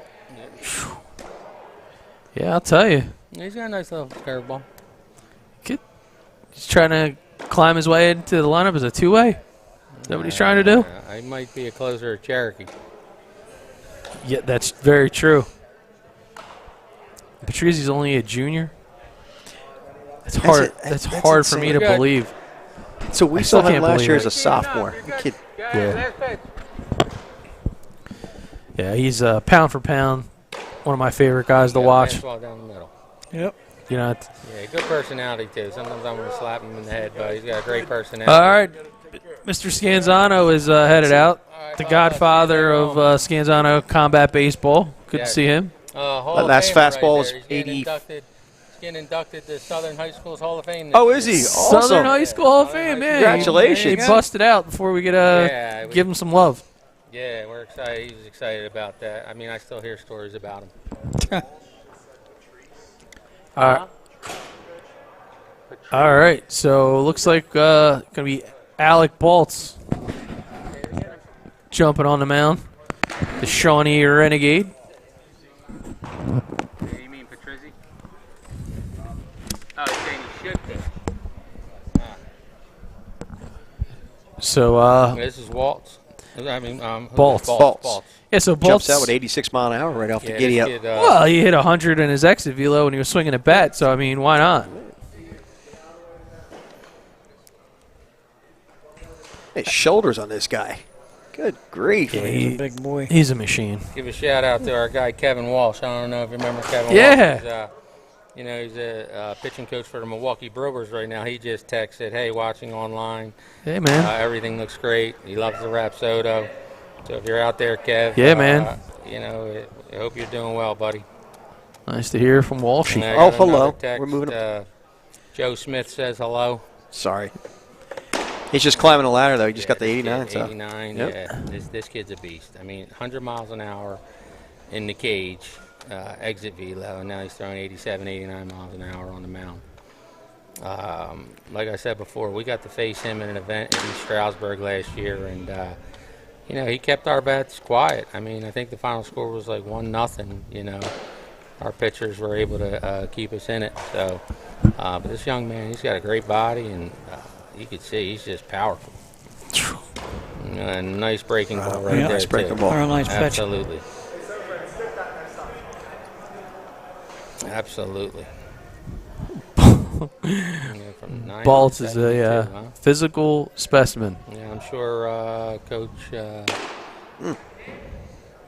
Yeah, I'll tell you. He's got a nice little curveball. He's trying to climb his way into the lineup as a two-way. Is that what he's trying to do? He might be a closer at Cherokee. Yeah, that's very true. Patrizzi's only a junior. That's hard. That's hard for me to believe. So we saw him last year as a sophomore. Kid. Yeah. Yeah, he's pound for pound one of my favorite guys to watch. Fastball down the middle. Yep. Yeah, good personality too. Sometimes I'm going to slap him in the head, but he's got a great personality. All right, Mr. Scanzano is headed out. The godfather of Scanzano combat baseball. Good to see him. That last fastball was 80. He's getting inducted to Southern High School's Hall of Fame. Oh, is he? Awesome. Southern High School Hall of Fame, man. Congratulations. He busted out before we could give him some love. Yeah, we're excited. He's excited about that. I mean, I still hear stories about him. All right, so looks like going to be Alec Baltz jumping on the mound. The Shawnee Renegade. You mean Patrizzi? Oh, he's saying he should be. So This is Waltz. I mean, Baltz. Baltz. Yeah, so Baltz Jumps out with 86 mile an hour right off the giddy up. Well, he hit 100 in his exit velo when he was swinging a bat, so, I mean, why not? Hey, shoulders on this guy. Good grief. Yeah, He's a big boy. He's a machine. Give a shout out to our guy Kevin Walsh. I don't know if you remember Kevin Yeah. Walsh. He's a pitching coach for the Milwaukee Brewers right now. He just texted, "Hey, watching online. Hey, man. Everything looks great. He loves the Rapsodo. So if you're out there, Kev, Yeah, man. I hope you're doing well, buddy." Nice to hear from Walshy. Oh, hello. We're moving up. Joe Smith says hello. Sorry. He's just climbing the ladder, though. He just got the 89. 89, Yep. yeah. This kid's a beast. I mean, 100 miles an hour in the cage, exit velo, and now he's throwing 87, 89 miles an hour on the mound. Like I said before, we got to face him in an event in Stroudsburg last year, and he kept our bats quiet. I mean, I think the final score was like 1-0. Our pitchers were able to keep us in it. So, but this young man, he's got a great body, and you could see he's just powerful. And nice breaking ball right there. Nice breaking too. ball. Nice pitch. Absolutely. Absolutely. Baltz is a physical specimen. Yeah, I'm sure Coach, I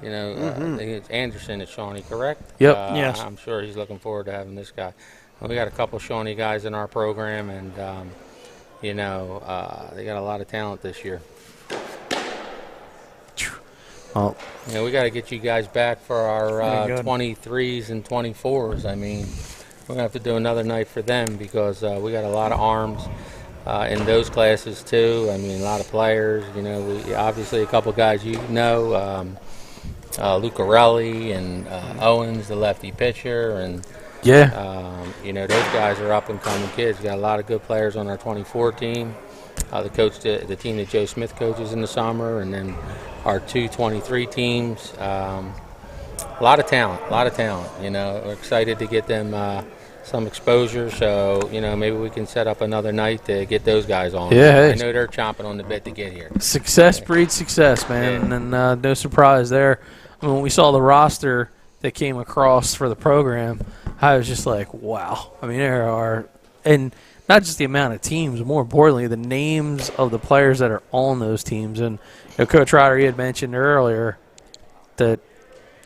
think it's Anderson at Shawnee, correct? Yep. Yes. I'm sure he's looking forward to having this guy. And we got a couple Shawnee guys in our program, and, they got a lot of talent this year. Oh. We got to get you guys back for our 23s and 24s. I mean, we're going to have to do another night for them because we got a lot of arms in those classes, too. I mean, a lot of players. We obviously a couple guys Lucarelli and Owens, the lefty pitcher, and those guys are up and coming kids. We got a lot of good players on our 24 team. The team that Joe Smith coaches in the summer, and then our 223 teams. A lot of talent. We're excited to get them some exposure. So maybe we can set up another night to get those guys on. Yeah, I know they're chomping on the bit to get here. Success breeds success, man, Yeah. and no surprise there. I mean, when we saw the roster that came across for the program, I was just like, wow. I mean, there are, and not just the amount of teams, but more importantly, the names of the players that are on those teams. And Coach Ryder, he had mentioned earlier that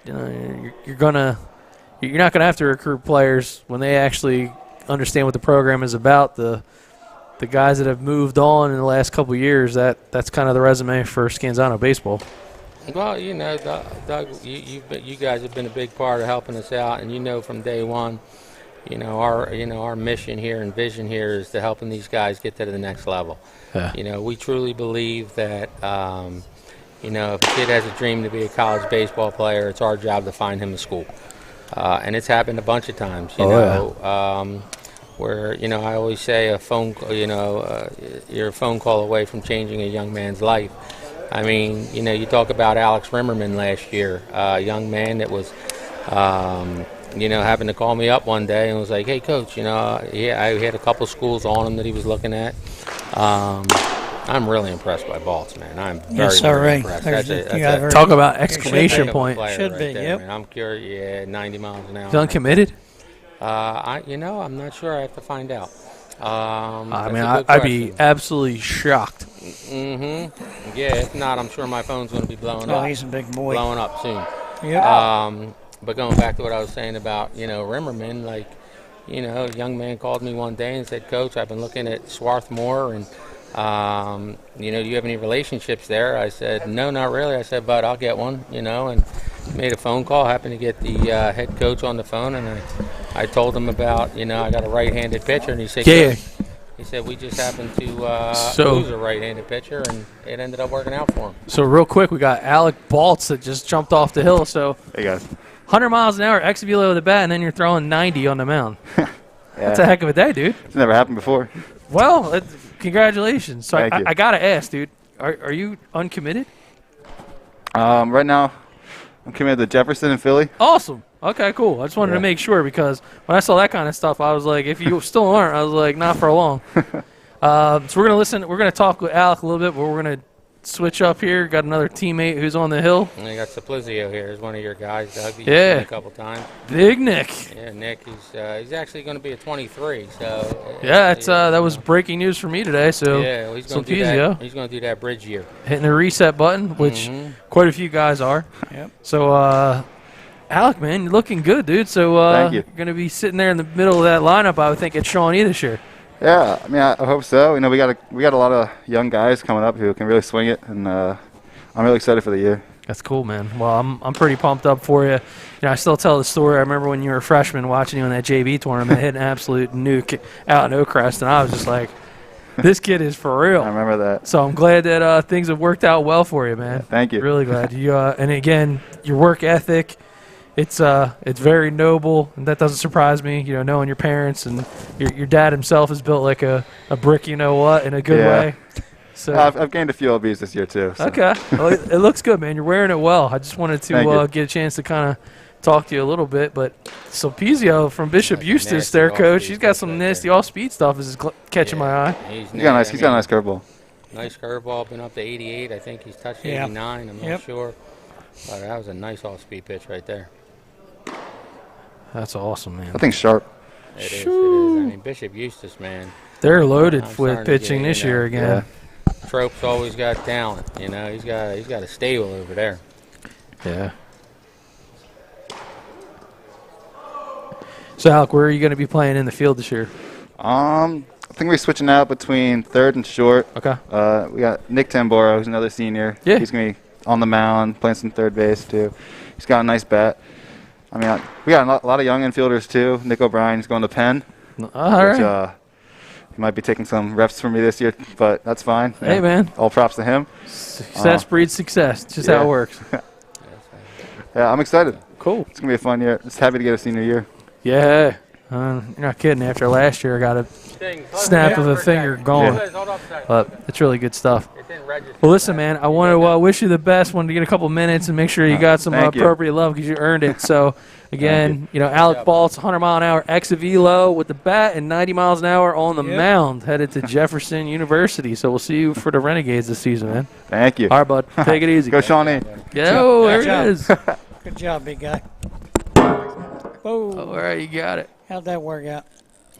you're not gonna have to recruit players when they actually understand what the program is about. The guys that have moved on in the last couple of years, that's kind of the resume for Scanzano baseball. Well, Doug, you guys have been a big part of helping us out, and from day one, our mission here and vision here is to helping these guys get to the next level. Yeah. We truly believe that, if a kid has a dream to be a college baseball player, it's our job to find him a school. And it's happened a bunch of times, where, I always say a phone call, you're a phone call away from changing a young man's life. I mean, you talk about Alex Rimmerman last year, a young man that was, having to call me up one day and was like, hey, Coach, I had a couple schools on him that he was looking at. I'm really impressed by Baltz, man. I'm very impressed. Talk about exclamation point. Should be, right man. I'm curious, 90 miles an hour. He's uncommitted? I'm not sure. I have to find out. I'd be absolutely shocked. Mm-hmm. Yeah, if not, I'm sure my phone's going to be blowing up. Oh, he's a big boy. Blowing up soon. Yep. But going back to what I was saying about, Rimmerman, a young man called me one day and said, Coach, I've been looking at Swarthmore, and, do you have any relationships there? I said, no, not really. I said, but I'll get one, and made a phone call. Happened to get the head coach on the phone, and I told him about, I got a right-handed pitcher, and he said, yeah. He said, we just happened to lose a right-handed pitcher, and it ended up working out for him. So real quick, we got Alec Baltz that just jumped off the hill. So hey, guys. 100 miles an hour, ex velo with the bat, and then you're throwing 90 on the mound. That's a heck of a day, dude. It's never happened before. Well, congratulations. So Thank you. I got to ask, dude, are you uncommitted? Right now, I'm committed to Jefferson and Philly. Awesome. Okay, cool. I just wanted to make sure, because when I saw that kind of stuff, I was like, if you still aren't, I was like, not for long. So we're going to talk with Alec a little bit, but we're going to switch up here. Got another teammate who's on the hill. And you got Simplicio here. He's one of your guys, Doug. You've Yeah. seen a couple times. Big Nick. Yeah, Nick. He's actually going to be a 23. So Yeah, that was breaking news for me today. So yeah, well, he's going to do Simplicio that. He's going to do that bridge year. hitting the reset button, which quite a few guys are. Yep. So Alec, man, you're looking good, dude. So Thank you. you're going to be sitting there in the middle of that lineup, I would think, at Shawnee this year. Yeah, I mean, I hope so. We got a lot of young guys coming up who can really swing it, and I'm really excited for the year. That's cool, man. Well, I'm pretty pumped up for you. I still tell the story. I remember when you were a freshman watching you in that JV tournament, hit an absolute nuke out in Oakcrest, and I was just like, this kid is for real. I remember that. So I'm glad that things have worked out well for you, man. Thank you. Really glad. And again, your work ethic, it's very noble, and that doesn't surprise me. Knowing your parents, and your dad himself is built like a brick, in a good way. So I've gained a few LBs this year too. So. Okay, well, it looks good, man. You're wearing it well. I just wanted to get a chance to kind of talk to you a little bit. But Sulpizio from Bishop Eustis, their coach, he's got some nasty off-speed stuff. Is catching my eye. He's got a nice curveball. Nice curveball. Been up to 88. I think he's touched 89. I'm not sure. But that was a nice off-speed pitch right there. That's awesome, man. I think sharp. It is. I mean, Bishop Eustis, man. They're loaded with pitching this year again. Yeah. Trope's always got talent. He's got a stable over there. Yeah. So, Alec, where are you going to be playing in the field this year? I think we're switching out between third and short. Okay. We got Nick Tamboro, who's another senior. Yeah. He's going to be on the mound, playing some third base too. He's got a nice bat. I mean, we got a lot of young infielders too. Nick O'Brien's going to Penn. All right. He might be taking some reps for me this year, but that's fine. Hey, man. All props to him. Success breeds success. It's just how it works. Yeah, I'm excited. Cool. It's going to be a fun year. Just happy to get a senior year. Yeah. You're not kidding. After last year, I got a snap of a finger going. But it's really good stuff. Well, listen, man, I want to wish you the best. Wanted to get a couple minutes and make sure you got some appropriate love because you earned it. So, again, Alec Baltz, 100-mile-an-hour ex-velo with the bat and 90 miles an hour on the mound, headed to Jefferson University. So we'll see you for the Renegades this season, man. Thank you. All right, bud. Take it easy. Go, Shawnee. There it is. Good job, big guy. Oh, all right, you got it. How'd that work out?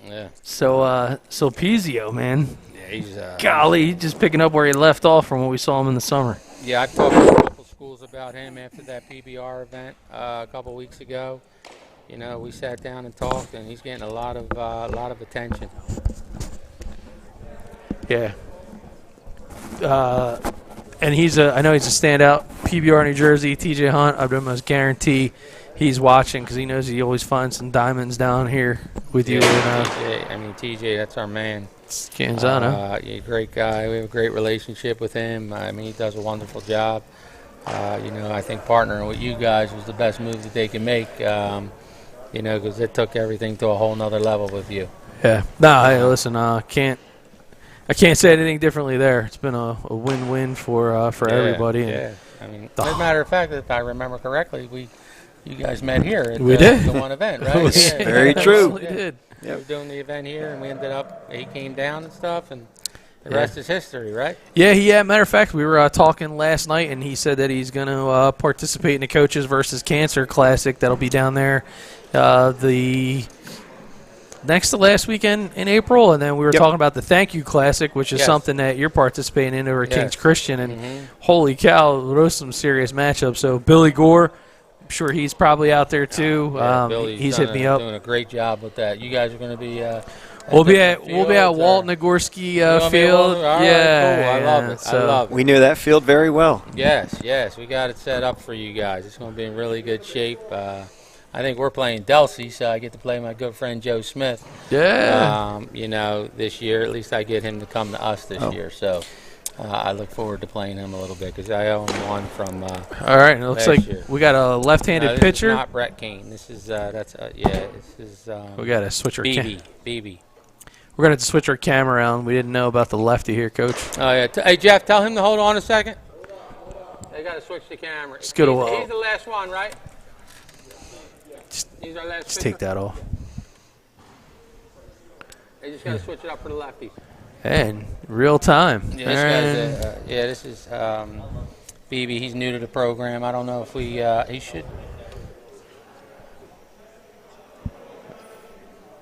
Yeah. So Pizio, man. Yeah, he's golly, he's just picking up where he left off from what we saw him in the summer. Yeah, I talked to a couple schools about him after that PBR event a couple weeks ago. We sat down and talked, and he's getting a lot of attention. Yeah. And I know he's a standout PBR New Jersey, TJ Hunt, I'd almost guarantee he's watching because he knows he always finds some diamonds down here with you. TJ, that's our man. Scanzano. Yeah, great guy. We have a great relationship with him. I mean, he does a wonderful job. I think partnering with you guys was the best move that they can make, because it took everything to a whole nother level with you. Yeah. No, hey, listen, I can't say anything differently there. It's been a win-win for everybody. Yeah. I mean, as a matter of fact, if I remember correctly, you guys met here at the one event, right? Very true. We did. We were doing the event here, and we ended up, he came down and stuff, and the rest is history, right? Yeah. Matter of fact, we were talking last night, and he said that he's going to participate in the Coaches versus Cancer Classic that'll be down there the next to last weekend in April, and then we were talking about the Thank You Classic, which is something that you're participating in over at Kings Christian, and holy cow, those some serious matchups. So Billy Gore, I'm sure he's probably out there too. He's hit me up. Doing a great job with that. You guys are going to be. We'll be at Walt Nagorski Field. Cool. I love it. I love it. We knew that field very well. Yes. We got it set up for you guys. It's going to be in really good shape. I think we're playing Delsey, so I get to play my good friend Joe Smith. Yeah. This year, at least I get him to come to us this year. So I look forward to playing him a little bit because I own one from. All right. It looks like we got a left-handed pitcher. This is not Brett Kane. This is This is. We got to switch our BB. We're going to have to switch our camera around. We didn't know about the lefty here, Coach. Oh, yeah. Hey, Jeff, tell him to hold on a second. They got to switch the camera. He's the last one, right? He's our last Just take that off. They just got to switch it up for the lefties. And real time. Yeah, this is BB. He's new to the program. I don't know if he should.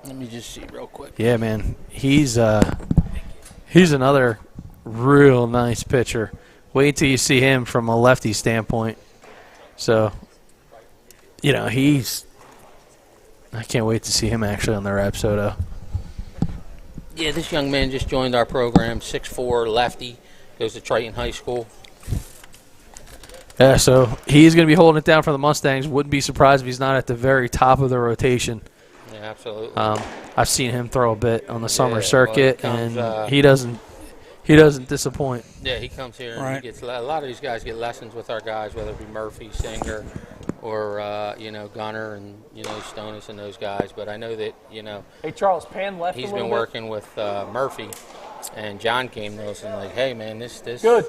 Let me just see real quick. Yeah, man. He's another real nice pitcher. Wait till you see him from a lefty standpoint. So, I can't wait to see him actually on the Rapsodo. Yeah, this young man just joined our program, 6'4", lefty, goes to Triton High School. Yeah, so he's going to be holding it down for the Mustangs. Wouldn't be surprised if he's not at the very top of the rotation. Yeah, absolutely. I've seen him throw a bit on the summer circuit, and he doesn't disappoint. Yeah, he comes here and right. he gets a lot of these guys get lessons with our guys, whether it be Murphy, Singer, or Gunner and Stonus and those guys. But I know that Hey Charles, pan left. He's been working with Murphy, and John came to us and like, hey man, this good.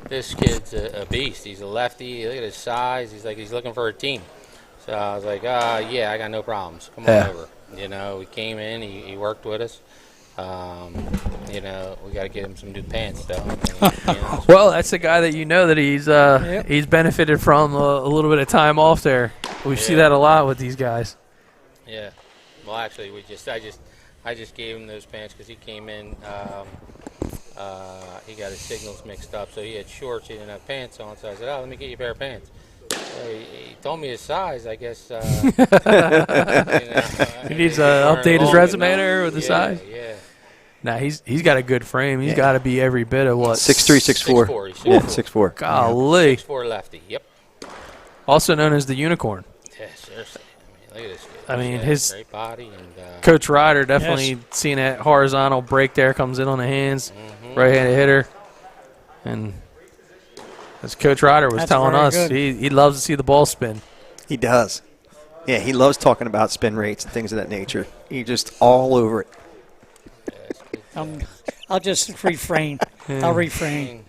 This kid's a beast. He's a lefty. Look at his size. He's looking for a team. So I was like, yeah, I got no problems. Come on over. He came in. He worked with us. We got to get him some new pants, though. Well, that's the guy that that he's benefited from a little bit of time off there. We see that a lot with these guys. Yeah. Well, actually, I just gave him those pants because he came in. He got his signals mixed up, so he had shorts. He didn't have pants on. So I said, let me get you a pair of pants. He told me his size, I guess. He needs to update his resume there with the size. Yeah. Nah, he's got a good frame. He's got to be every bit of what? 6'3", 6'4". 6'4". Golly. 6'4" lefty. Yep. Also known as the Unicorn. Yeah, seriously. Look at this kid. I mean, his great body and Coach Ryder definitely seen that horizontal break there, comes in on the hands, right-handed hitter, and. As Coach Ryder was telling us, he loves to see the ball spin. He does. Yeah, he loves talking about spin rates and things of that nature. He's just all over it. I'll just refrain. I'll refrain.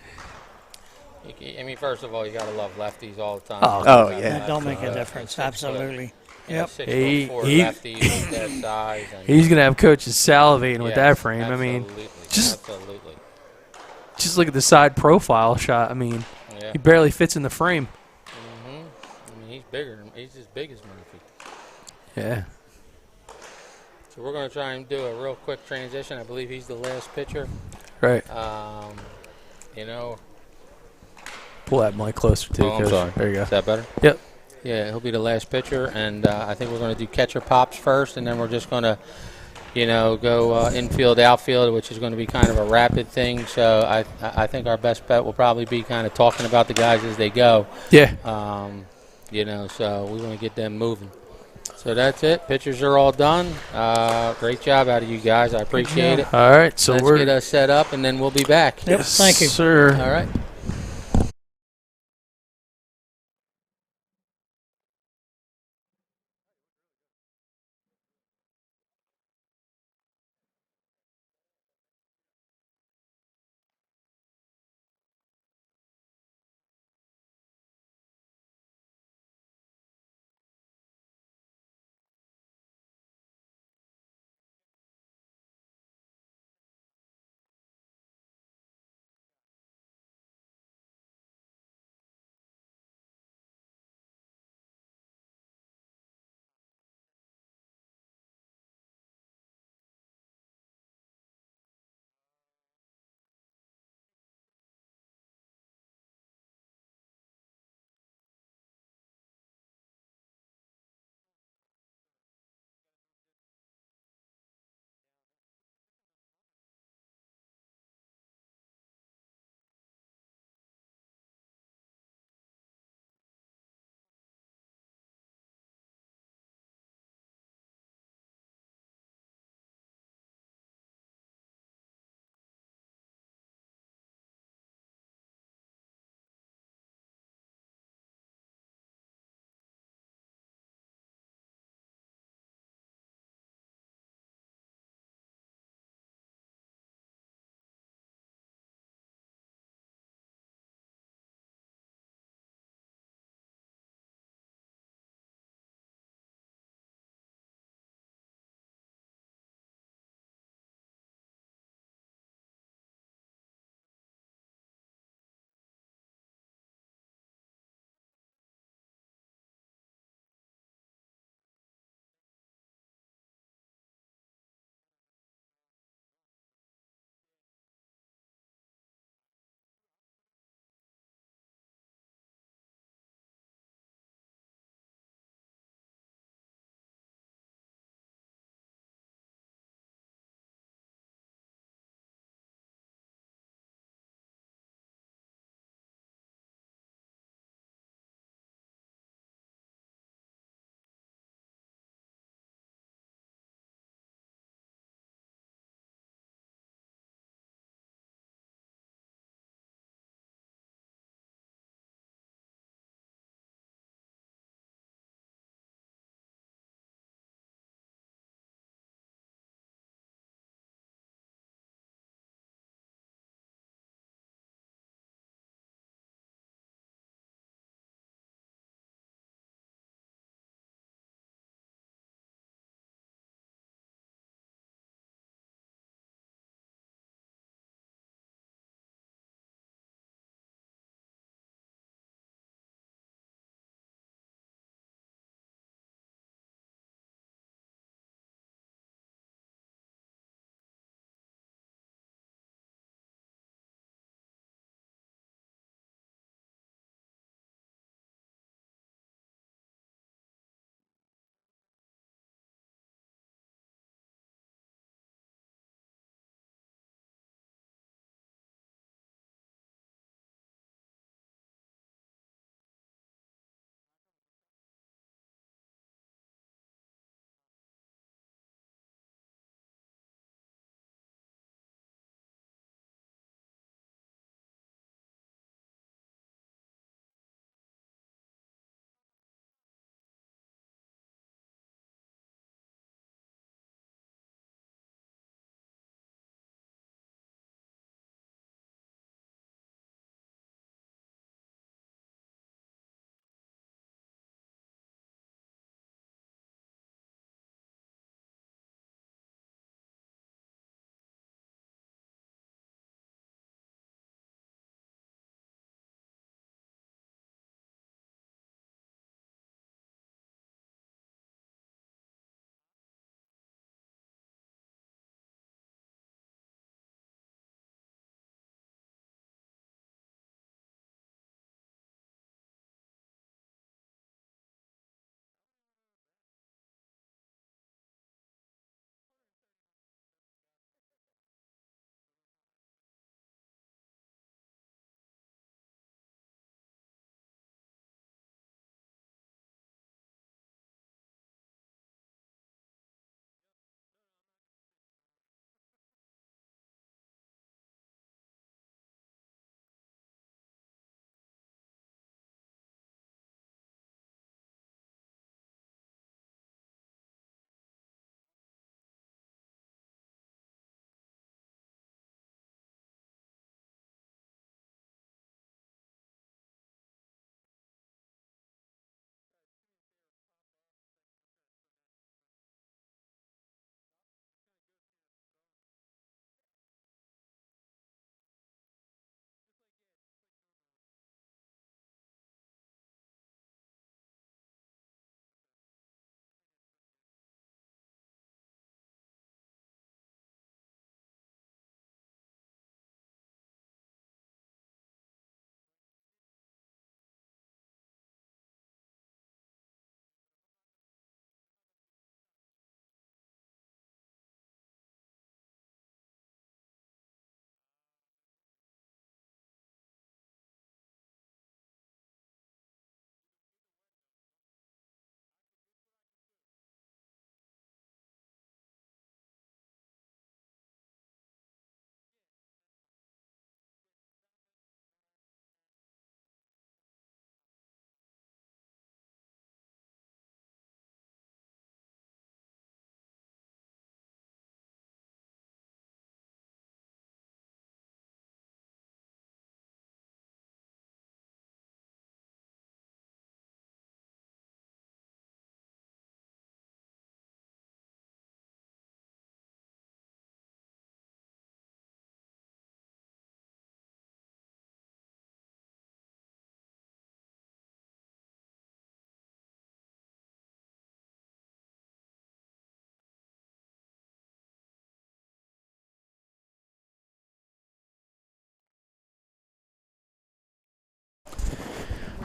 I mean, first of all, you got to love lefties all the time. Oh yeah. That don't make a difference. Absolutely. Yep. 6'4" lefty with that size. He's going to have coaches salivating with that frame. Absolutely. I mean, just look at the side profile shot. I mean, he barely fits in the frame. I mean, he's bigger. He's as big as Murphy. Yeah. So we're going to try and do a real quick transition. I believe he's the last pitcher. Right. Pull that mic closer too. I'm sorry. There you go. Is that better? Yep. Yeah, he'll be the last pitcher, and I think we're going to do catcher pops first, and then we're just going to go infield, outfield, which is going to be kind of a rapid thing. So I think our best bet will probably be kind of talking about the guys as they go. Yeah. So we want to get them moving. So that's it. Pitchers are all done. Great job out of you guys. I appreciate it. All right. So Let's get us set up, and then we'll be back. Yep. Thank you, sir. All right.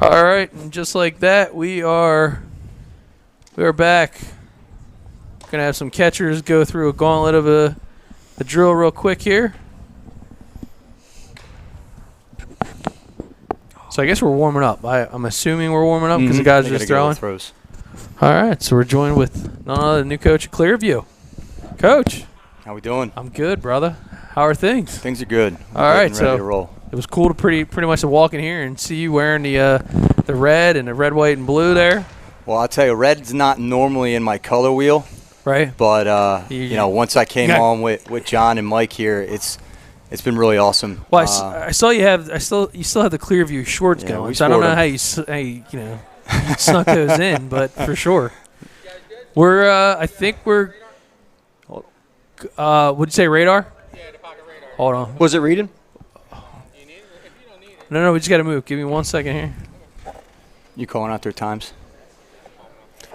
All right, and just like that, we are back. Gonna have some catchers go through a gauntlet of a drill real quick here. So I guess we're warming up. I'm assuming we're warming up because the guys are just throwing. Throws. All right, so we're joined with none other than the new coach at Clearview. Coach. How we doing? I'm good, brother. How are things? Things are good. All right, ready so to roll. it was cool to pretty much to walk in here and see you wearing the red and the red, white, and blue there. Well, I'll tell you, red's not normally in my color wheel, right? But once I came on with John and Mike here, it's been really awesome. Well, I saw you still have the Clearview shorts going. So I don't know how you snuck those in, but for sure. I think we're. Would you say radar? Yeah, the pocket radar. Hold on. Was it reading? You need it? If you don't need it. No, we just got to move. Give me 1 second here. You calling out their times?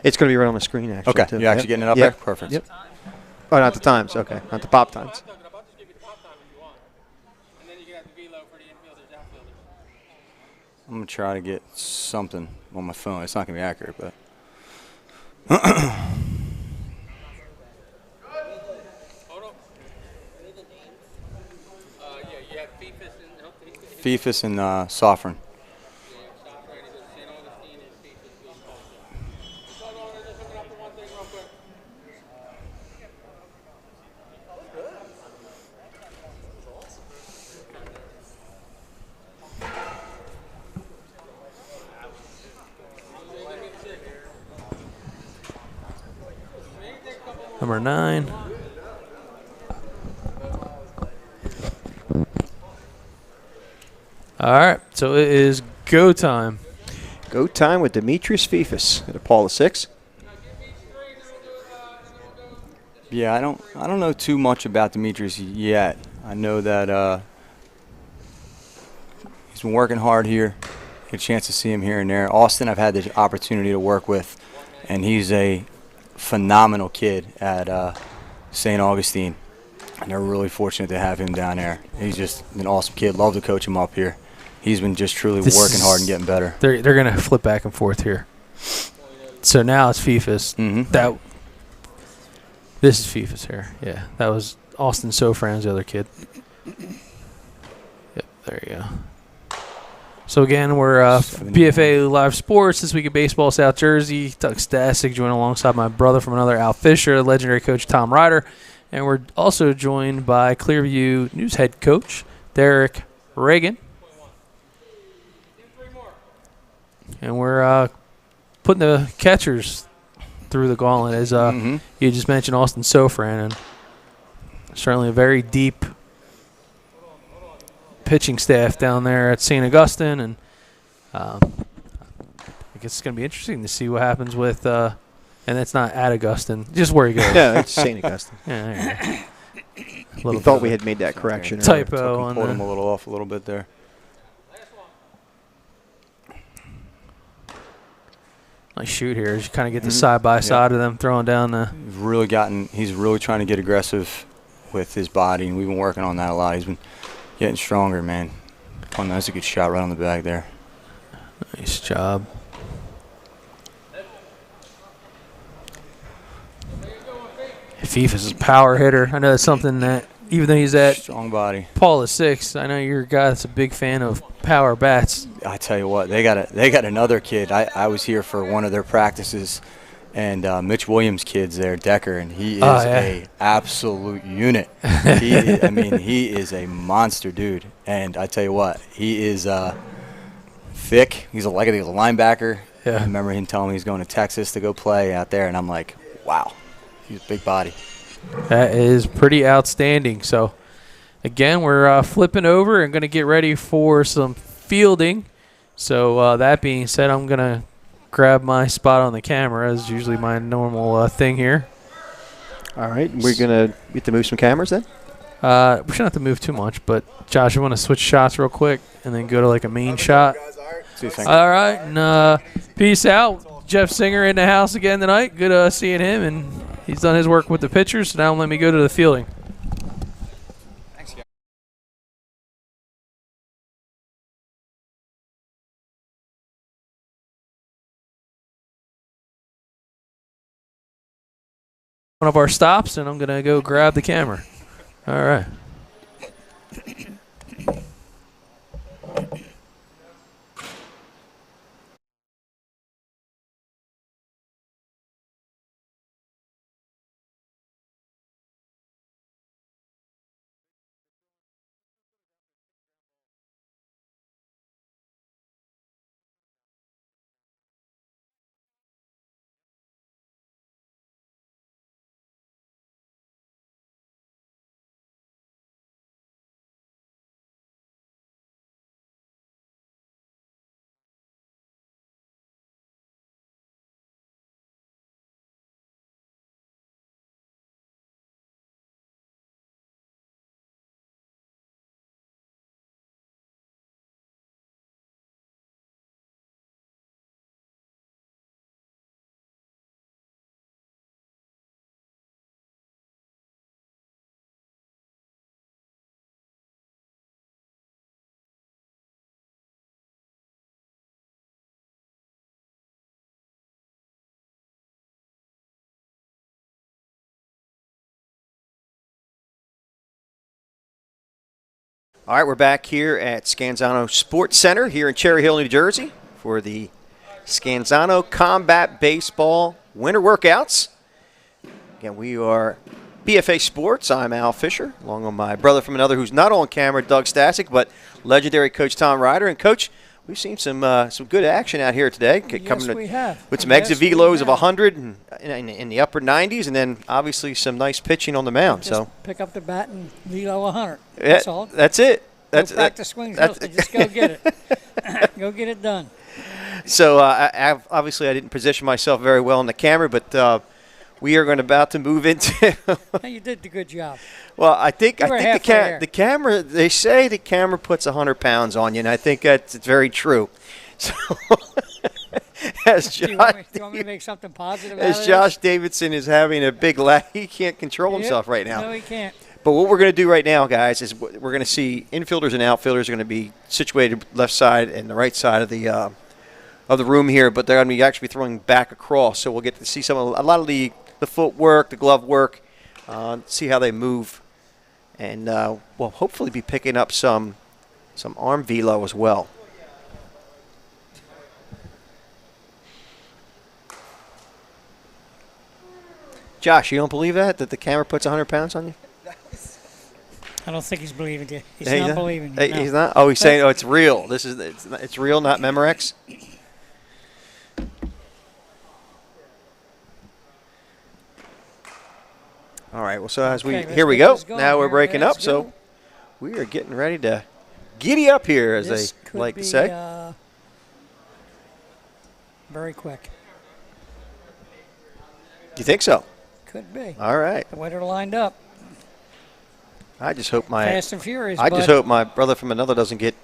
It's going to be right on the screen, actually. Okay, too. you're actually getting it up there? Perfect. Yep. Oh, not the times. Okay, not the pop times. I'll just give you the pop time if you want. And then you can have the velo for the infielders, outfielders. I'm going to try to get something on my phone. It's not going to be accurate, but. Yeah, you have FIFAs and FIFAs and Sovereign. Number 9. All right, so it is go time. Go time with Demetrius Fifas at a Paul of 6. Yeah, I don't know too much about Demetrius yet. I know that he's been working hard here. Get a chance to see him here and there. Austin, I've had the opportunity to work with, and he's a phenomenal kid at St. Augustine. And they're really fortunate to have him down there. He's just an awesome kid. Love to coach him up here. He's been just truly working hard and getting better. They're going to flip back and forth here. So now it's FIFAs. Mm-hmm. This is FIFAs here. Yeah, that was Austin Sofran's the other kid. Yep, there you go. So again, we're BFA Live Sports this week at Baseball South Jersey. Doug Stasic joined alongside my brother from another Al Fisher, legendary coach Tom Ryder. And we're also joined by Clearview News head coach Derek Reagan. And we're putting the catchers through the gauntlet. As you just mentioned, Austin Sofran, and certainly a very deep pitching staff down there at St. Augustine. And I guess it's going to be interesting to see what happens with and that's not at Augustine, just where he goes. Yeah, it's St. Augustine. Yeah, there you go. We thought we had made that correction. Typo on pulled him a little off a little bit there. Nice shoot here. As you kind of get the side by side of them throwing down the. He's really trying to get aggressive with his body, and we've been working on that a lot. He's been getting stronger, man. Oh, that's a good shot right on the bag there. Nice job. FIFA's a power hitter. I know that's something that, even though he's at strong body, Paul is 6, I know you're a guy that's a big fan of power bats. I tell you what, they got another kid. I was here for one of their practices, and Mitch Williams' kid's there, Decker, and he is a absolute unit. He is a monster dude. And I tell you what, he is thick. He's a linebacker. Yeah. I remember him telling me he's going to Texas to go play out there, and I'm like, wow, he's a big body. That is pretty outstanding. So, again, we're flipping over and going to get ready for some fielding. So, that being said, I'm going to grab my spot on the camera, as usually my normal thing here. All right. We're going to get to move some cameras then? We shouldn't have to move too much, but, Josh, you want to switch shots real quick and then go to, like, a main shot? All right. And peace out. Jeff Singer in the house again tonight. Good seeing him, and he's done his work with the pitchers, so now let me go to the fielding. one of our stops, and I'm going to go grab the camera. All right. All right, we're back here at Scanzano Sports Center here in Cherry Hill, New Jersey for the Scanzano Combat Baseball Winter Workouts. Again, we are BFA Sports. I'm Al Fisher, along with my brother from another who's not on camera, Doug Stasic, but legendary Coach Tom Ryder. And, Coach, we've seen some good action out here today. Yes, we have. With some exit velos of 100 and in the upper 90s, and then obviously some nice pitching on the mound. Just so pick up the bat and velo 100. Yeah, That's all. That's it. That's practice swings. Just go get it. Go get it done. So obviously I didn't position myself very well on the camera, but we are about to move into. Hey, you did a good job. Well, I think the camera. They say the camera puts 100 pounds on you, and I think it's very true. So, do you want me to make something positive out of this? Josh Davidson is having a big lag, he can't control himself right now. No, he can't. But what we're going to do right now, guys, is we're going to see infielders and outfielders are going to be situated left side and the right side of the room here, but they're going to be actually throwing back across. So we'll get to see a lot of the footwork, the glove work, see how they move, and we'll hopefully be picking up some arm velo as well. Josh, you don't believe that the camera puts 100 pounds on you? I don't think he's believing you. He's not believing you. He's not. Oh, he's saying, it's real. It's real, not Memorex. All right. Well, so here we go. Now we're breaking up. So we are getting ready to giddy up here, as they like to say. Very quick. You think so? Could be. All right. The way they're lined up. I just hope Fast and Furious. I just hope my brother from another doesn't get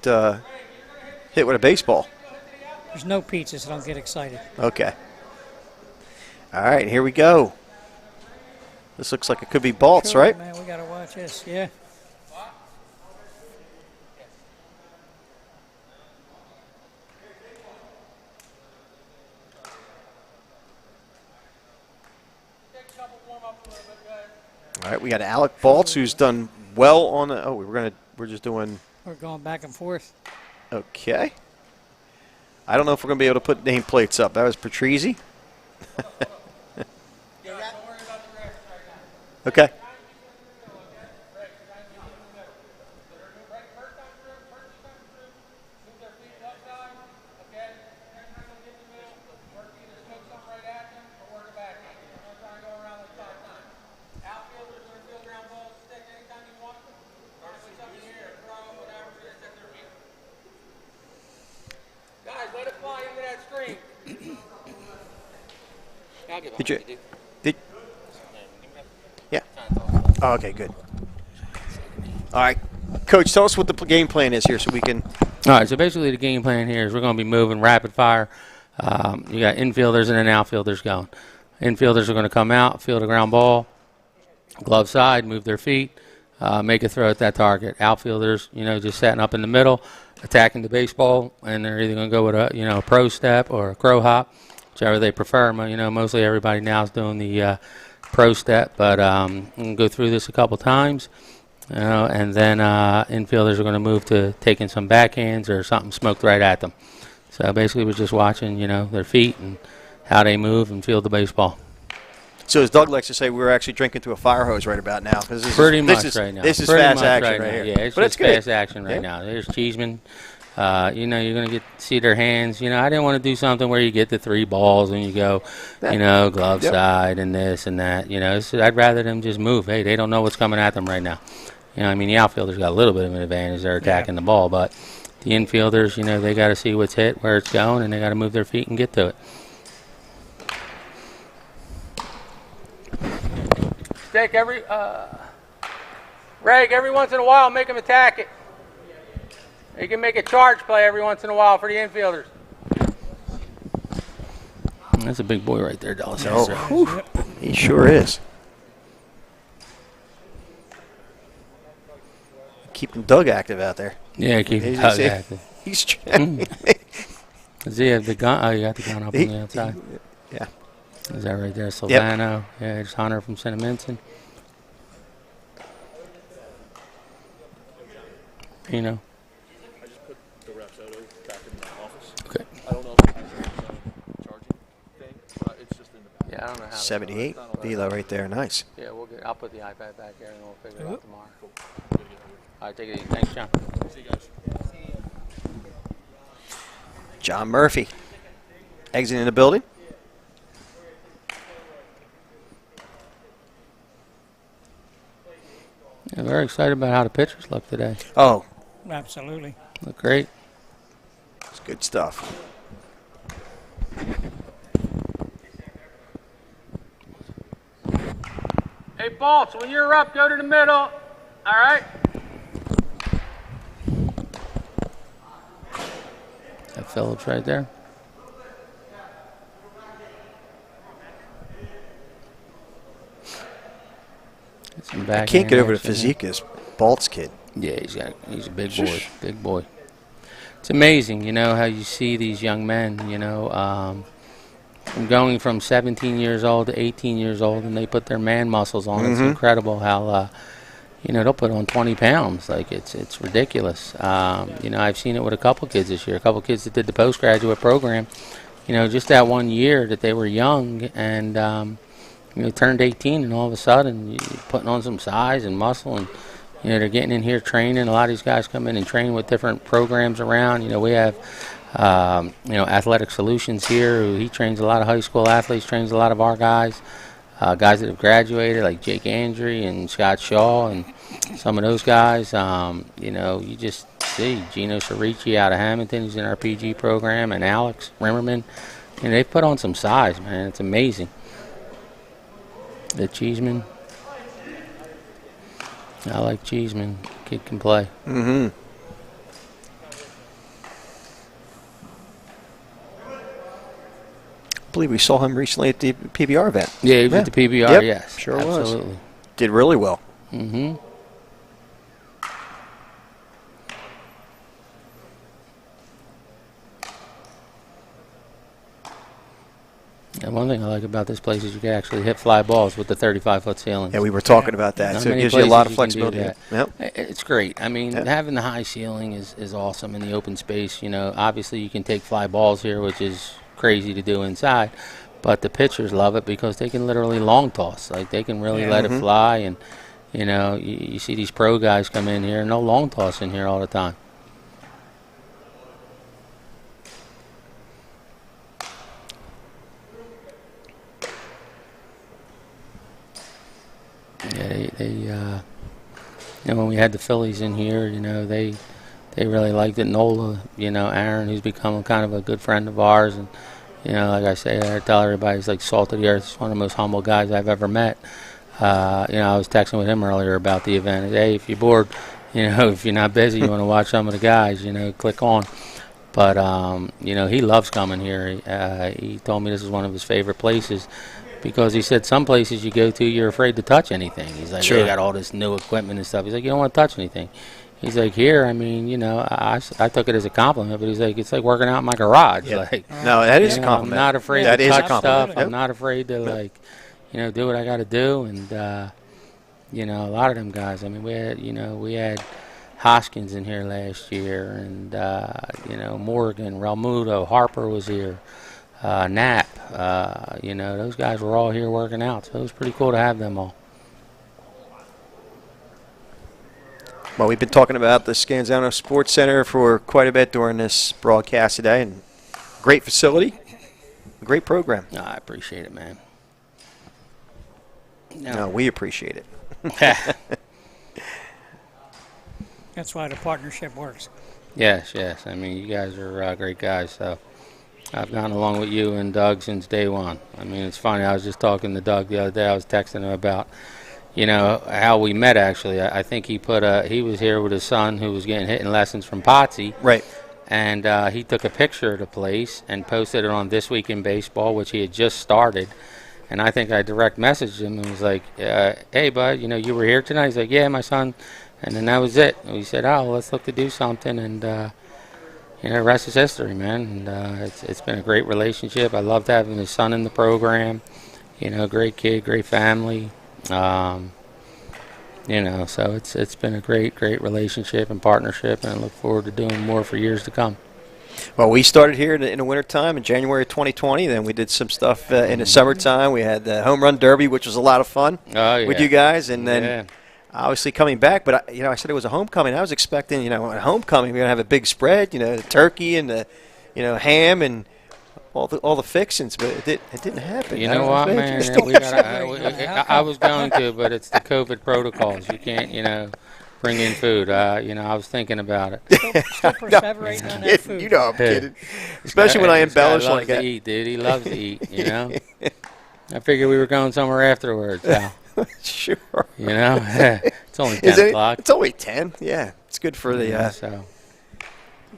hit with a baseball. There's no pizza, so don't get excited. Okay. All right, here we go. This looks like it could be Baltz, right? Man, we got to watch this. Yeah. All right, we got Alec Baltz, who's done well on the. Oh, we're just doing. We're going back and forth. Okay. I don't know if we're going to be able to put nameplates up. That was Patrizi. Okay. Yeah. Oh, okay, good. All right. Coach, tell us what the game plan is here so we can. All right, so basically the game plan here is we're going to be moving rapid fire. You got infielders and then outfielders going. Infielders are going to come out, field a ground ball, glove side, move their feet, make a throw at that target. Outfielders, just setting up in the middle, attacking the baseball, and they're either going to go with a pro step or a crow hop, whichever they prefer. Mostly everybody now is doing the pro step, but we'll go through this a couple times, and then infielders are going to move to taking some backhands or something smoked right at them. So basically, we're just watching, their feet and how they move and field the baseball. So as Doug likes to say, we're actually drinking through a fire hose right about now. This is Pretty much right now. This is Pretty fast much action right right now. here. Yeah, it's but just it's good. fast action right now. There's Cheeseman. You're going to see their hands. I didn't want to do something where you get the 3 balls and you go, glove side and this and that. I'd rather them just move. Hey, they don't know what's coming at them right now. The outfielders got a little bit of an advantage. They're attacking the ball, but the infielders, they got to see what's hit, where it's going, and they got to move their feet and get to it. Stick Reg, every once in a while, make them attack it. You can make a charge play every once in a while for the infielders. That's a big boy right there, Dallas. Oh, he sure is. Keeping Doug active out there. Yeah, keeping Doug active. He's trying. Does he have the gun? Oh, you got the gun up on the outside. Yeah. Is that right there? Silvano. Yep. Yeah, it's Hunter from Cinnamon. Pino. I just put the refs out back in the office. Okay. I don't know if it's a charging thing. It's just in the back. Yeah, I don't know how. 78. Velo right there. Nice. Yeah, I'll put the iPad back there and we'll figure it out tomorrow. Cool. All right, take it easy. Thanks, John. See you guys. John Murphy exiting the building. Yeah, very excited about how the pitchers look today. Oh, Absolutely. Look great. it's good stuff. Hey, Baltz, when you're up, go to the middle. All right? That Phillips right there. I can't get over the physique of this Baltz kid. Yeah, he's a big boy, big boy. It's amazing, how you see these young men, from going from 17 years old to 18 years old, and they put their man muscles on. It's incredible how, they'll put on 20 pounds. Like, it's ridiculous. I've seen it with a couple kids this year, a couple kids that did the postgraduate program, just that 1 year that they were young and, turned 18, and all of a sudden you're putting on some size and muscle, and they're getting in here training. A lot of these guys come in and train with different programs around. We have Athletic Solutions here. He trains a lot of high school athletes, trains a lot of our guys that have graduated, like Jake Andry and Scott Shaw, and some of those guys. You just see Gino Cerrici out of Hamilton, who's in our PG program, and Alex Rimmerman. They've put on some size, man. It's amazing. The Cheeseman. I like Cheeseman. Kid can play. I believe we saw him recently at the PBR event. Yeah, he was at the PBR, yes. Sure absolutely. was. Did really well. And one thing I like about this place is you can actually hit fly balls with the 35-foot ceilings. Yeah, we were talking about that. So it gives you a lot of flexibility. Yep. It's great. I mean, having the high ceiling is awesome in the open space. Obviously you can take fly balls here, which is crazy to do inside. But the pitchers love it because they can literally long toss. Like, they can really let it fly. And, you see these pro guys come in here and they'll long toss in here all the time. Yeah, when we had the Phillies in here, they really liked it. Nola, Aaron, who's become kind of a good friend of ours, and like I say, I tell everybody, he's like salt of the earth. He's one of the most humble guys I've ever met. I was texting with him earlier about the event. Hey, if you're bored, if you're not busy, you want to watch some of the guys, click on. But he loves coming here. He told me this is one of his favorite places. Because he said some places you go to, you're afraid to touch anything. He's like, they got all this new equipment and stuff. He's like, you don't want to touch anything. He's like, here, I mean, I took it as a compliment, but he's like, it's like working out in my garage. Yeah. Like, no, that is a compliment. I'm not afraid to touch stuff. I'm not afraid to, do what I got to do. And, a lot of them guys, I mean, we had Hoskins in here last year, and, Morgan, Realmuto, Harper was here, Knapp, those guys were all here working out. So it was pretty cool to have them all. Well, we've been talking about the Scanzano Sports Center for quite a bit during this broadcast today, and great facility, great program. No, I appreciate it, man. No, we appreciate it. That's why the partnership works. Yes. I mean, you guys are great guys. So I've gone along with you and Doug since day one. I mean, it's funny. I was just talking to Doug the other day. I was texting him about, how we met, actually. I think he was here with his son who was getting hitting lessons from Potsy. Right. And he took a picture of the place and posted it on This Week in Baseball, which he had just started. And I think I direct messaged him and was like, hey, bud, you were here tonight? He's like, yeah, my son. And then that was it. And we said, let's look to do something. And, the rest is history, man. And it's been a great relationship. I loved having his son in the program. Great kid, great family. So it's been a great relationship and partnership, and I look forward to doing more for years to come. Well, we started here in the wintertime in January 2020. Then we did some stuff in the summertime. We had the Home Run Derby, which was a lot of fun with you guys. And then obviously coming back. But, I said it was a homecoming. I was expecting, at homecoming we're going to have a big spread, the turkey and the, ham and all the fixings. But it didn't happen. You know what, man? I was going to, but it's the COVID protocols. You can't, bring in food. I was thinking about it. Still perseverating on that food. I'm kidding. Especially when I embellish like that. He loves to eat, dude. He loves to eat, I figured we were going somewhere afterwards, Al. Sure. It's only 10 o'clock. It's only 10. Yeah. It's good for the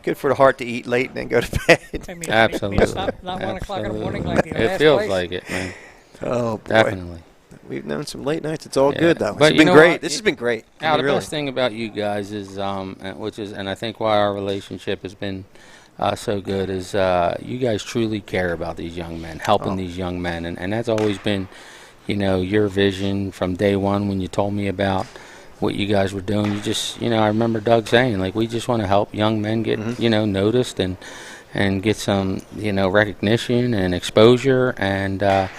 good for the heart to eat late and then go to bed. I mean, Absolutely. It's not 1 o'clock in the morning like the last It feels place. like it, man. Oh, boy. Definitely. We've known some late nights. It's all good, though. But It's been great. This has been great. The best thing about you guys is, and I think why our relationship has been so good, is you guys truly care about these young men, helping these young men. And that's always been, your vision from day one when you told me about what you guys were doing. You just, I remember Doug saying, like, we just want to help young men get, noticed and get some, recognition and exposure. And,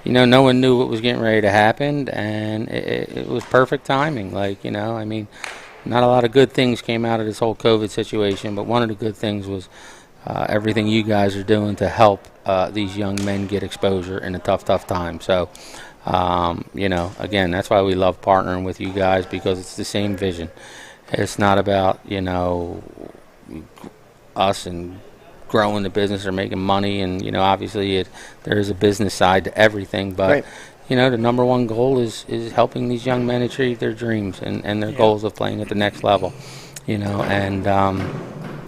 no one knew what was getting ready to happen, and it was perfect timing. Like, not a lot of good things came out of this whole COVID situation, but one of the good things was everything you guys are doing to help these young men get exposure in a tough time. So, again, that's why we love partnering with you guys, because it's the same vision. It's not about, us and growing the business or making money, and obviously there is a business side to everything, but the number one goal is helping these young men achieve their dreams and their goals of playing at the next level, and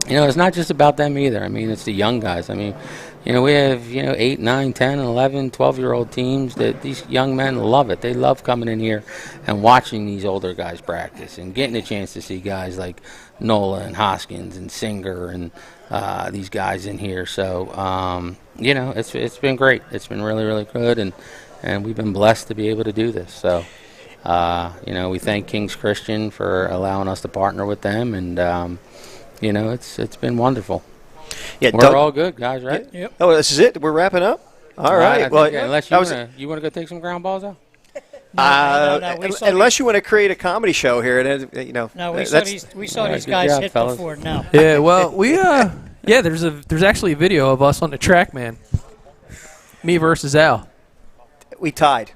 it's not just about them either. I mean, it's the young guys. I mean, we have 8, 9, 10, 11, 12-year-old teams that these young men love it. They love coming in here and watching these older guys practice and getting a chance to see guys like Nola and Hoskins and Singer and these guys in here. So, it's been great. It's been really, really good, and we've been blessed to be able to do this. So, we thank King's Christian for allowing us to partner with them, and, it's been wonderful. Yeah, we're all good, guys, right? Yep. Oh, this is it? We're wrapping up? All right. Well, unless you want to go take some ground balls out? No, unless you want to create a comedy show here, and No, we saw these guys job, hit fellas. before. No. Yeah, well, there's actually a video of us on the track, man. Me versus Al. We tied.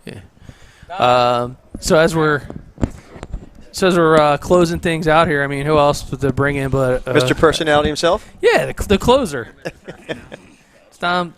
Yeah. So as we're closing things out here, I mean, who else to bring in but Mr. Personality himself? Yeah, the closer. It's Dom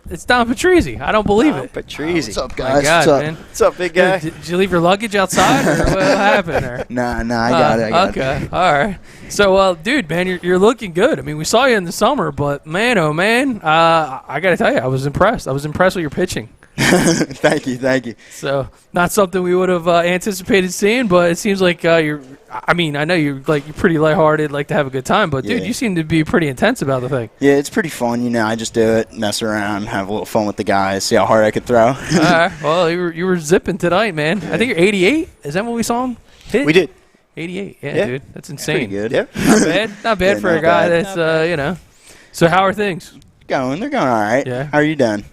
Patrizi. I don't believe it. Patrizi. What's up, My guys? God, What's up? man. What's up, big guy? Did you leave your luggage outside, or what happened there? Nah, I got it. Okay, all right. So, dude, man, you're looking good. I mean, we saw you in the summer, but man, oh man, I got to tell you, I was impressed. I was impressed with your pitching. Thank you. So, not something we would have anticipated seeing, but it seems like you're. I mean, I know you're pretty lighthearted, like to have a good time, but dude, Yeah. you seem to be pretty intense about the thing. Yeah, it's pretty fun. I just do it, mess around, have a little fun with the guys, see how hard I could throw. All right. Well, you were zipping tonight, man. I think you're 88. Is that what we saw him hit? We did. 88. Yeah, Yeah. dude, that's insane. Pretty good. Yeah. Not bad. Not bad Yeah, for a not guy bad. that's So how are things? They're going all right. Yeah. How are you doing?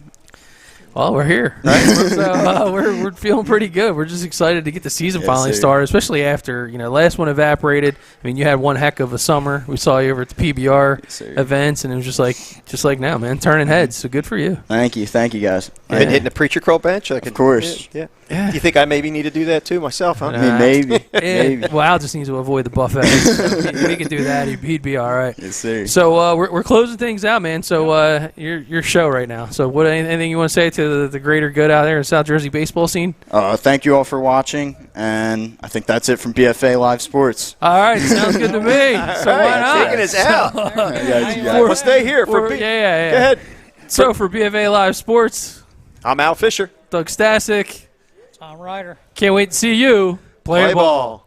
Well, we're here, right? So we're feeling pretty good. We're just excited to get the season Yes, finally sir. started, especially after last one evaporated. I mean, you had one heck of a summer. We saw you over at the PBR Yes, sir. events, and it was just like now, man, turning heads. So good for you. Thank you, guys. You been hitting the preacher curl bench? Of course. Yeah. Yeah. Do you think I maybe need to do that too myself, huh? I mean, maybe. Well, Al just needs to avoid the buffet. So we could do that. He'd be all right. Yes, sir. So we're closing things out, man. So your show right now. So what anything you want to say to the greater good out there in South Jersey baseball scene? Thank you all for watching, and I think that's it from BFA Live Sports. All right, sounds good to me. So why not? Taking us out. Yeah. We'll stay here for Yeah. Go ahead. So for BFA Live Sports, I'm Al Fisher. Doug Stasic. Tom Ryder. Can't wait to see you play ball.